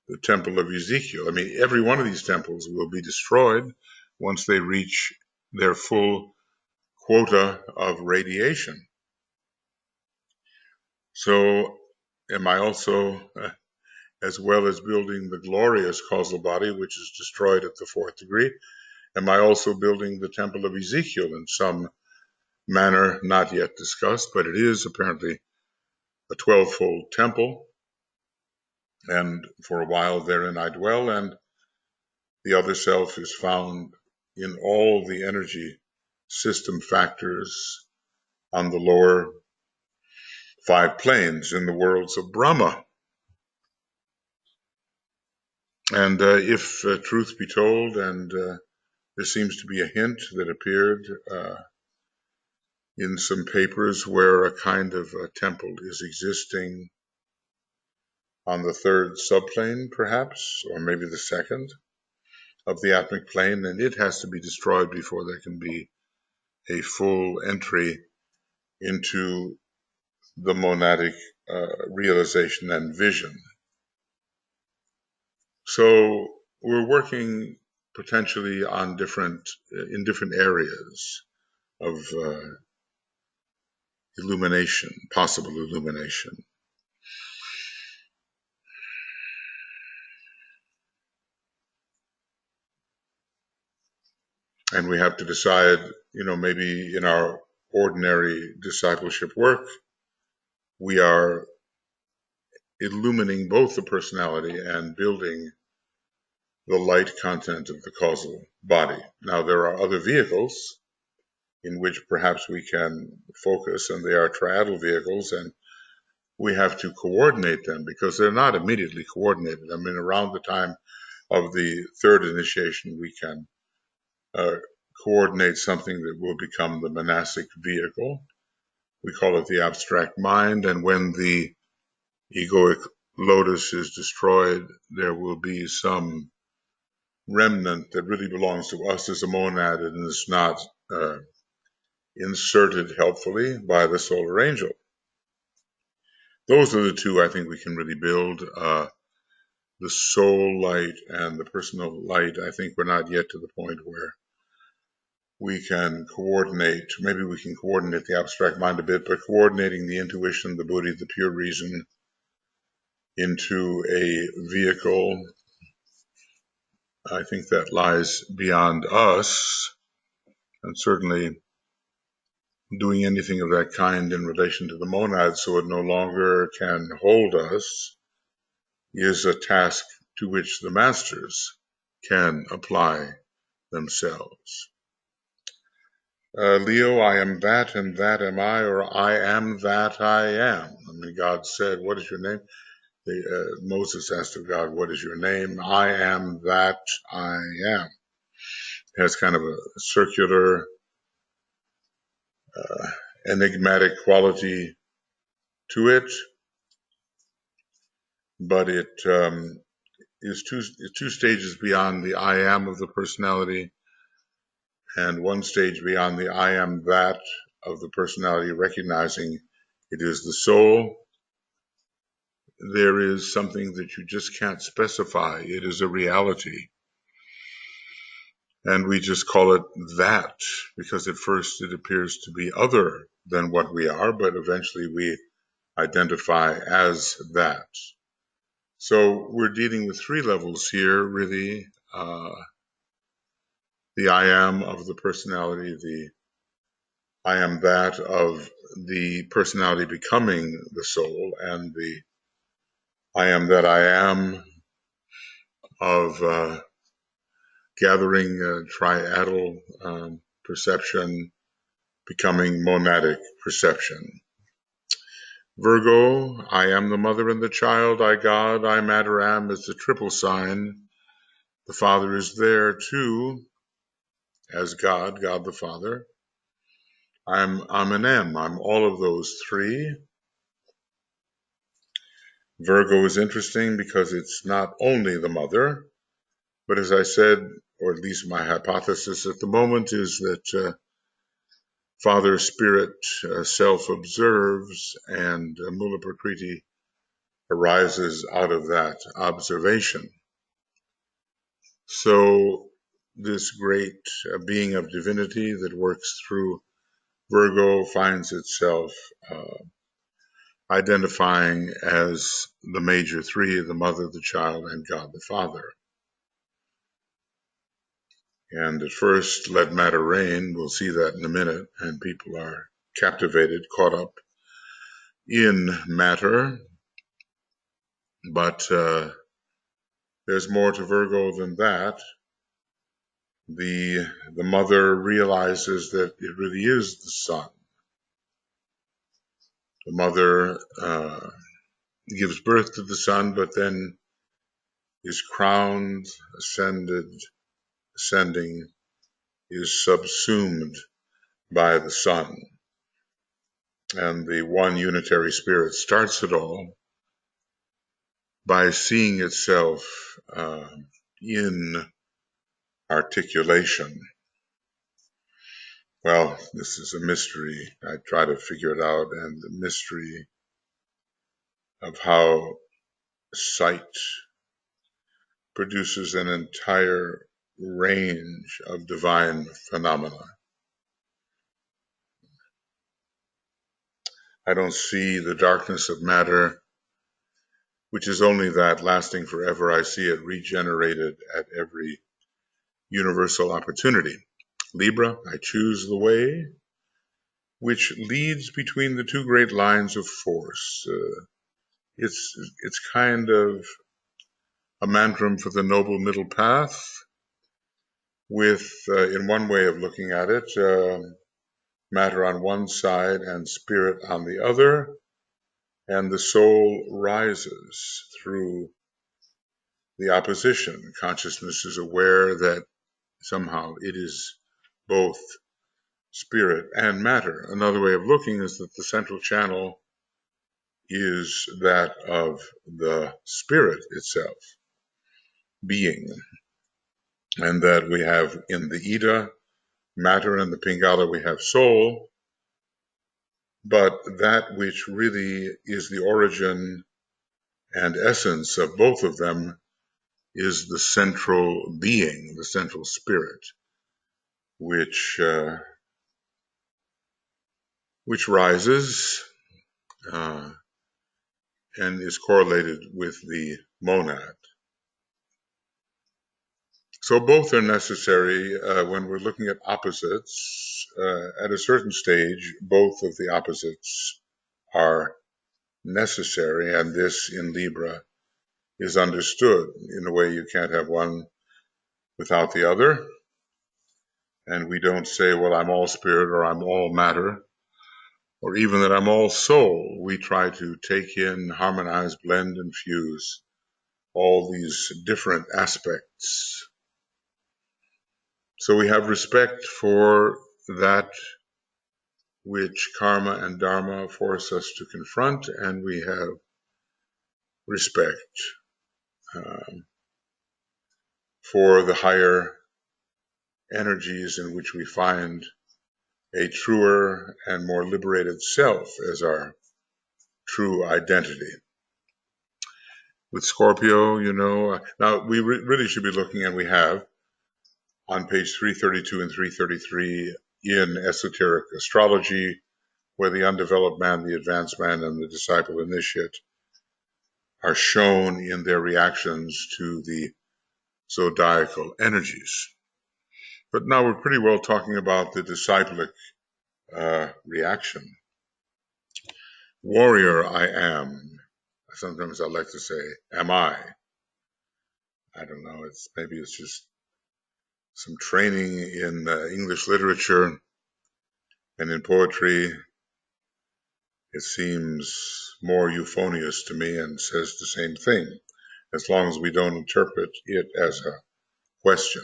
the temple of Ezekiel? I mean, every one of these temples will be destroyed once they reach their full quota of radiation. So am I also, as well as building the glorious causal body, which is destroyed at the fourth degree, am I also building the temple of Ezekiel in some manner not yet discussed, but it is apparently a 12-fold temple, and for a while therein I dwell, and The other self is found in all the energy system factors on the lower 5 planes in the worlds of Brahma. And if truth be told, and there seems to be a hint that appeared in some papers where a kind of a temple is existing on the 3rd subplane, perhaps, or maybe the 2nd of the atmic plane, and it has to be destroyed before there can be a full entry into the monadic realization and vision. So we're working potentially on in different areas of illumination, possible illumination. And we have to decide, maybe in our ordinary discipleship work, we are illumining both the personality and building the light content of the causal body. Now, there are other vehicles in which perhaps we can focus, and they are triadal vehicles, and we have to coordinate them because they're not immediately coordinated. I mean, around the time of the 3rd initiation, we can coordinate something that will become the monastic vehicle. We call it the abstract mind, and when the egoic lotus is destroyed, there will be some remnant that really belongs to us as a monad and is not inserted helpfully by the solar angel. Those are the two I think we can really build. The soul light and the personal light, I think we're not yet to the point where we can coordinate. Maybe we can coordinate the abstract mind a bit, but coordinating the intuition, the buddhi, the pure reason into a vehicle, I think that lies beyond us. And certainly doing anything of that kind in relation to the monad so it no longer can hold us is a task to which the masters can apply themselves. Leo, I am that and that am I, or I am that I am. I mean, God said, what is your name? Moses asked of God, what is your name? I am that I am. It has kind of a circular, enigmatic quality to it, but it is two stages beyond the I am of the personality and one stage beyond the I am that of the personality, recognizing it is the soul. There is something that you just can't specify. It is a reality. And we just call it that because at first it appears to be other than what we are, but eventually we identify as that. So we're dealing with 3 levels here, really. The I am of the personality, the I am that of the personality becoming the soul, and the I am that I am of gathering triadal perception, becoming monadic perception. Virgo, I am the mother and the child, I God, I matter am is the triple sign. The Father is there too, as God, God the Father. I'm an M, I'm all of those 3. Virgo is interesting because it's not only the mother, but as I said, or at least my hypothesis at the moment is that Father Spirit self-observes and Mula Prakriti arises out of that observation. So this great being of divinity that works through Virgo finds itself identifying as the major 3, the mother, the child, and God the Father. And at first, let matter reign. We'll see that in a minute. And people are captivated, caught up in matter. But there's more to Virgo than that. the mother realizes that it really is the son. The mother gives birth to the son, but then is crowned, ascending, is subsumed by the son. And the one unitary spirit starts it all by seeing itself in articulation. Well, this is a mystery. I try to figure it out, and the mystery of how sight produces an entire range of divine phenomena. I don't see the darkness of matter, which is only that lasting forever. I see it regenerated at every universal opportunity. Libra, I choose the way which leads between the two great lines of force. It's kind of a mantram for the noble middle path, with, in one way of looking at it, matter on one side and spirit on the other, and the soul rises through the opposition. Consciousness is aware that somehow it is both spirit and matter. Another way of looking is that the central channel is that of the spirit itself, being, and that we have in the Ida matter and the Pingala we have soul, but that which really is the origin and essence of both of them is the central being, the central spirit, which rises and is correlated with the monad. So both are necessary when we're looking at opposites. At a certain stage, both of the opposites are necessary, and this in Libra is understood in a way you can't have one without the other. And we don't say, well, I'm all spirit or I'm all matter, or even that I'm all soul. We try to take in, harmonize, blend, and fuse all these different aspects. So we have respect for that which karma and dharma force us to confront, and we have respect for the higher energies in which we find a truer and more liberated self as our true identity. With Scorpio, now we really should be looking, and we have, on page 332 and 333 in Esoteric Astrology, where the undeveloped man, the advanced man, and the disciple initiate are shown in their reactions to the zodiacal energies. But now we're pretty well talking about the disciplic reaction. Warrior I am. Sometimes I like to say, am I? I don't know, maybe it's just some training in English literature and in poetry. It seems more euphonious to me and says the same thing, as long as we don't interpret it as a question.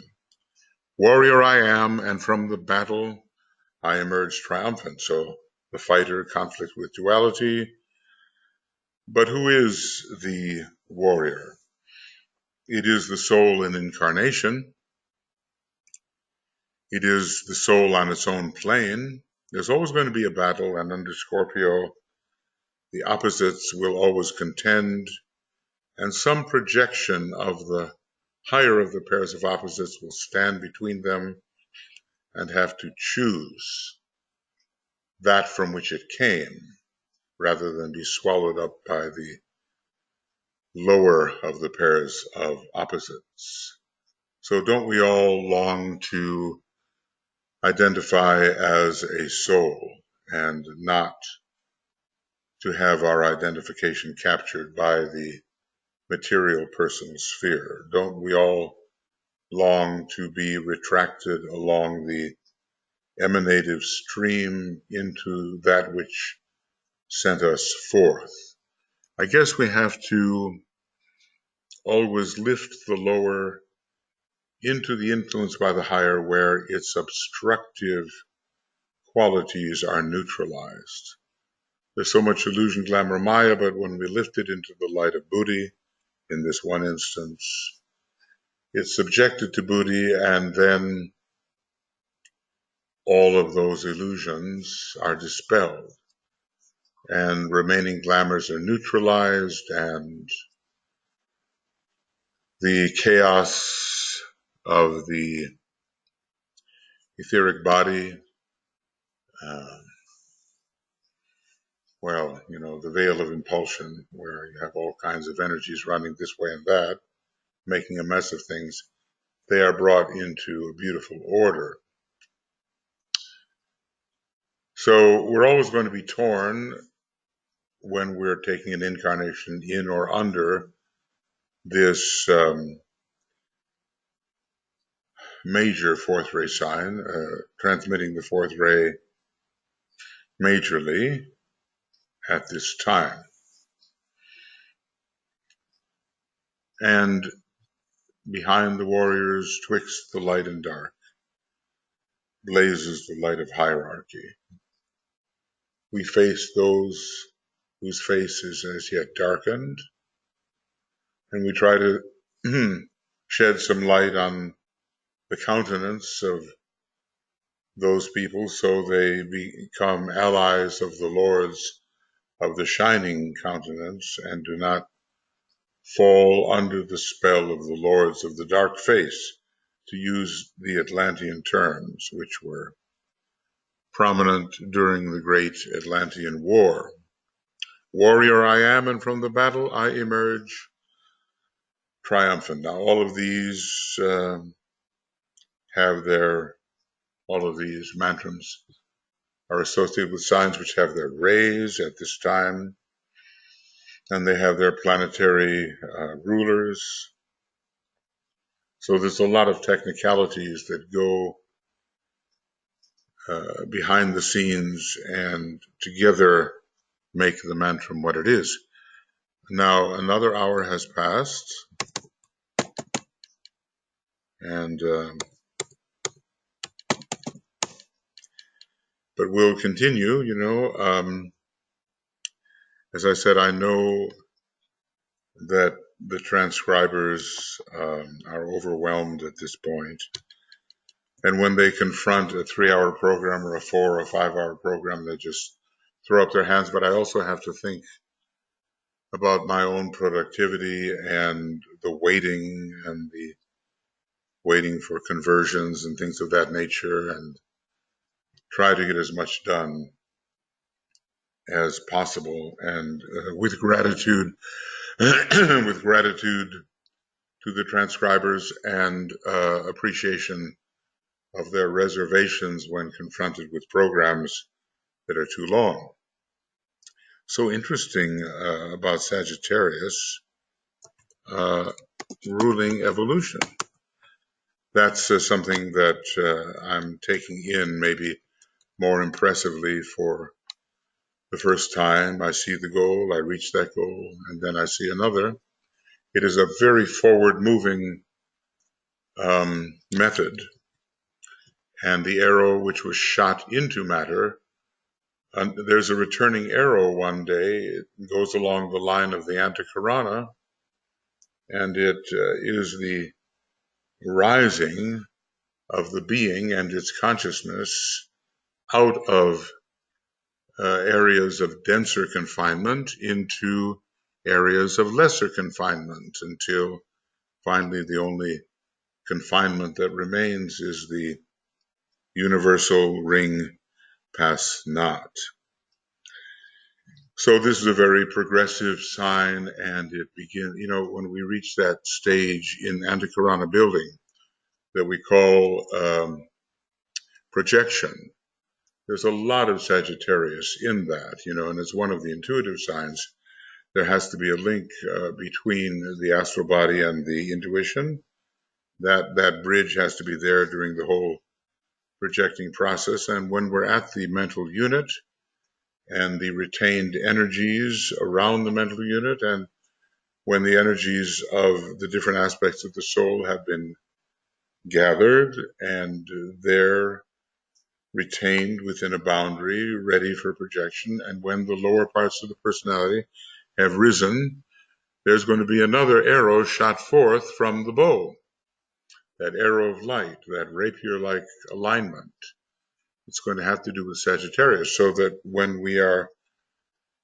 Warrior I am, and from the battle I emerge triumphant. So the fighter, conflict with duality. But who is the warrior? It is the soul in incarnation. It is the soul on its own plane. There's always going to be a battle, and under Scorpio, the opposites will always contend, and some projection of the higher of the pairs of opposites will stand between them and have to choose that from which it came, rather than be swallowed up by the lower of the pairs of opposites. So don't we all long to identify as a soul and not to have our identification captured by the material personal sphere? Don't we all long to be retracted along the emanative stream into that which sent us forth. I guess we have to always lift the lower into the influence by the higher, where its obstructive qualities are neutralized. There's so much illusion, glamour, maya, but when we lift it into the light of Buddhi, in this one instance, it's subjected to Buddhi, and then all of those illusions are dispelled, and remaining glamours are neutralized, and the chaos of the etheric body, the veil of impulsion, where you have all kinds of energies running this way and that, making a mess of things, they are brought into a beautiful order. So we're always going to be torn when we're taking an incarnation in or under this major fourth ray sign, transmitting the fourth ray majorly at this time. And behind the warriors, twixt the light and dark, blazes the light of hierarchy. We face those whose face is as yet darkened, and we try to shed some light on the countenance of those people so they become allies of the lords of the shining countenance and do not fall under the spell of the lords of the dark face, to use the Atlantean terms, which were prominent during the great Atlantean War. Warrior I am, and from the battle I emerge triumphant. Now, all of these mantras are associated with signs which have their rays at this time, and they have their planetary rulers. So there's a lot of technicalities that go behind the scenes and together make the mantra what it is. Now, another hour has passed, and but we'll continue. As I said, I know that the transcribers are overwhelmed at this point, and when they confront a 3-hour program or a 4 or 5-hour program, they just throw up their hands. But I also have to think about my own productivity and the waiting for conversions and things of that nature, and try to get as much done as possible. And with gratitude, with gratitude to the transcribers, and appreciation of their reservations when confronted with programs that are too long. So interesting about Sagittarius ruling evolution. That's something that I'm taking in maybe more impressively for the first time. I see the goal, I reach that goal, and then I see another. It is a very forward-moving method, and the arrow which was shot into matter, there's a returning arrow one day. It goes along the line of the Antakarana, and it is the rising of the being and its consciousness out of areas of denser confinement into areas of lesser confinement, until finally the only confinement that remains is the universal ring pass not. So this is a very progressive sign, and it begins, when we reach that stage in Antakarana building that we call projection. There's a lot of Sagittarius in that, and it's one of the intuitive signs. There has to be a link between the astral body and the intuition, That bridge has to be there during the whole projecting process. And when we're at the mental unit and the retained energies around the mental unit, and when the energies of the different aspects of the soul have been gathered and they're retained within a boundary, ready for projection, and when the lower parts of the personality have risen, there's going to be another arrow shot forth from the bow, that arrow of light, that rapier-like alignment. It's going to have to do with Sagittarius, so that when we are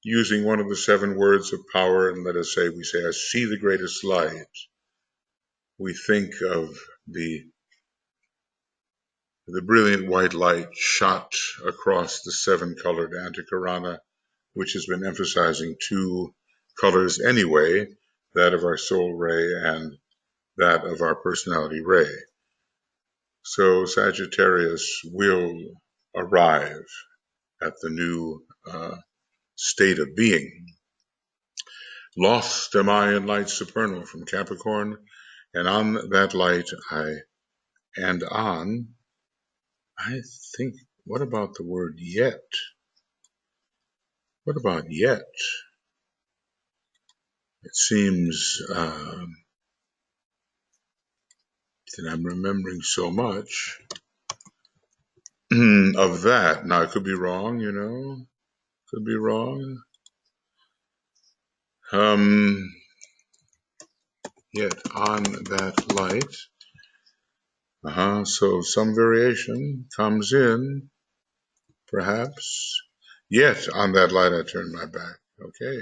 using one of the 7 words of power, and let us say, we say, I see the greatest light, we think of the brilliant white light shot across the 7-colored Antakarana, which has been emphasizing 2 colors anyway, that of our soul ray and that of our personality ray. So Sagittarius will arrive at the new state of being. Lost am I in light supernal from Capricorn, and on that light I think, what about the word yet? What about yet? It seems that I'm remembering so much of that. Now, I could be wrong, could be wrong. Yet on that light. So some variation comes in, perhaps. Yet on that light I turn my back. Okay.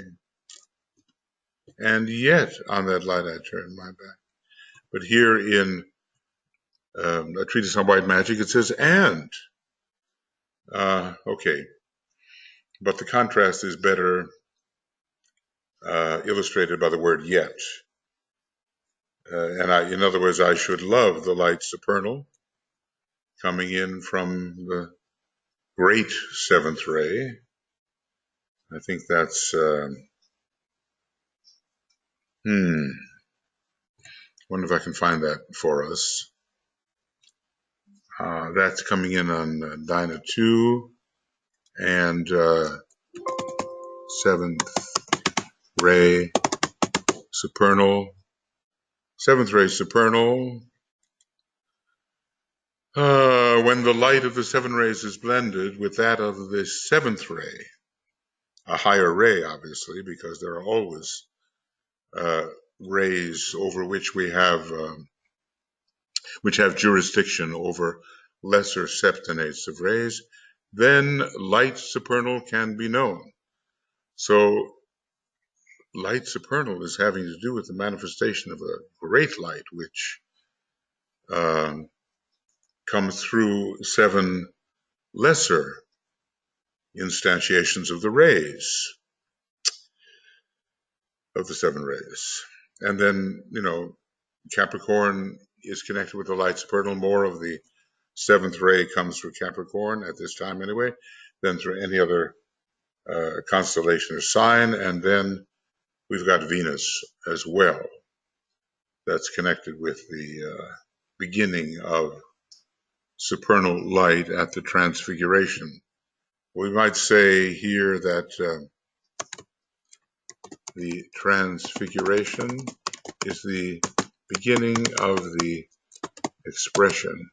And yet on that light I turn my back. But here in a treatise on white magic, it says and. Okay. But the contrast is better illustrated by the word yet. In other words, I should love the light supernal coming in from the great 7th ray. I think that's, wonder if I can find that for us. That's coming in on Dyna 2 and 7th ray supernal. 7th ray supernal. When the light of the 7 rays is blended with that of the 7th ray, a higher ray, obviously, because there are always rays over which which have jurisdiction over lesser septonates of rays, then light supernal can be known. So light supernal is having to do with the manifestation of a great light, which comes through 7 lesser instantiations of the rays, of the 7 rays. And then, Capricorn is connected with the light supernal. More of the 7th ray comes through Capricorn at this time anyway, than through any other constellation or sign. And then we've got Venus as well. That's connected with the beginning of supernal light at the transfiguration. We might say here that the transfiguration is the beginning of the expression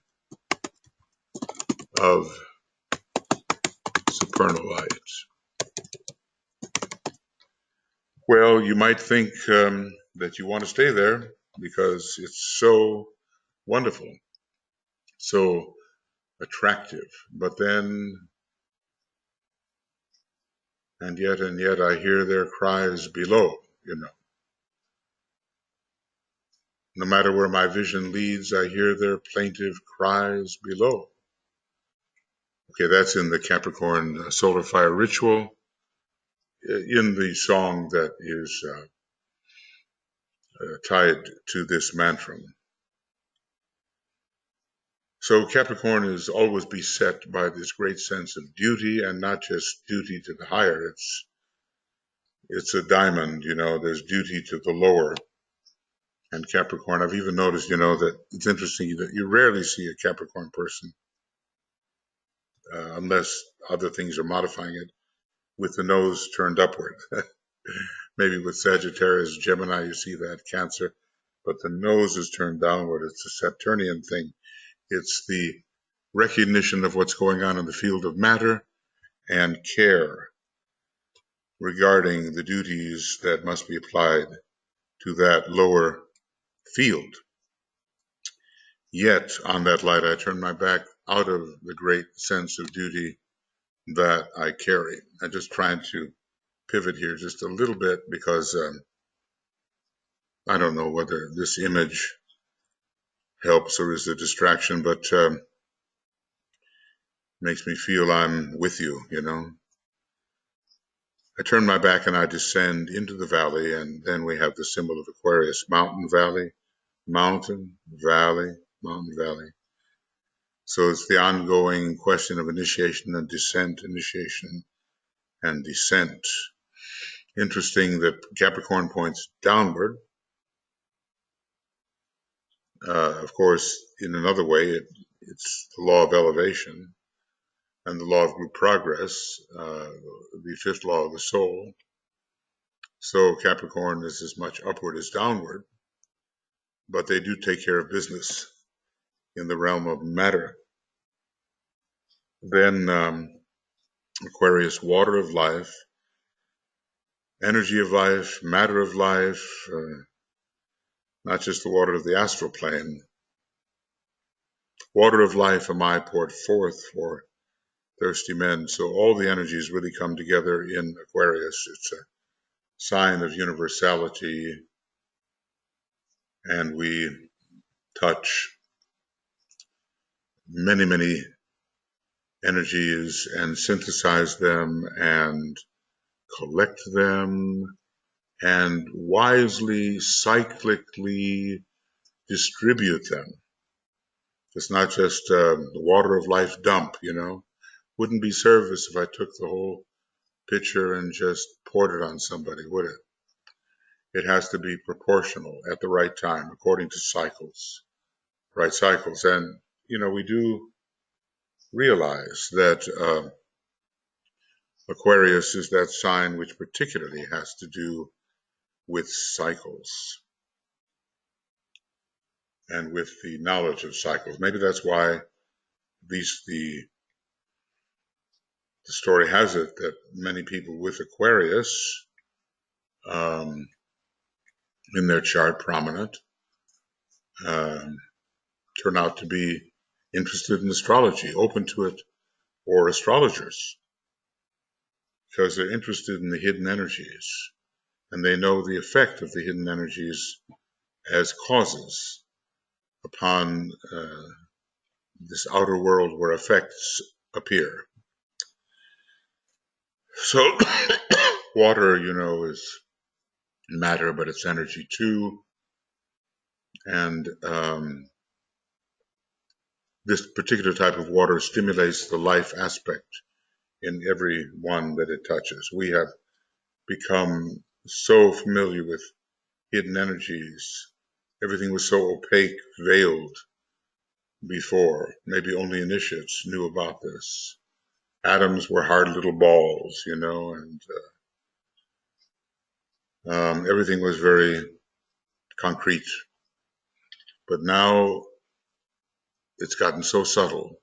of supernal light. Well, you might think that you want to stay there because it's so wonderful, so attractive. But then, and yet I hear their cries below, No matter where my vision leads, I hear their plaintive cries below. Okay, that's in the Capricorn solar fire ritual, in the song that is tied to this mantra. So Capricorn is always beset by this great sense of duty, and not just duty to the higher. It's a diamond, there's duty to the lower. And Capricorn, I've even noticed, that it's interesting that you rarely see a Capricorn person, unless other things are modifying it, with the nose turned upward. Maybe with Sagittarius, Gemini, you see that, Cancer, but the nose is turned downward. It's a Saturnian thing. It's the recognition of what's going on in the field of matter and care regarding the duties that must be applied to that lower field. Yet, on that light, I turn my back out of the great sense of duty that I carry. I'm just trying to pivot here just a little bit because I don't know whether this image helps or is a distraction, but makes me feel I'm with you, I turn my back and I descend into the valley, and then we have the symbol of Aquarius, mountain, valley, mountain, valley, mountain, valley. So it's the ongoing question of initiation and descent, initiation and descent. Interesting that Capricorn points downward. Of course, in another way, it's the law of elevation and the law of group progress, the fifth law of the soul. So Capricorn is as much upward as downward, but they do take care of business in the realm of matter. Then Aquarius, water of life, energy of life, matter of life, not just the water of the astral plane. Water of life am I poured forth for thirsty men. So all the energies really come together in Aquarius. It's a sign of universality, and we touch many, many energies and synthesize them and collect them and wisely, cyclically distribute them. It's not just the water of life dump, Wouldn't be service if I took the whole pitcher and just poured it on somebody, would it? It has to be proportional at the right time, according to cycles, right cycles. And, we do realize that Aquarius is that sign which particularly has to do with cycles and with the knowledge of cycles. Maybe that's why at least the story has it that many people with Aquarius in their chart prominent turn out to be interested in astrology, open to it, or astrologers, because they're interested in the hidden energies and they know the effect of the hidden energies as causes upon this outer world where effects appear. So water, is matter, but it's energy too. And this particular type of water stimulates the life aspect in every one that it touches. We have become so familiar with hidden energies. Everything was so opaque, veiled before. Maybe only initiates knew about this. Atoms were hard little balls, and everything was very concrete. But now it's gotten so subtle,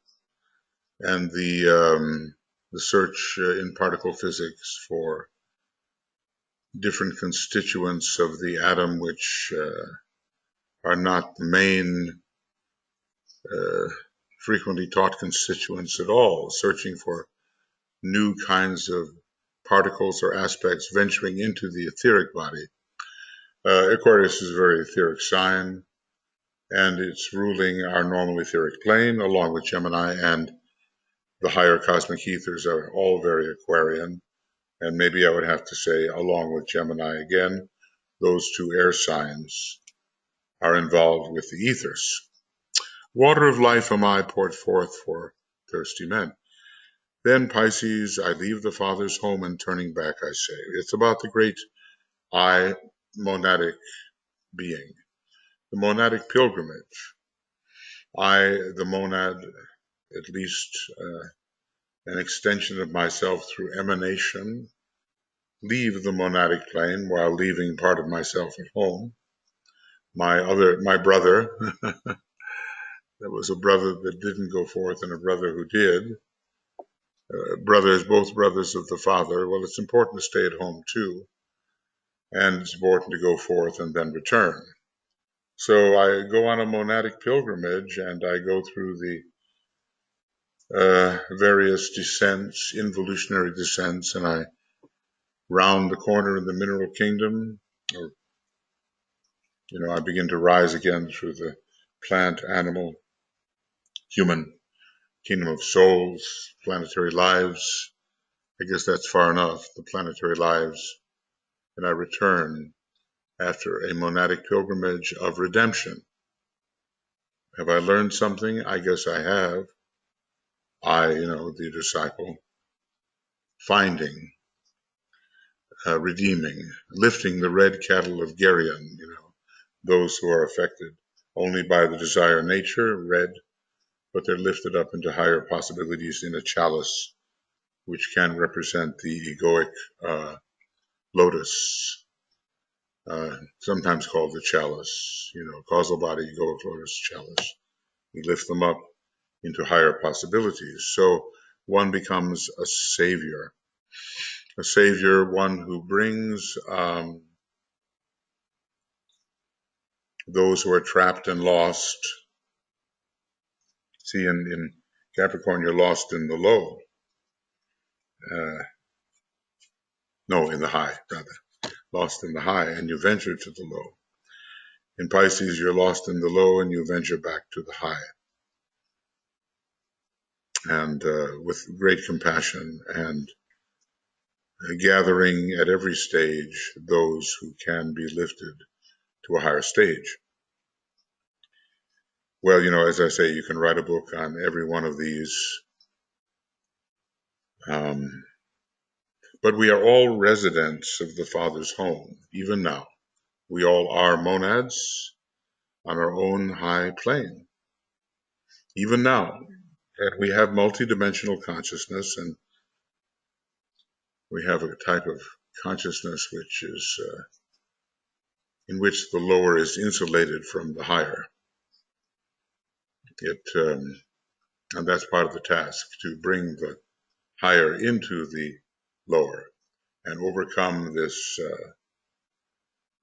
and the search in particle physics for different constituents of the atom which are not the main frequently taught constituents at all, searching for new kinds of particles or aspects venturing into the etheric body. Aquarius is a very etheric sign, and it's ruling our normal etheric plane along with Gemini, and the higher cosmic ethers are all very Aquarian. And maybe I would have to say, along with Gemini again, those two air signs are involved with the ethers. Water of life am I poured forth for thirsty men. Then Pisces, I leave the Father's home and turning back, I say. It's about the great I monadic being. the monadic pilgrimage. I, the monad, at least an extension of myself through emanation, leave the monadic plane while leaving part of myself at home. My brother, there was a brother that didn't go forth and a brother who did. Both brothers of the Father. Well, it's important to stay at home too, and it's important to go forth and then return. So I go on a monadic pilgrimage, and I go through the various descents, involutionary descents, and I round the corner in the mineral kingdom, or I begin to rise again through the plant, animal, human kingdom of souls, planetary lives. I guess that's far enough, the planetary lives. And I return after a monadic pilgrimage of redemption. Have I learned something? I guess I have. The disciple, finding, redeeming, lifting the red cattle of Geryon, those who are affected only by the desire nature, red, but they're lifted up into higher possibilities in a chalice, which can represent the egoic lotus, sometimes called the chalice, causal body, egoic lotus, chalice. We lift them up into higher possibilities. So one becomes a savior, one who brings those who are trapped and lost. See, in Capricorn, you're lost in the low. No, in the high, rather. Lost in the high, and you venture to the low. In Pisces, you're lost in the low, and you venture back to the high. And with great compassion and gathering at every stage those who can be lifted to a higher stage. Well, as I say, you can write a book on every one of these. But we are all residents of the Father's home, even now. We all are monads on our own high plane, even now. And we have multidimensional consciousness, and we have a type of consciousness which is in which the lower is insulated from the higher. And that's part of the task, to bring the higher into the lower and overcome this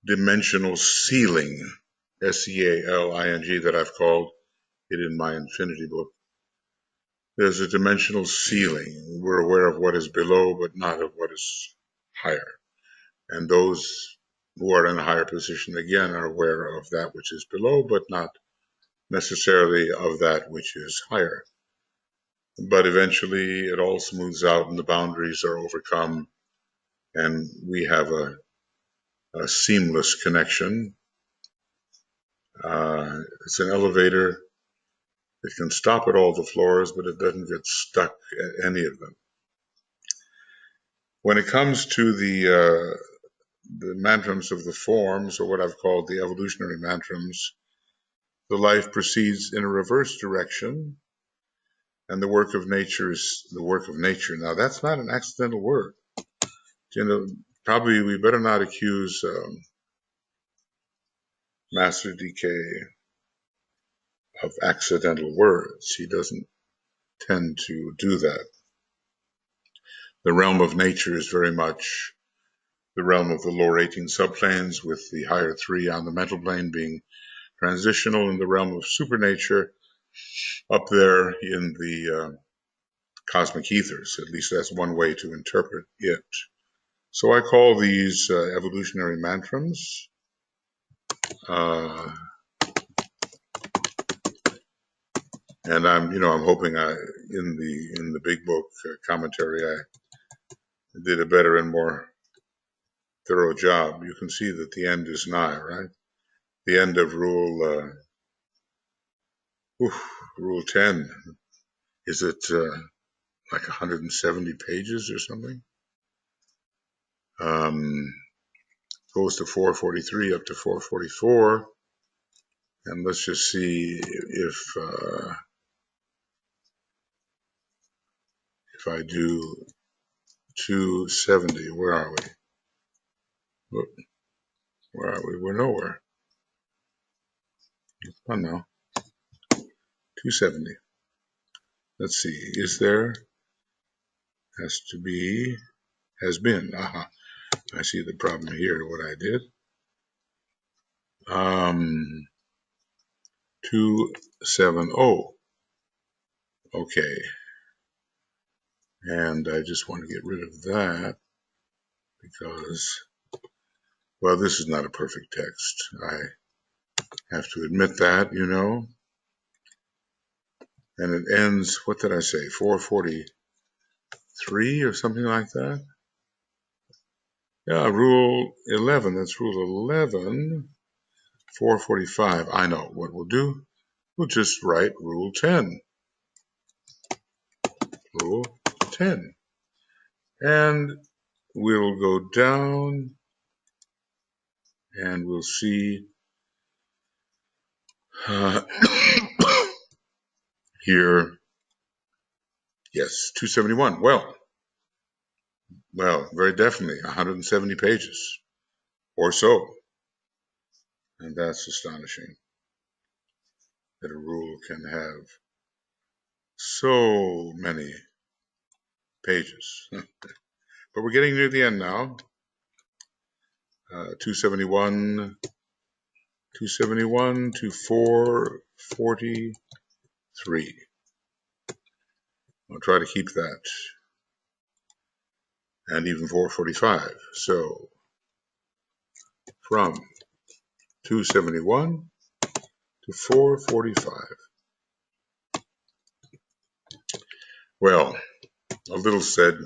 dimensional ceiling, S-E-A-L-I-N-G, that I've called it in my Infinity book. There's a dimensional ceiling. We're aware of what is below, but not of what is higher. And those who are in a higher position, again, are aware of that which is below, but not necessarily of that which is higher. But eventually it all smooths out and the boundaries are overcome, and we have a seamless connection. It's an elevator. It can stop at all the floors, but it doesn't get stuck at any of them. When it comes to the mantrams of the forms, or what I've called the evolutionary mantrams, the life proceeds in a reverse direction, and the work of nature is the work of nature. Now, that's not an accidental word. Probably we better not accuse Master DK of accidental words. He doesn't tend to do that. The realm of nature is very much the realm of the lower 18 subplanes, with the higher 3 on the mental plane being transitional, in the realm of supernature up there in the cosmic ethers. At least that's one way to interpret it. So I call these evolutionary mantrams. And I'm hoping in the big book commentary, I did a better and more thorough job. You can see that the end is nigh, right? The end of rule 10. Is it like 170 pages or something? Goes to 443 up to 444. And let's just see if I do 270, where are we? Whoop, where are we? We're nowhere. Oh no, 270. Let's see, is there? Has to be, has been. Aha, I see the problem here, what I did. 270. Okay, and I just want to get rid of that because, well, this is not a perfect text. I have to admit that, you know. And it ends, what did I say, 443 or something like that? Yeah, rule 11, that's rule 11, 445. I know what we'll do. We'll just write rule 10. Rule 10. And we'll go down and we'll see here, yes, 271. Well, very definitely 170 pages or so. And that's astonishing that a rule can have so many pages. But we're getting near the end now. 271 to 443. I'll try to keep that. And even 445. So from 271 to 445. Well, a little said,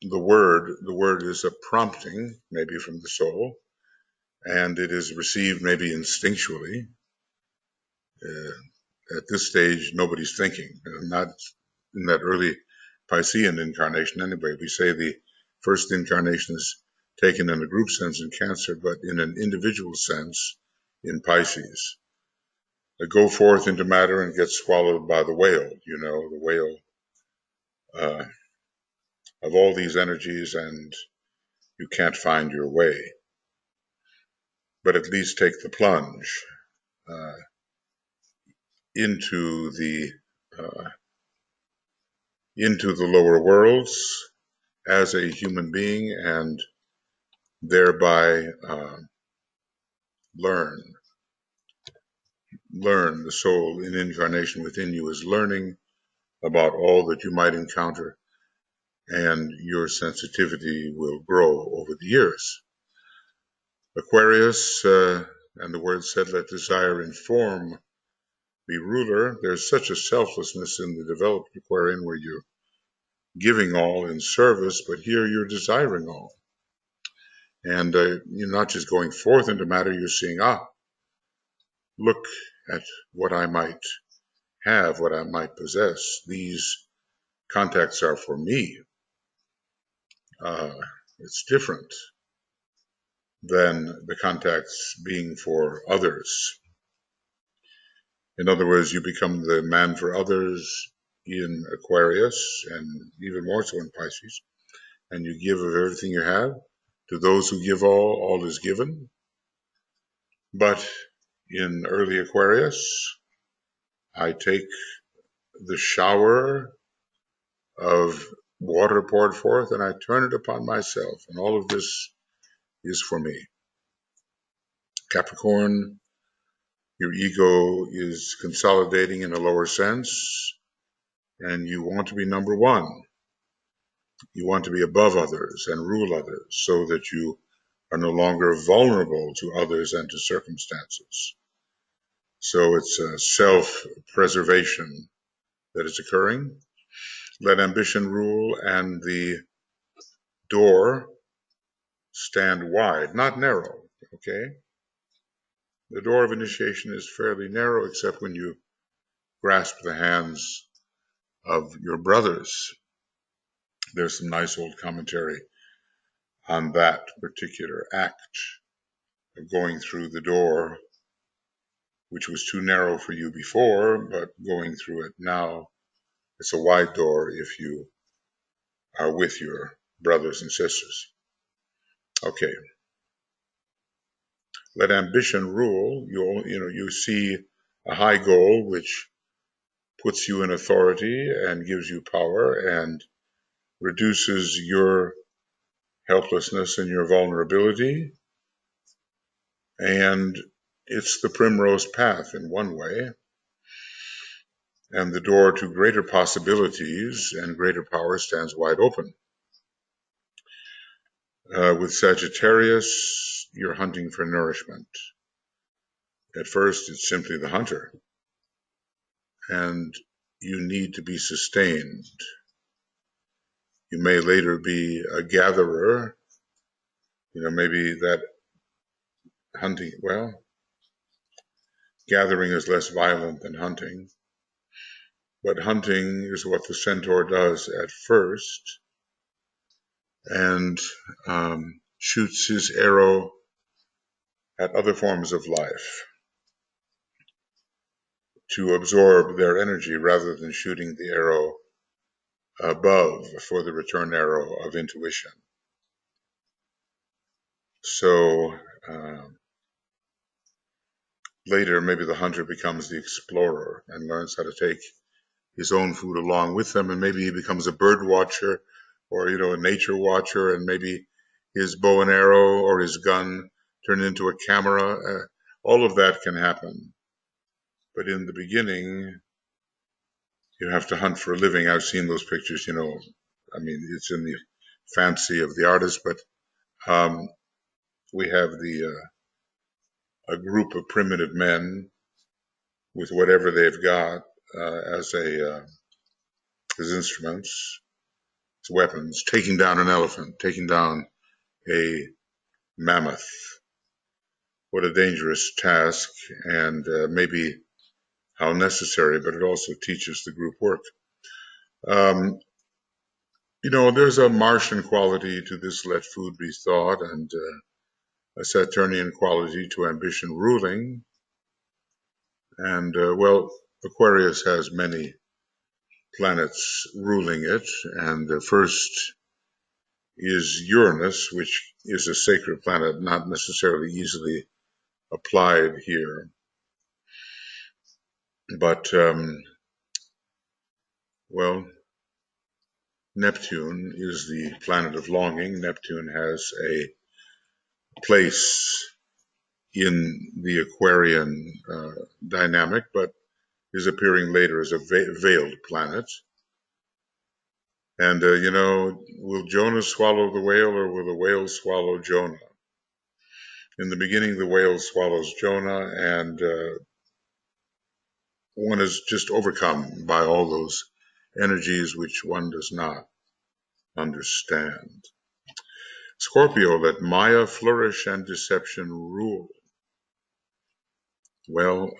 the word is a prompting, maybe from the soul, and it is received maybe instinctually. At this stage, nobody's thinking, not in that early Piscean incarnation anyway. We say the first incarnation is taken in a group sense in Cancer, but in an individual sense in Pisces. They go forth into matter and get swallowed by the whale, you know, the whale of all these energies, and you can't find your way. But at least take the plunge into the lower worlds as a human being, and thereby learn. The soul in incarnation within you is learning about all that you might encounter, and your sensitivity will grow over the years. Aquarius, and the word said, let desire inform be ruler. There's such a selflessness in the developed Aquarian where you're giving all in service, but here you're desiring all. And you're not just going forth into matter, you're seeing, look at what I might have, what I might possess. These contacts are for me. It's different than the contacts being for others. In other words, you become the man for others in Aquarius, and even more so in Pisces, and you give of everything you have. To those who give all is given. But in early Aquarius, I take the shower of water poured forth and I turn it upon myself, and all of this is for me. Capricorn, your ego is consolidating in a lower sense, and you want to be number one. You want to be above others and rule others so that you are no longer vulnerable to others and to circumstances. So it's a self-preservation that is occurring. Let ambition rule and the door stand wide, not narrow, okay? The door of initiation is fairly narrow, except when you grasp the hands of your brothers. There's some nice old commentary on that particular act of going through the door which was too narrow for you before, but going through it now, it's a wide door if you are with your brothers and sisters. Okay. Let ambition rule. You see a high goal which puts you in authority and gives you power and reduces your helplessness and your vulnerability. And it's the primrose path in one way, and the door to greater possibilities and greater power stands wide open. With Sagittarius, you're hunting for nourishment. At first, it's simply the hunter, and you need to be sustained. You may later be a gatherer, maybe that hunting, well, gathering is less violent than hunting, but hunting is what the centaur does at first, and shoots his arrow at other forms of life to absorb their energy rather than shooting the arrow above for the return arrow of intuition. So later, maybe the hunter becomes the explorer and learns how to take his own food along with them, and maybe he becomes a bird watcher or a nature watcher, and maybe his bow and arrow or his gun turn into a camera. All of that can happen. But in the beginning, you have to hunt for a living. I've seen those pictures, it's in the fancy of the artist, but we have a group of primitive men with whatever they've got as instruments, as weapons, taking down an elephant, taking down a mammoth. What a dangerous task, and maybe how necessary, but it also teaches the group work. There's a Martian quality to this let food be thought, and a Saturnian quality to ambition ruling. And, Aquarius has many planets ruling it, and the first is Uranus, which is a sacred planet, not necessarily easily applied here. But, Neptune is the planet of longing. Neptune has a place in the Aquarian dynamic, but is appearing later as a veiled planet. And, will Jonah swallow the whale, or will the whale swallow Jonah? In the beginning, the whale swallows Jonah, and one is just overcome by all those energies which one does not understand. Scorpio, let Maya flourish and deception rule. Well,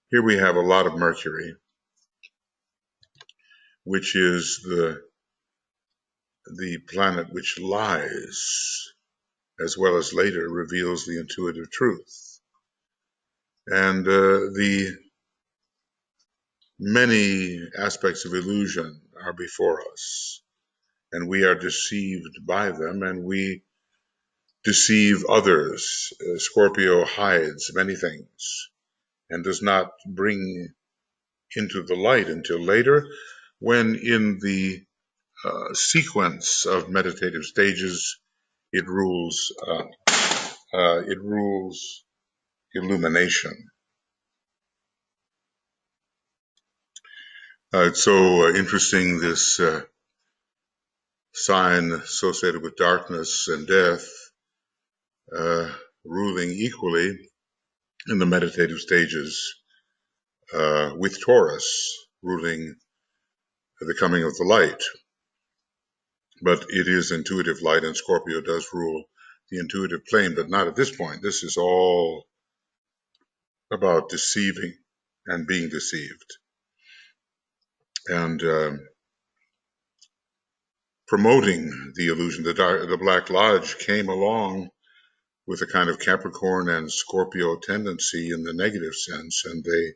here we have a lot of Mercury, which is the planet which lies, as well as later reveals the intuitive truth. And the many aspects of illusion are before us, and we are deceived by them, and we deceive others. Scorpio hides many things and does not bring into the light until later, when in the sequence of meditative stages it rules illumination. It's so interesting, this sign associated with darkness and death ruling equally in the meditative stages, with Taurus ruling the coming of the light. But it is intuitive light, and Scorpio does rule the intuitive plane, but not at this point. This is all about deceiving and being deceived. And promoting the illusion. The Black Lodge came along with a kind of Capricorn and Scorpio tendency in the negative sense, and they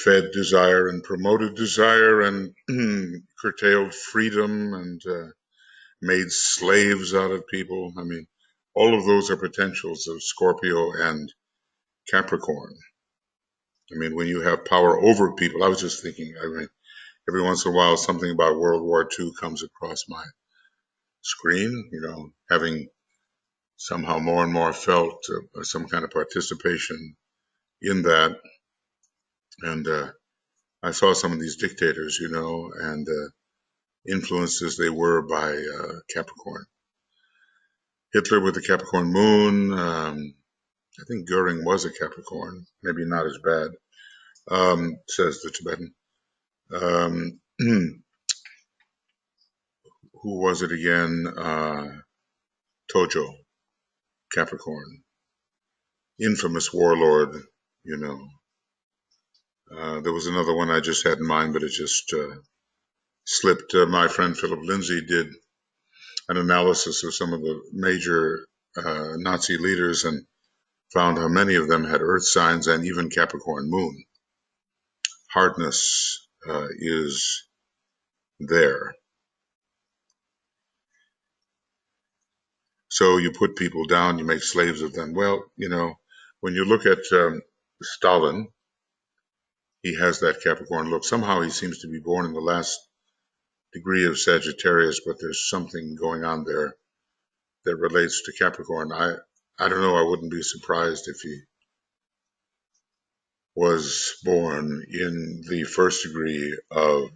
fed desire and promoted desire and curtailed freedom and made slaves out of people. I mean, all of those are potentials of Scorpio and Capricorn. I mean, when you have power over people, I was just thinking, I mean, every once in a while, something about World War II comes across my screen, having somehow more and more felt some kind of participation in that. And I saw some of these dictators, and influenced as they were by Capricorn. Hitler with the Capricorn moon. I think Goering was a Capricorn, maybe not as bad, says the Tibetan. Who was it again? Tojo, Capricorn. Infamous warlord, There was another one I just had in mind, but it just slipped. My friend Philip Lindsay did an analysis of some of the major Nazi leaders and found how many of them had Earth signs and even Capricorn moon. Hardness is there. So you put people down, you make slaves of them. Well, when you look at Stalin, he has that Capricorn look. Somehow he seems to be born in the last degree of Sagittarius, but there's something going on there that relates to Capricorn. I don't know. I wouldn't be surprised if he was born in the first degree of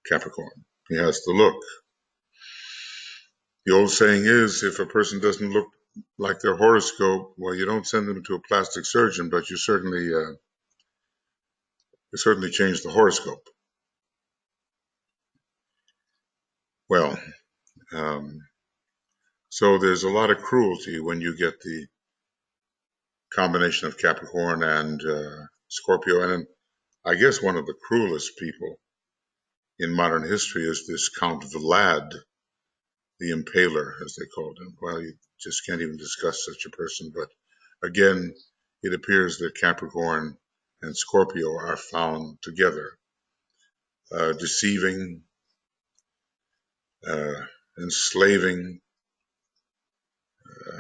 Capricorn. He has the look. The old saying is, if a person doesn't look like their horoscope, well, you don't send them to a plastic surgeon, but you certainly change the horoscope. Well, so there's a lot of cruelty when you get the combination of Capricorn and Scorpio. And I guess one of the cruelest people in modern history is this Count Vlad, the Impaler, as they called him. Well, you just can't even discuss such a person. But again, it appears that Capricorn and Scorpio are found together, deceiving, enslaving,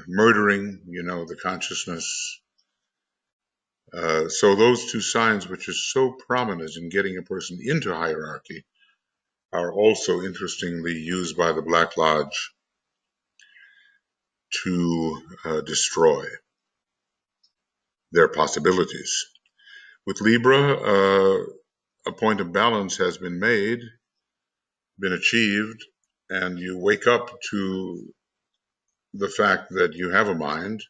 murdering, the consciousness. So those two signs, which are so prominent in getting a person into hierarchy, are also interestingly used by the Black Lodge to destroy their possibilities. With Libra, a point of balance has been made, been achieved, and you wake up to the fact that you have a mind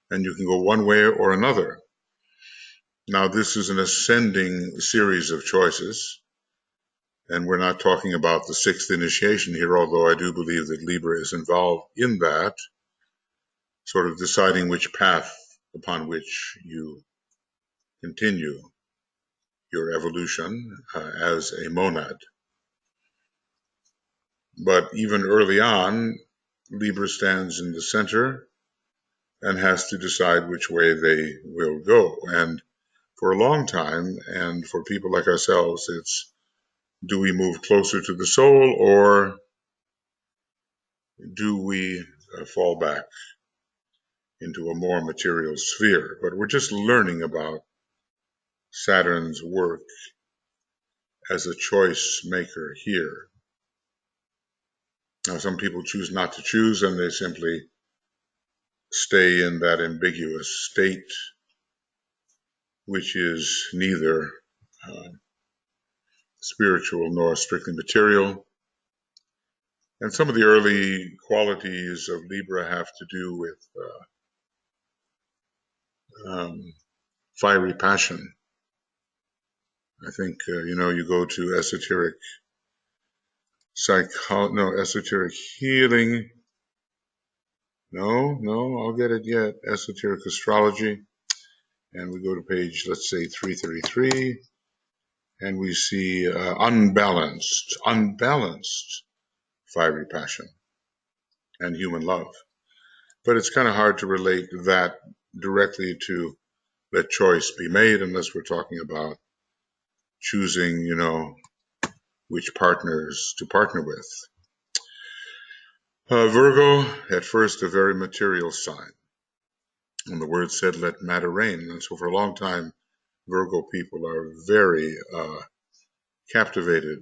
and you can go one way or another. Now, this is an ascending series of choices, and we're not talking about the sixth initiation here, although I do believe that Libra is involved in that, sort of deciding which path upon which you continue your evolution as a monad. But even early on, Libra stands in the center and has to decide which way they will go. And for a long time, and for people like ourselves, it's, do we move closer to the soul, or do we fall back into a more material sphere? But we're just learning about Saturn's work as a choice maker here. Now, some people choose not to choose, and they simply stay in that ambiguous state, which is neither spiritual nor strictly material. And some of the early qualities of Libra have to do with fiery passion. I think, you go to esoteric esoteric healing. No, I'll get it yet. Esoteric astrology. And we go to page, let's say, 333. And we see unbalanced fiery passion and human love. But it's kind of hard to relate that directly to let choice be made unless we're talking about choosing, which partners to partner with. Virgo, at first a very material sign. And the word said, let matter reign. And so for a long time, Virgo people are very captivated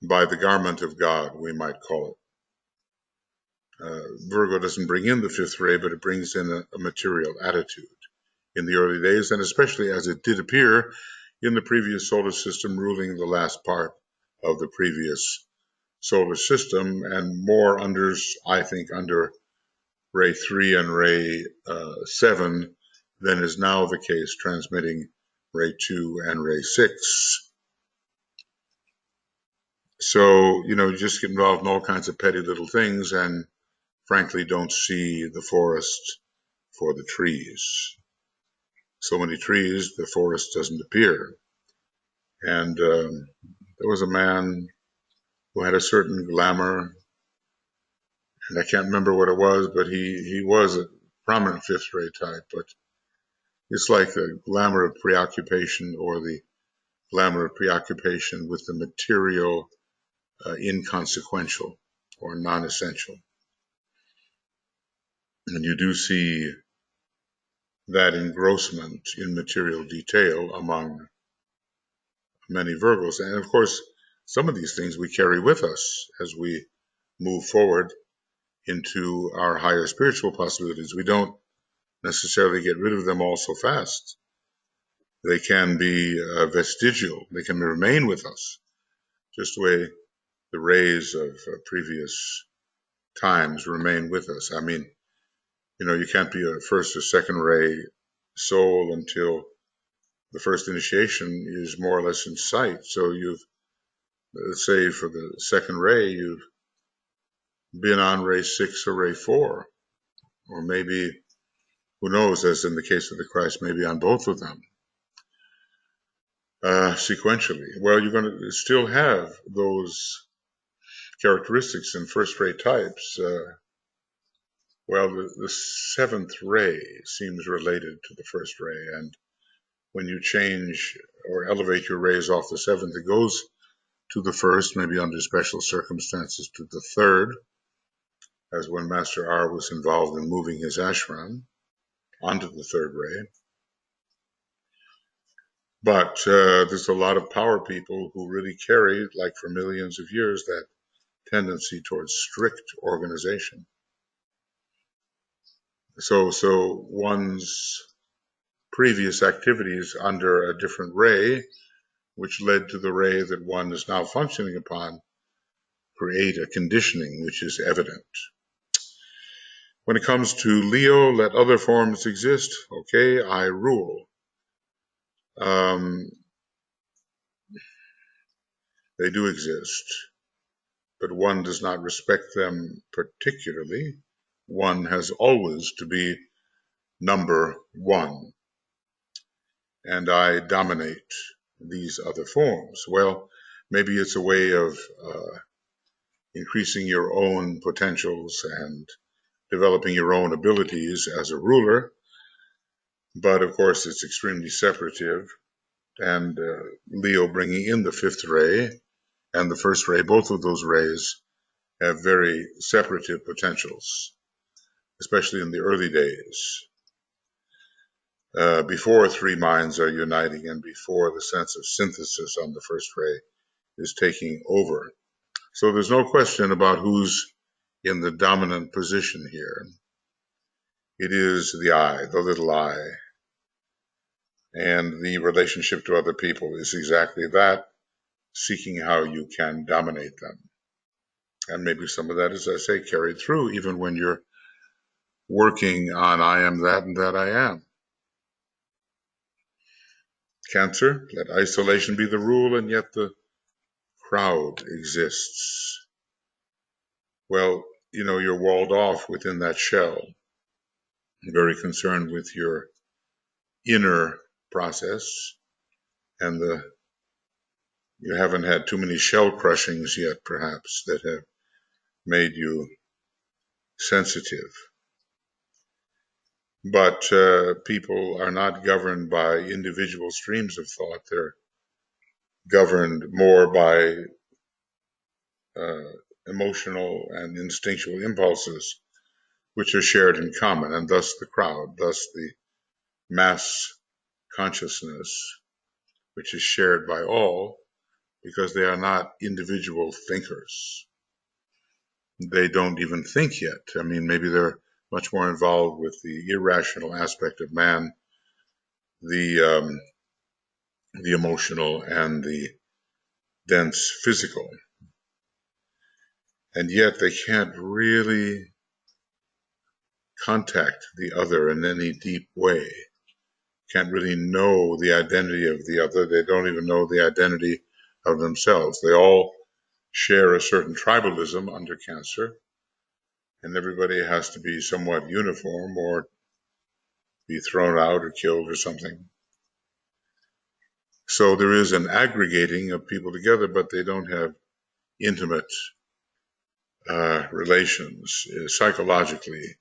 by the garment of God, we might call it. Virgo doesn't bring in the fifth ray, but it brings in a material attitude in the early days, and especially as it did appear in the previous solar system, ruling the last part of the previous solar system, and more I think, under ray 3 and ray 7 than is now the case, transmitting ray 2 and ray 6. So, you just get involved in all kinds of petty little things and frankly don't see the forest for the trees. So many trees, the forest doesn't appear. And there was a man who had a certain glamour, and I can't remember what it was, but he was a prominent fifth ray type, but it's like the glamour of preoccupation, or the glamour of preoccupation with the material inconsequential or non-essential. And you do see that engrossment in material detail among many Virgos. And of course, some of these things we carry with us as we move forward into our higher spiritual possibilities. We don't necessarily get rid of them all so fast. They can be vestigial. They can remain with us, just the way the rays of previous times remain with us. I mean, you can't be a first or second ray soul until the first initiation is more or less in sight. So let's say for the second ray, you've been on ray 6 or ray 4, or maybe, who knows, as in the case of the Christ, maybe on both of them sequentially. Well, you're going to still have those characteristics in first ray types. Well, the seventh ray seems related to the first ray, and when you change or elevate your rays off the seventh, it goes to the first, maybe under special circumstances to the third, as when Master R was involved in moving his ashram onto the third ray. But there's a lot of power people who really carry, like for millions of years, that tendency towards strict organization. So one's previous activities under a different ray, which led to the ray that one is now functioning upon, create a conditioning which is evident. When it comes to Leo, let other forms exist. Okay, I rule. They do exist, but one does not respect them particularly. One has always to be number one, and I dominate these other forms. Well, maybe it's a way of increasing your own potentials and developing your own abilities as a ruler, but of course it's extremely separative, and Leo bringing in the fifth ray and the first ray, both of those rays have very separative potentials, especially in the early days, before three minds are uniting and before the sense of synthesis on the first ray is taking over. So there's no question about who's in the dominant position here. It is the I, the little I, and the relationship to other people is exactly that, seeking how you can dominate them. And maybe some of that, as I say, carried through even when you're working on I am that and that I am. Cancer, let isolation be the rule, and yet the crowd exists. Well, you're walled off within that shell, very concerned with your inner process, and you haven't had too many shell crushings yet, perhaps, that have made you sensitive. But people are not governed by individual streams of thought. They're governed more by emotional and instinctual impulses, which are shared in common, and thus the crowd, thus the mass consciousness, which is shared by all, because they are not individual thinkers. They don't even think yet. I mean, maybe they're much more involved with the irrational aspect of man, the emotional and the dense physical. And yet they can't really contact the other in any deep way, can't really know the identity of the other. They don't even know the identity of themselves. They all share a certain tribalism under Cancer, and everybody has to be somewhat uniform or be thrown out or killed or something. So there is an aggregating of people together, but they don't have intimate relations. Psychologically,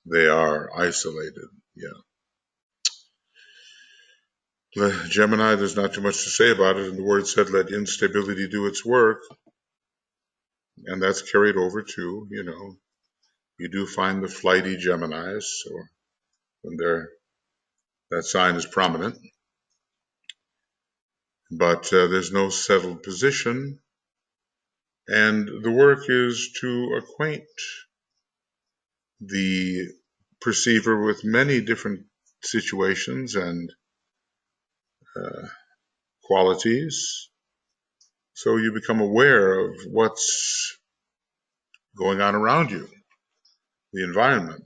they are isolated. Yeah. Gemini, there's not too much to say about it, and the word said, let instability do its work, and that's carried over to, you do find the flighty Geminis, or when that sign is prominent, but there's no settled position, and the work is to acquaint the perceiver with many different situations and qualities, so you become aware of what's going on around you, the environment,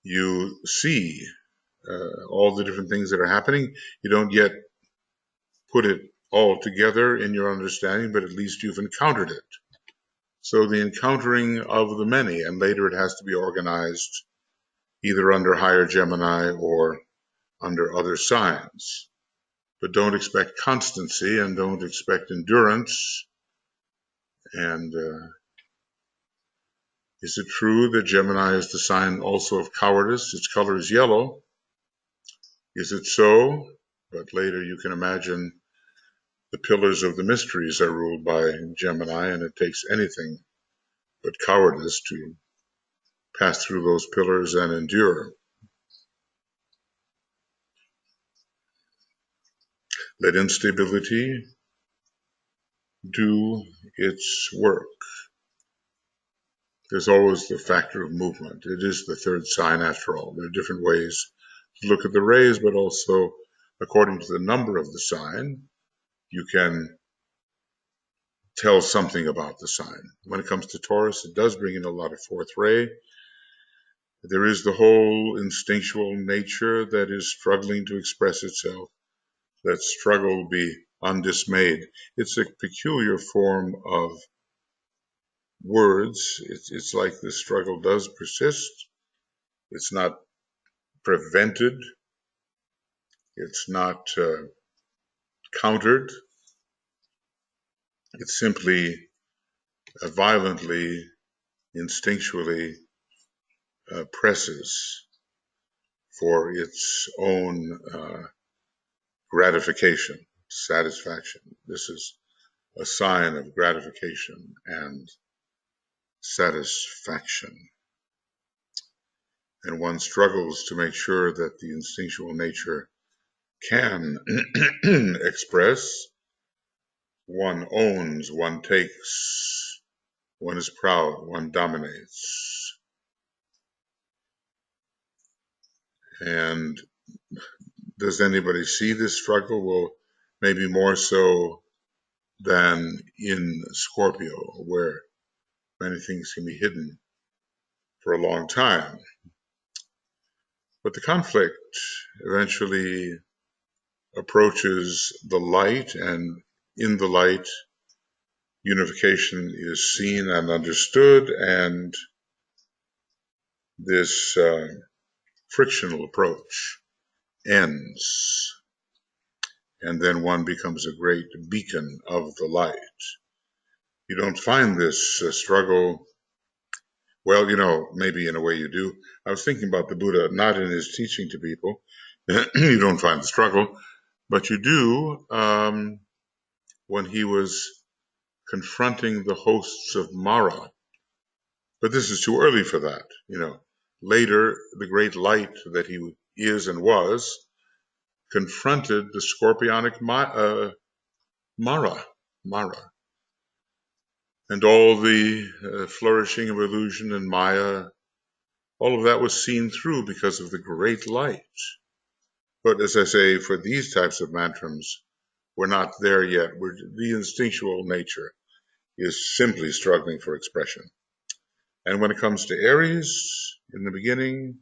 You see all the different things that are happening. You don't yet put it all together in your understanding, but at least you've encountered it. So the encountering of the many, and later it has to be organized either under higher Gemini or under other signs. But don't expect constancy and don't expect endurance. And is it true that Gemini is the sign also of cowardice? Its color is yellow. Is it so? But later you can imagine the pillars of the mysteries are ruled by Gemini, and it takes anything but cowardice to pass through those pillars and endure. Let instability do its work. There's always the factor of movement. It is the third sign after all. There are different ways to look at the rays, but also according to the number of the sign, you can tell something about the sign. When it comes to Taurus, it does bring in a lot of fourth ray. There is the whole instinctual nature that is struggling to express itself. That struggle will be undismayed. It's a peculiar form of words. It's like the struggle does persist. It's not prevented. It's not countered. It simply violently, instinctually presses for its own gratification, satisfaction. This is a sign of gratification and satisfaction. And one struggles to make sure that the instinctual nature can express. One owns, one takes, one is proud, one dominates. And does anybody see this struggle? Well, maybe more so than in Scorpio, where many things can be hidden for a long time. But the conflict eventually approaches the light, and in the light, unification is seen and understood, and this frictional approach ends. And then one becomes a great beacon of the light. You don't find this struggle Well, maybe in a way you do. I was thinking about the Buddha, not in his teaching to people. You don't find the struggle, but you do when he was confronting the hosts of Mara. But this is too early for that. Later, the great light that he is and was confronted the scorpionic Mara, and all the flourishing of illusion and Maya. All of that was seen through because of the great light. But as I say, for these types of mantrams, we're not there yet. The instinctual nature is simply struggling for expression. And when it comes to Aries, in the beginning,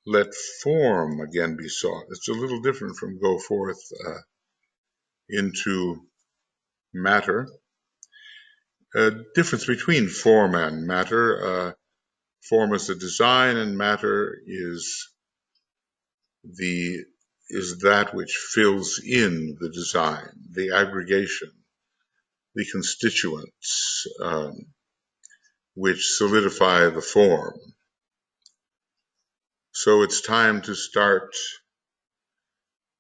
let form again be sought. It's a little different from go forth into matter. A difference between form and matter. Form is the design, and matter is that which fills in the design, the aggregation, the constituents which solidify the form. So it's time to start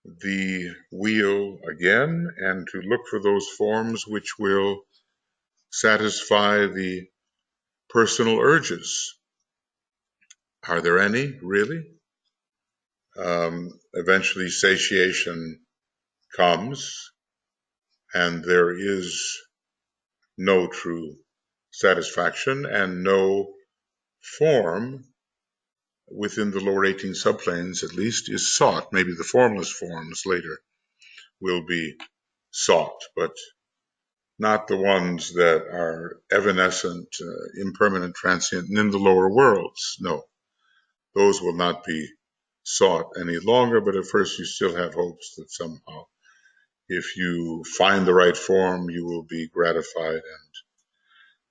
the wheel again and to look for those forms which will satisfy the personal urges. Are there any, really? Eventually satiation comes, and there is no true satisfaction and no form within the lower 18 subplanes, at least, is sought. Maybe the formless forms later will be sought, but not the ones that are evanescent, impermanent, transient, and in the lower worlds. No, those will not be sought any longer, but at first you still have hopes that somehow, if you find the right form, you will be gratified and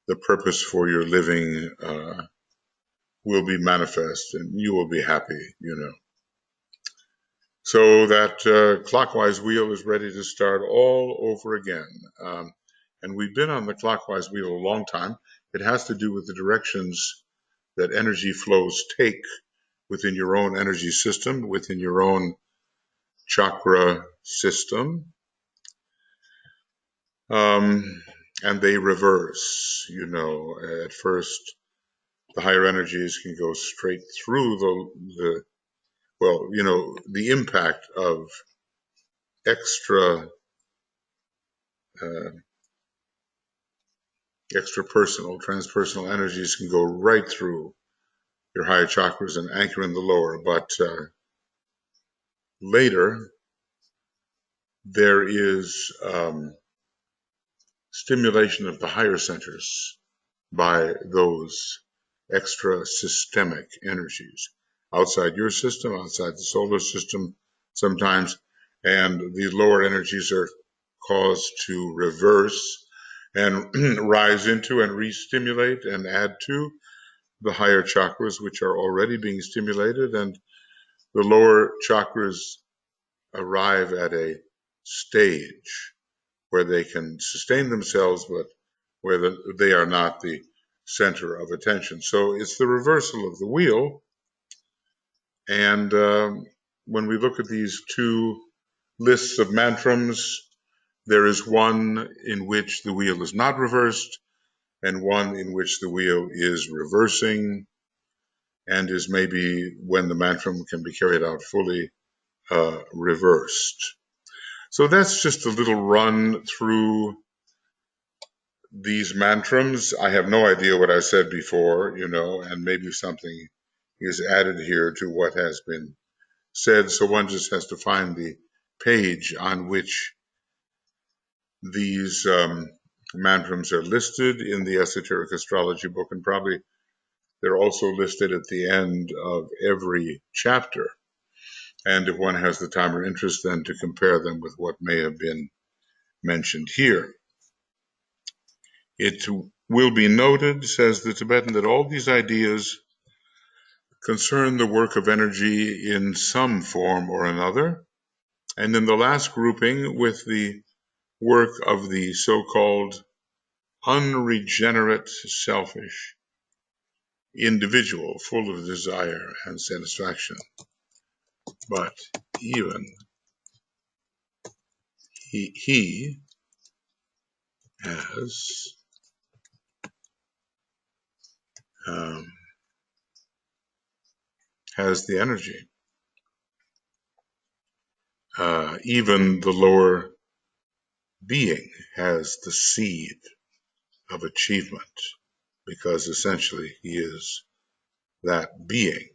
the purpose for your living will be manifest and you will be happy, So that clockwise wheel is ready to start all over again. And we've been on the clockwise wheel a long time. It has to do with the directions that energy flows take within your own energy system, within your own chakra system. And they reverse, at first the higher energies can go straight through the impact of extra personal, transpersonal energies can go right through your higher chakras and anchor in the lower. But later, there is stimulation of the higher centers by those extra systemic energies outside your system, outside the solar system sometimes, and the lower energies are caused to reverse and rise into and re-stimulate and add to the higher chakras, which are already being stimulated, and the lower chakras arrive at a stage where they can sustain themselves, but where they are not the center of attention. So it's the reversal of the wheel. And when we look at these two lists of mantrams, there is one in which the wheel is not reversed, and one in which the wheel is reversing, and is maybe, when the mantram can be carried out fully, reversed. So that's just a little run through these mantrams. I have no idea what I said before, and maybe something is added here to what has been said. So one just has to find the page on which these mantrams are listed in the Esoteric Astrology book, and probably they're also listed at the end of every chapter. And if one has the time or interest, then to compare them with what may have been mentioned here. It will be noted, says the Tibetan, that all these ideas concern the work of energy in some form or another, and in the last grouping with the work of the so-called unregenerate selfish individual, full of desire and satisfaction. But even he has the energy. Even the lower being has the seed of achievement, because essentially he is that being.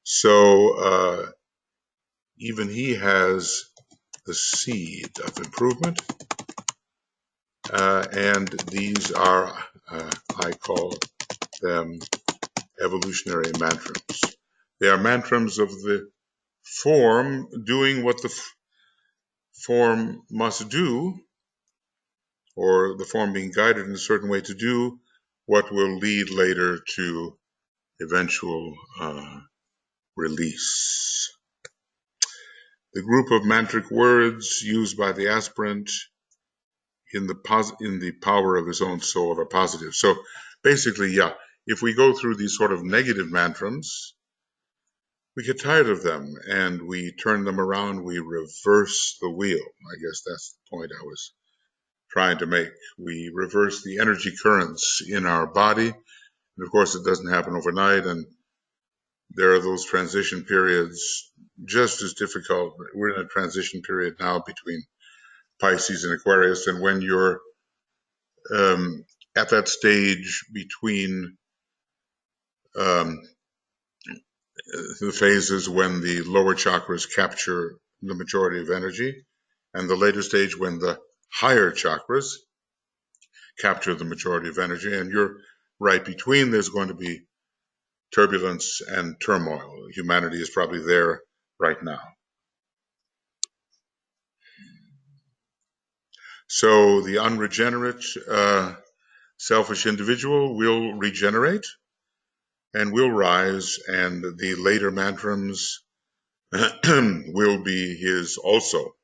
So even he has the seed of improvement, and these are, I call them evolutionary mantrams. They are mantrams of the form doing what the form must do, or the form being guided in a certain way to do what will lead later to eventual release. The group of mantric words used by the aspirant in the power of his own soul are positive. So basically, yeah, if we go through these sort of negative mantrams, we get tired of them and we turn them around, we reverse the wheel. I guess that's the point I was trying to make. We reverse the energy currents in our body. And of course, it doesn't happen overnight, and there are those transition periods just as difficult. We're in a transition period now between Pisces and Aquarius, and when you're at that stage between the phases when the lower chakras capture the majority of energy, and the later stage when the higher chakras capture the majority of energy, and you're right between, there's going to be turbulence and turmoil. Humanity is probably there right now. So the unregenerate, selfish individual will regenerate and will rise, and the later mantrams will be his also.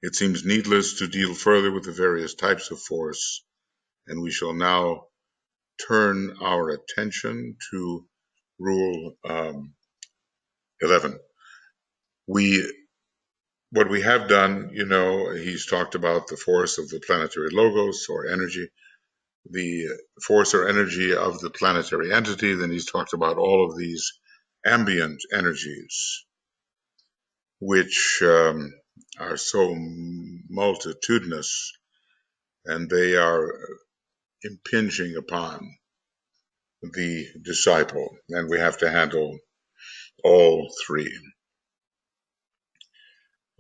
It seems needless to deal further with the various types of force, and we shall now turn our attention to Rule 11. What we have done, he's talked about the force of the planetary logos or energy, the force or energy of the planetary entity. Then he's talked about all of these ambient energies, which are so multitudinous, and they are impinging upon the disciple, and we have to handle all three.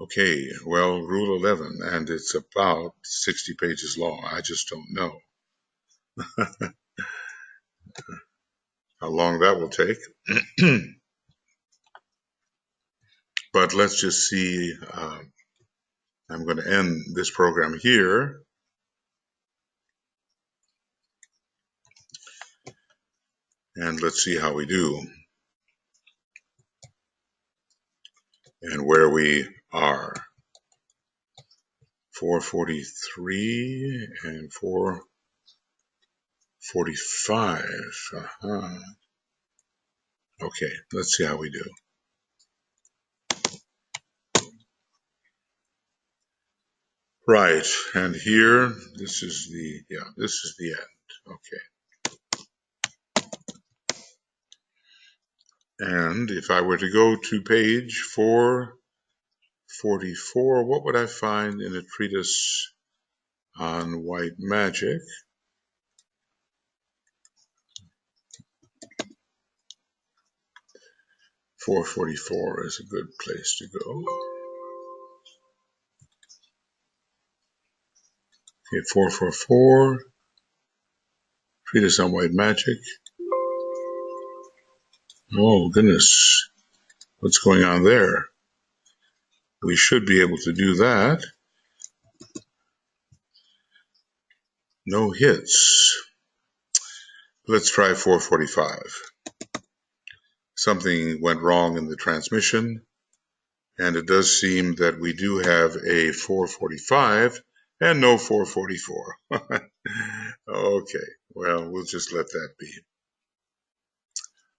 Okay, well, Rule 11, and it's about 60 pages long. I just don't know how long that will take. But let's just see. I'm going to end this program here. And let's see how we do and where we are. 443 and 445. Okay, let's see how we do. Right, and here, this is the end. Okay. And if I were to go to page 444, what would I find in a treatise on white magic? .444 is a good place to go. Okay, 444, treatise on white magic. Oh, goodness. What's going on there? We should be able to do that. No hits. Let's try 445. Something went wrong in the transmission, and it does seem that we do have a 445 and no 444. Okay, well, we'll just let that be.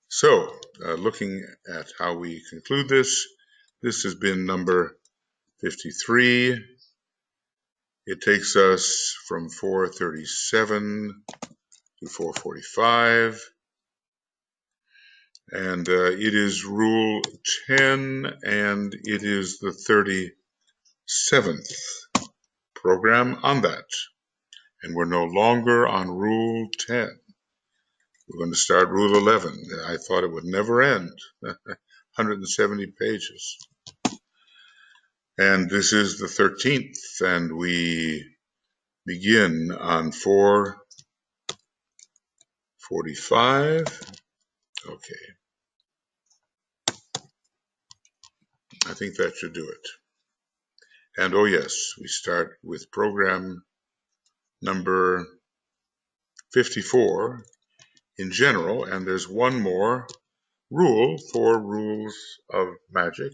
So, looking at how we conclude this, this has been number 53. It takes us from 437 to 445. And it is Rule 10, and it is the 37th program on that. And we're no longer on Rule 10. We're going to start Rule 11. I thought it would never end. 170 pages. And this is the 13th, and we begin on 445. Okay. I think that should do it. And oh yes, we start with program number 54 in general, and there's one more rule for rules of magic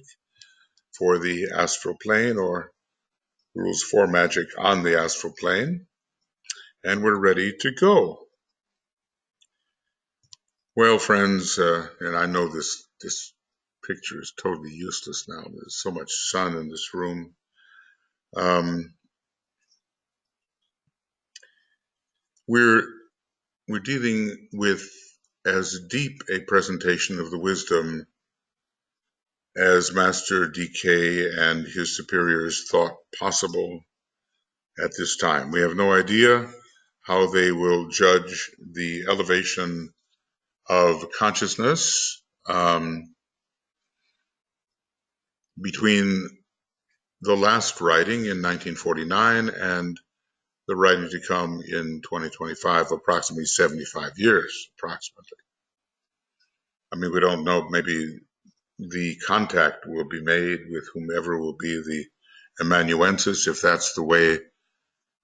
for the astral plane, or rules for magic on the astral plane, and we're ready to go. Well, friends, and I know this picture is totally useless now. There's so much sun in this room. We're dealing with as deep a presentation of the wisdom as Master DK and his superiors thought possible at this time. We have no idea how they will judge the elevation of consciousness between the last writing in 1949 and the writing to come in 2025, approximately 75 years, approximately. I mean, we don't know, maybe the contact will be made with whomever will be the amanuensis, if that's the way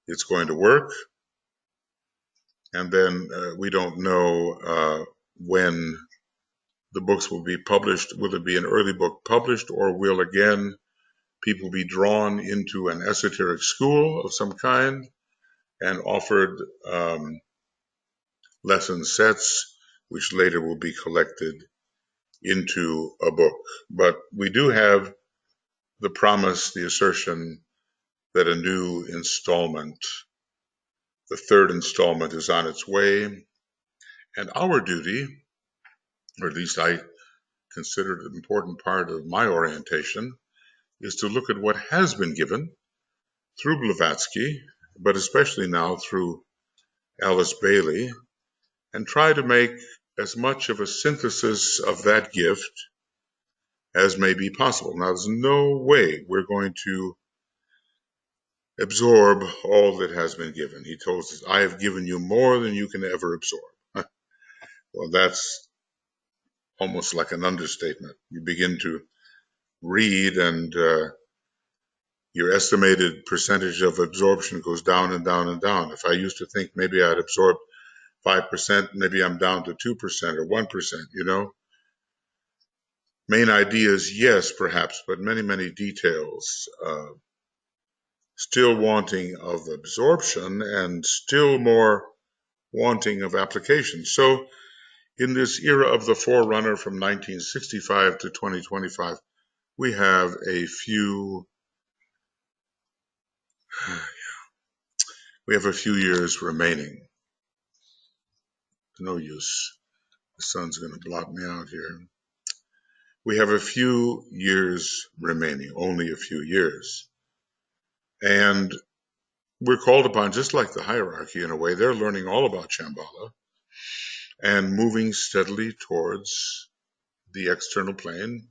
it's going to work. And then we don't know when the books will be published. Will it be an early book published, or will again people be drawn into an esoteric school of some kind and offered lesson sets, which later will be collected into a book? But we do have the promise, the assertion that a new installment, the third installment, is on its way. And our duty, or at least I consider it an important part of my orientation, is to look at what has been given through Blavatsky, but especially now through Alice Bailey, and try to make as much of a synthesis of that gift as may be possible. Now, there's no way we're going to absorb all that has been given. He told us, I have given you more than you can ever absorb. Well, that's almost like an understatement. You begin to read, and your estimated percentage of absorption goes down and down and down. If I used to think maybe I'd absorb 5%, maybe I'm down to 2% or 1%, you know. Main ideas, yes, perhaps, but many, many details still wanting of absorption and still more wanting of application. So in this era of the forerunner from 1965 to 2025, we have a few years remaining. No use. The sun's going to block me out here. We have a few years remaining, only a few years. And we're called upon, just like the hierarchy in a way, they're learning all about Shambhala and moving steadily towards the external plane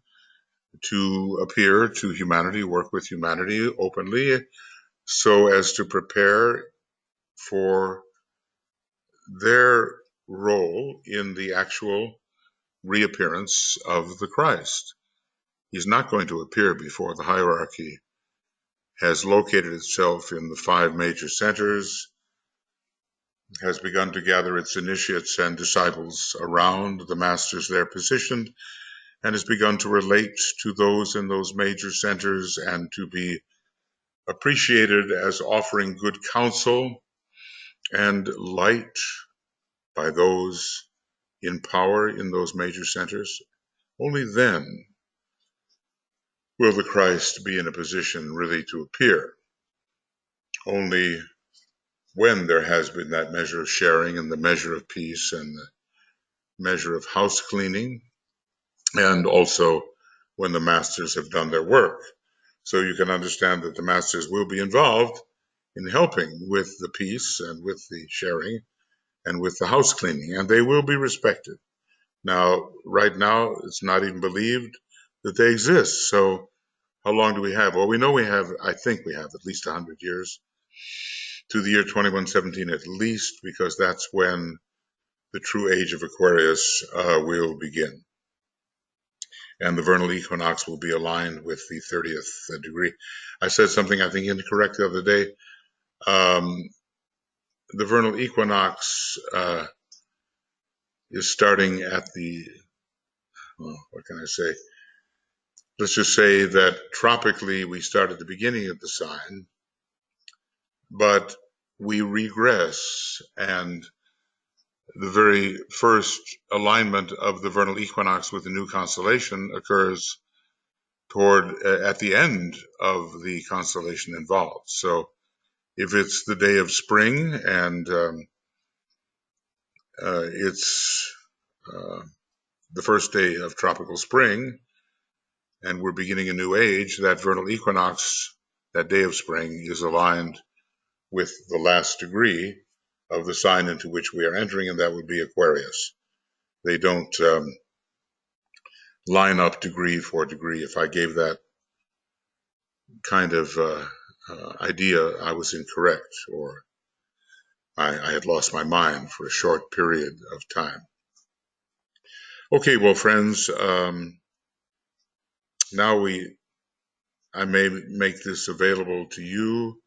to appear to humanity, work with humanity openly, so as to prepare for their role in the actual reappearance of the Christ. He's not going to appear before the hierarchy has located itself in the 5 major centers, has begun to gather its initiates and disciples around the masters there positioned, and has begun to relate to those in those major centers and to be appreciated as offering good counsel and light by those in power in those major centers, only then will the Christ be in a position really to appear. Only when there has been that measure of sharing and the measure of peace and the measure of house cleaning, and also when the masters have done their work. So you can understand that the masters will be involved in helping with the peace and with the sharing and with the house cleaning, and they will be respected. Now, right now, it's not even believed that they exist. So how long do we have? Well, we know we have, I think we have at least 100 years to the year 2117 at least, because that's when the true age of Aquarius will begin. And the vernal equinox will be aligned with the 30th degree. I said something I think incorrect the other day. The vernal equinox is starting at the, what can I say? Let's just say that tropically we start at the beginning of the sign, but we regress, and the very first alignment of the vernal equinox with the new constellation occurs at the end of the constellation involved. So if it's the day of spring and it's the first day of tropical spring and we're beginning a new age, that vernal equinox, that day of spring, is aligned with the last degree of the sign into which we are entering, and that would be Aquarius. They don't line up degree for degree. If I gave that kind of idea, I was incorrect, or I had lost my mind for a short period of time. Okay, well, friends, now I may make this available to you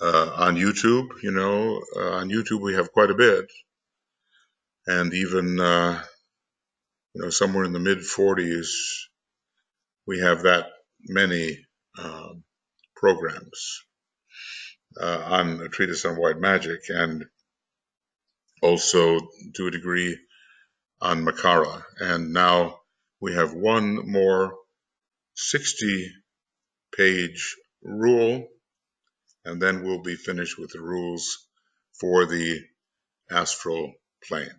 on YouTube. On YouTube we have quite a bit, and even somewhere in the mid 40s we have that many programs on a treatise on white magic, and also to a degree on Makara. And now we have one more 60-page rule, and then we'll be finished with the rules for the astral plane.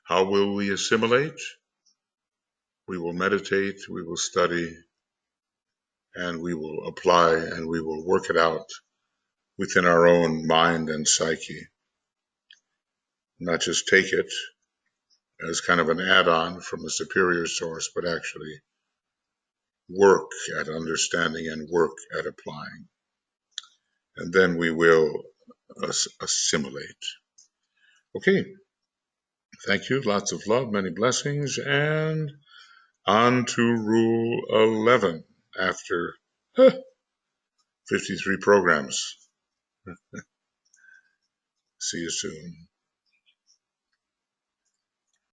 How will we assimilate? We will meditate, we will study, and we will apply, and we will work it out within our own mind and psyche. Not just take it as kind of an add-on from a superior source, but actually work at understanding and work at applying. And then we will assimilate. Okay, thank you. Lots of love, many blessings, and on to Rule 11 after 53 programs. See you soon.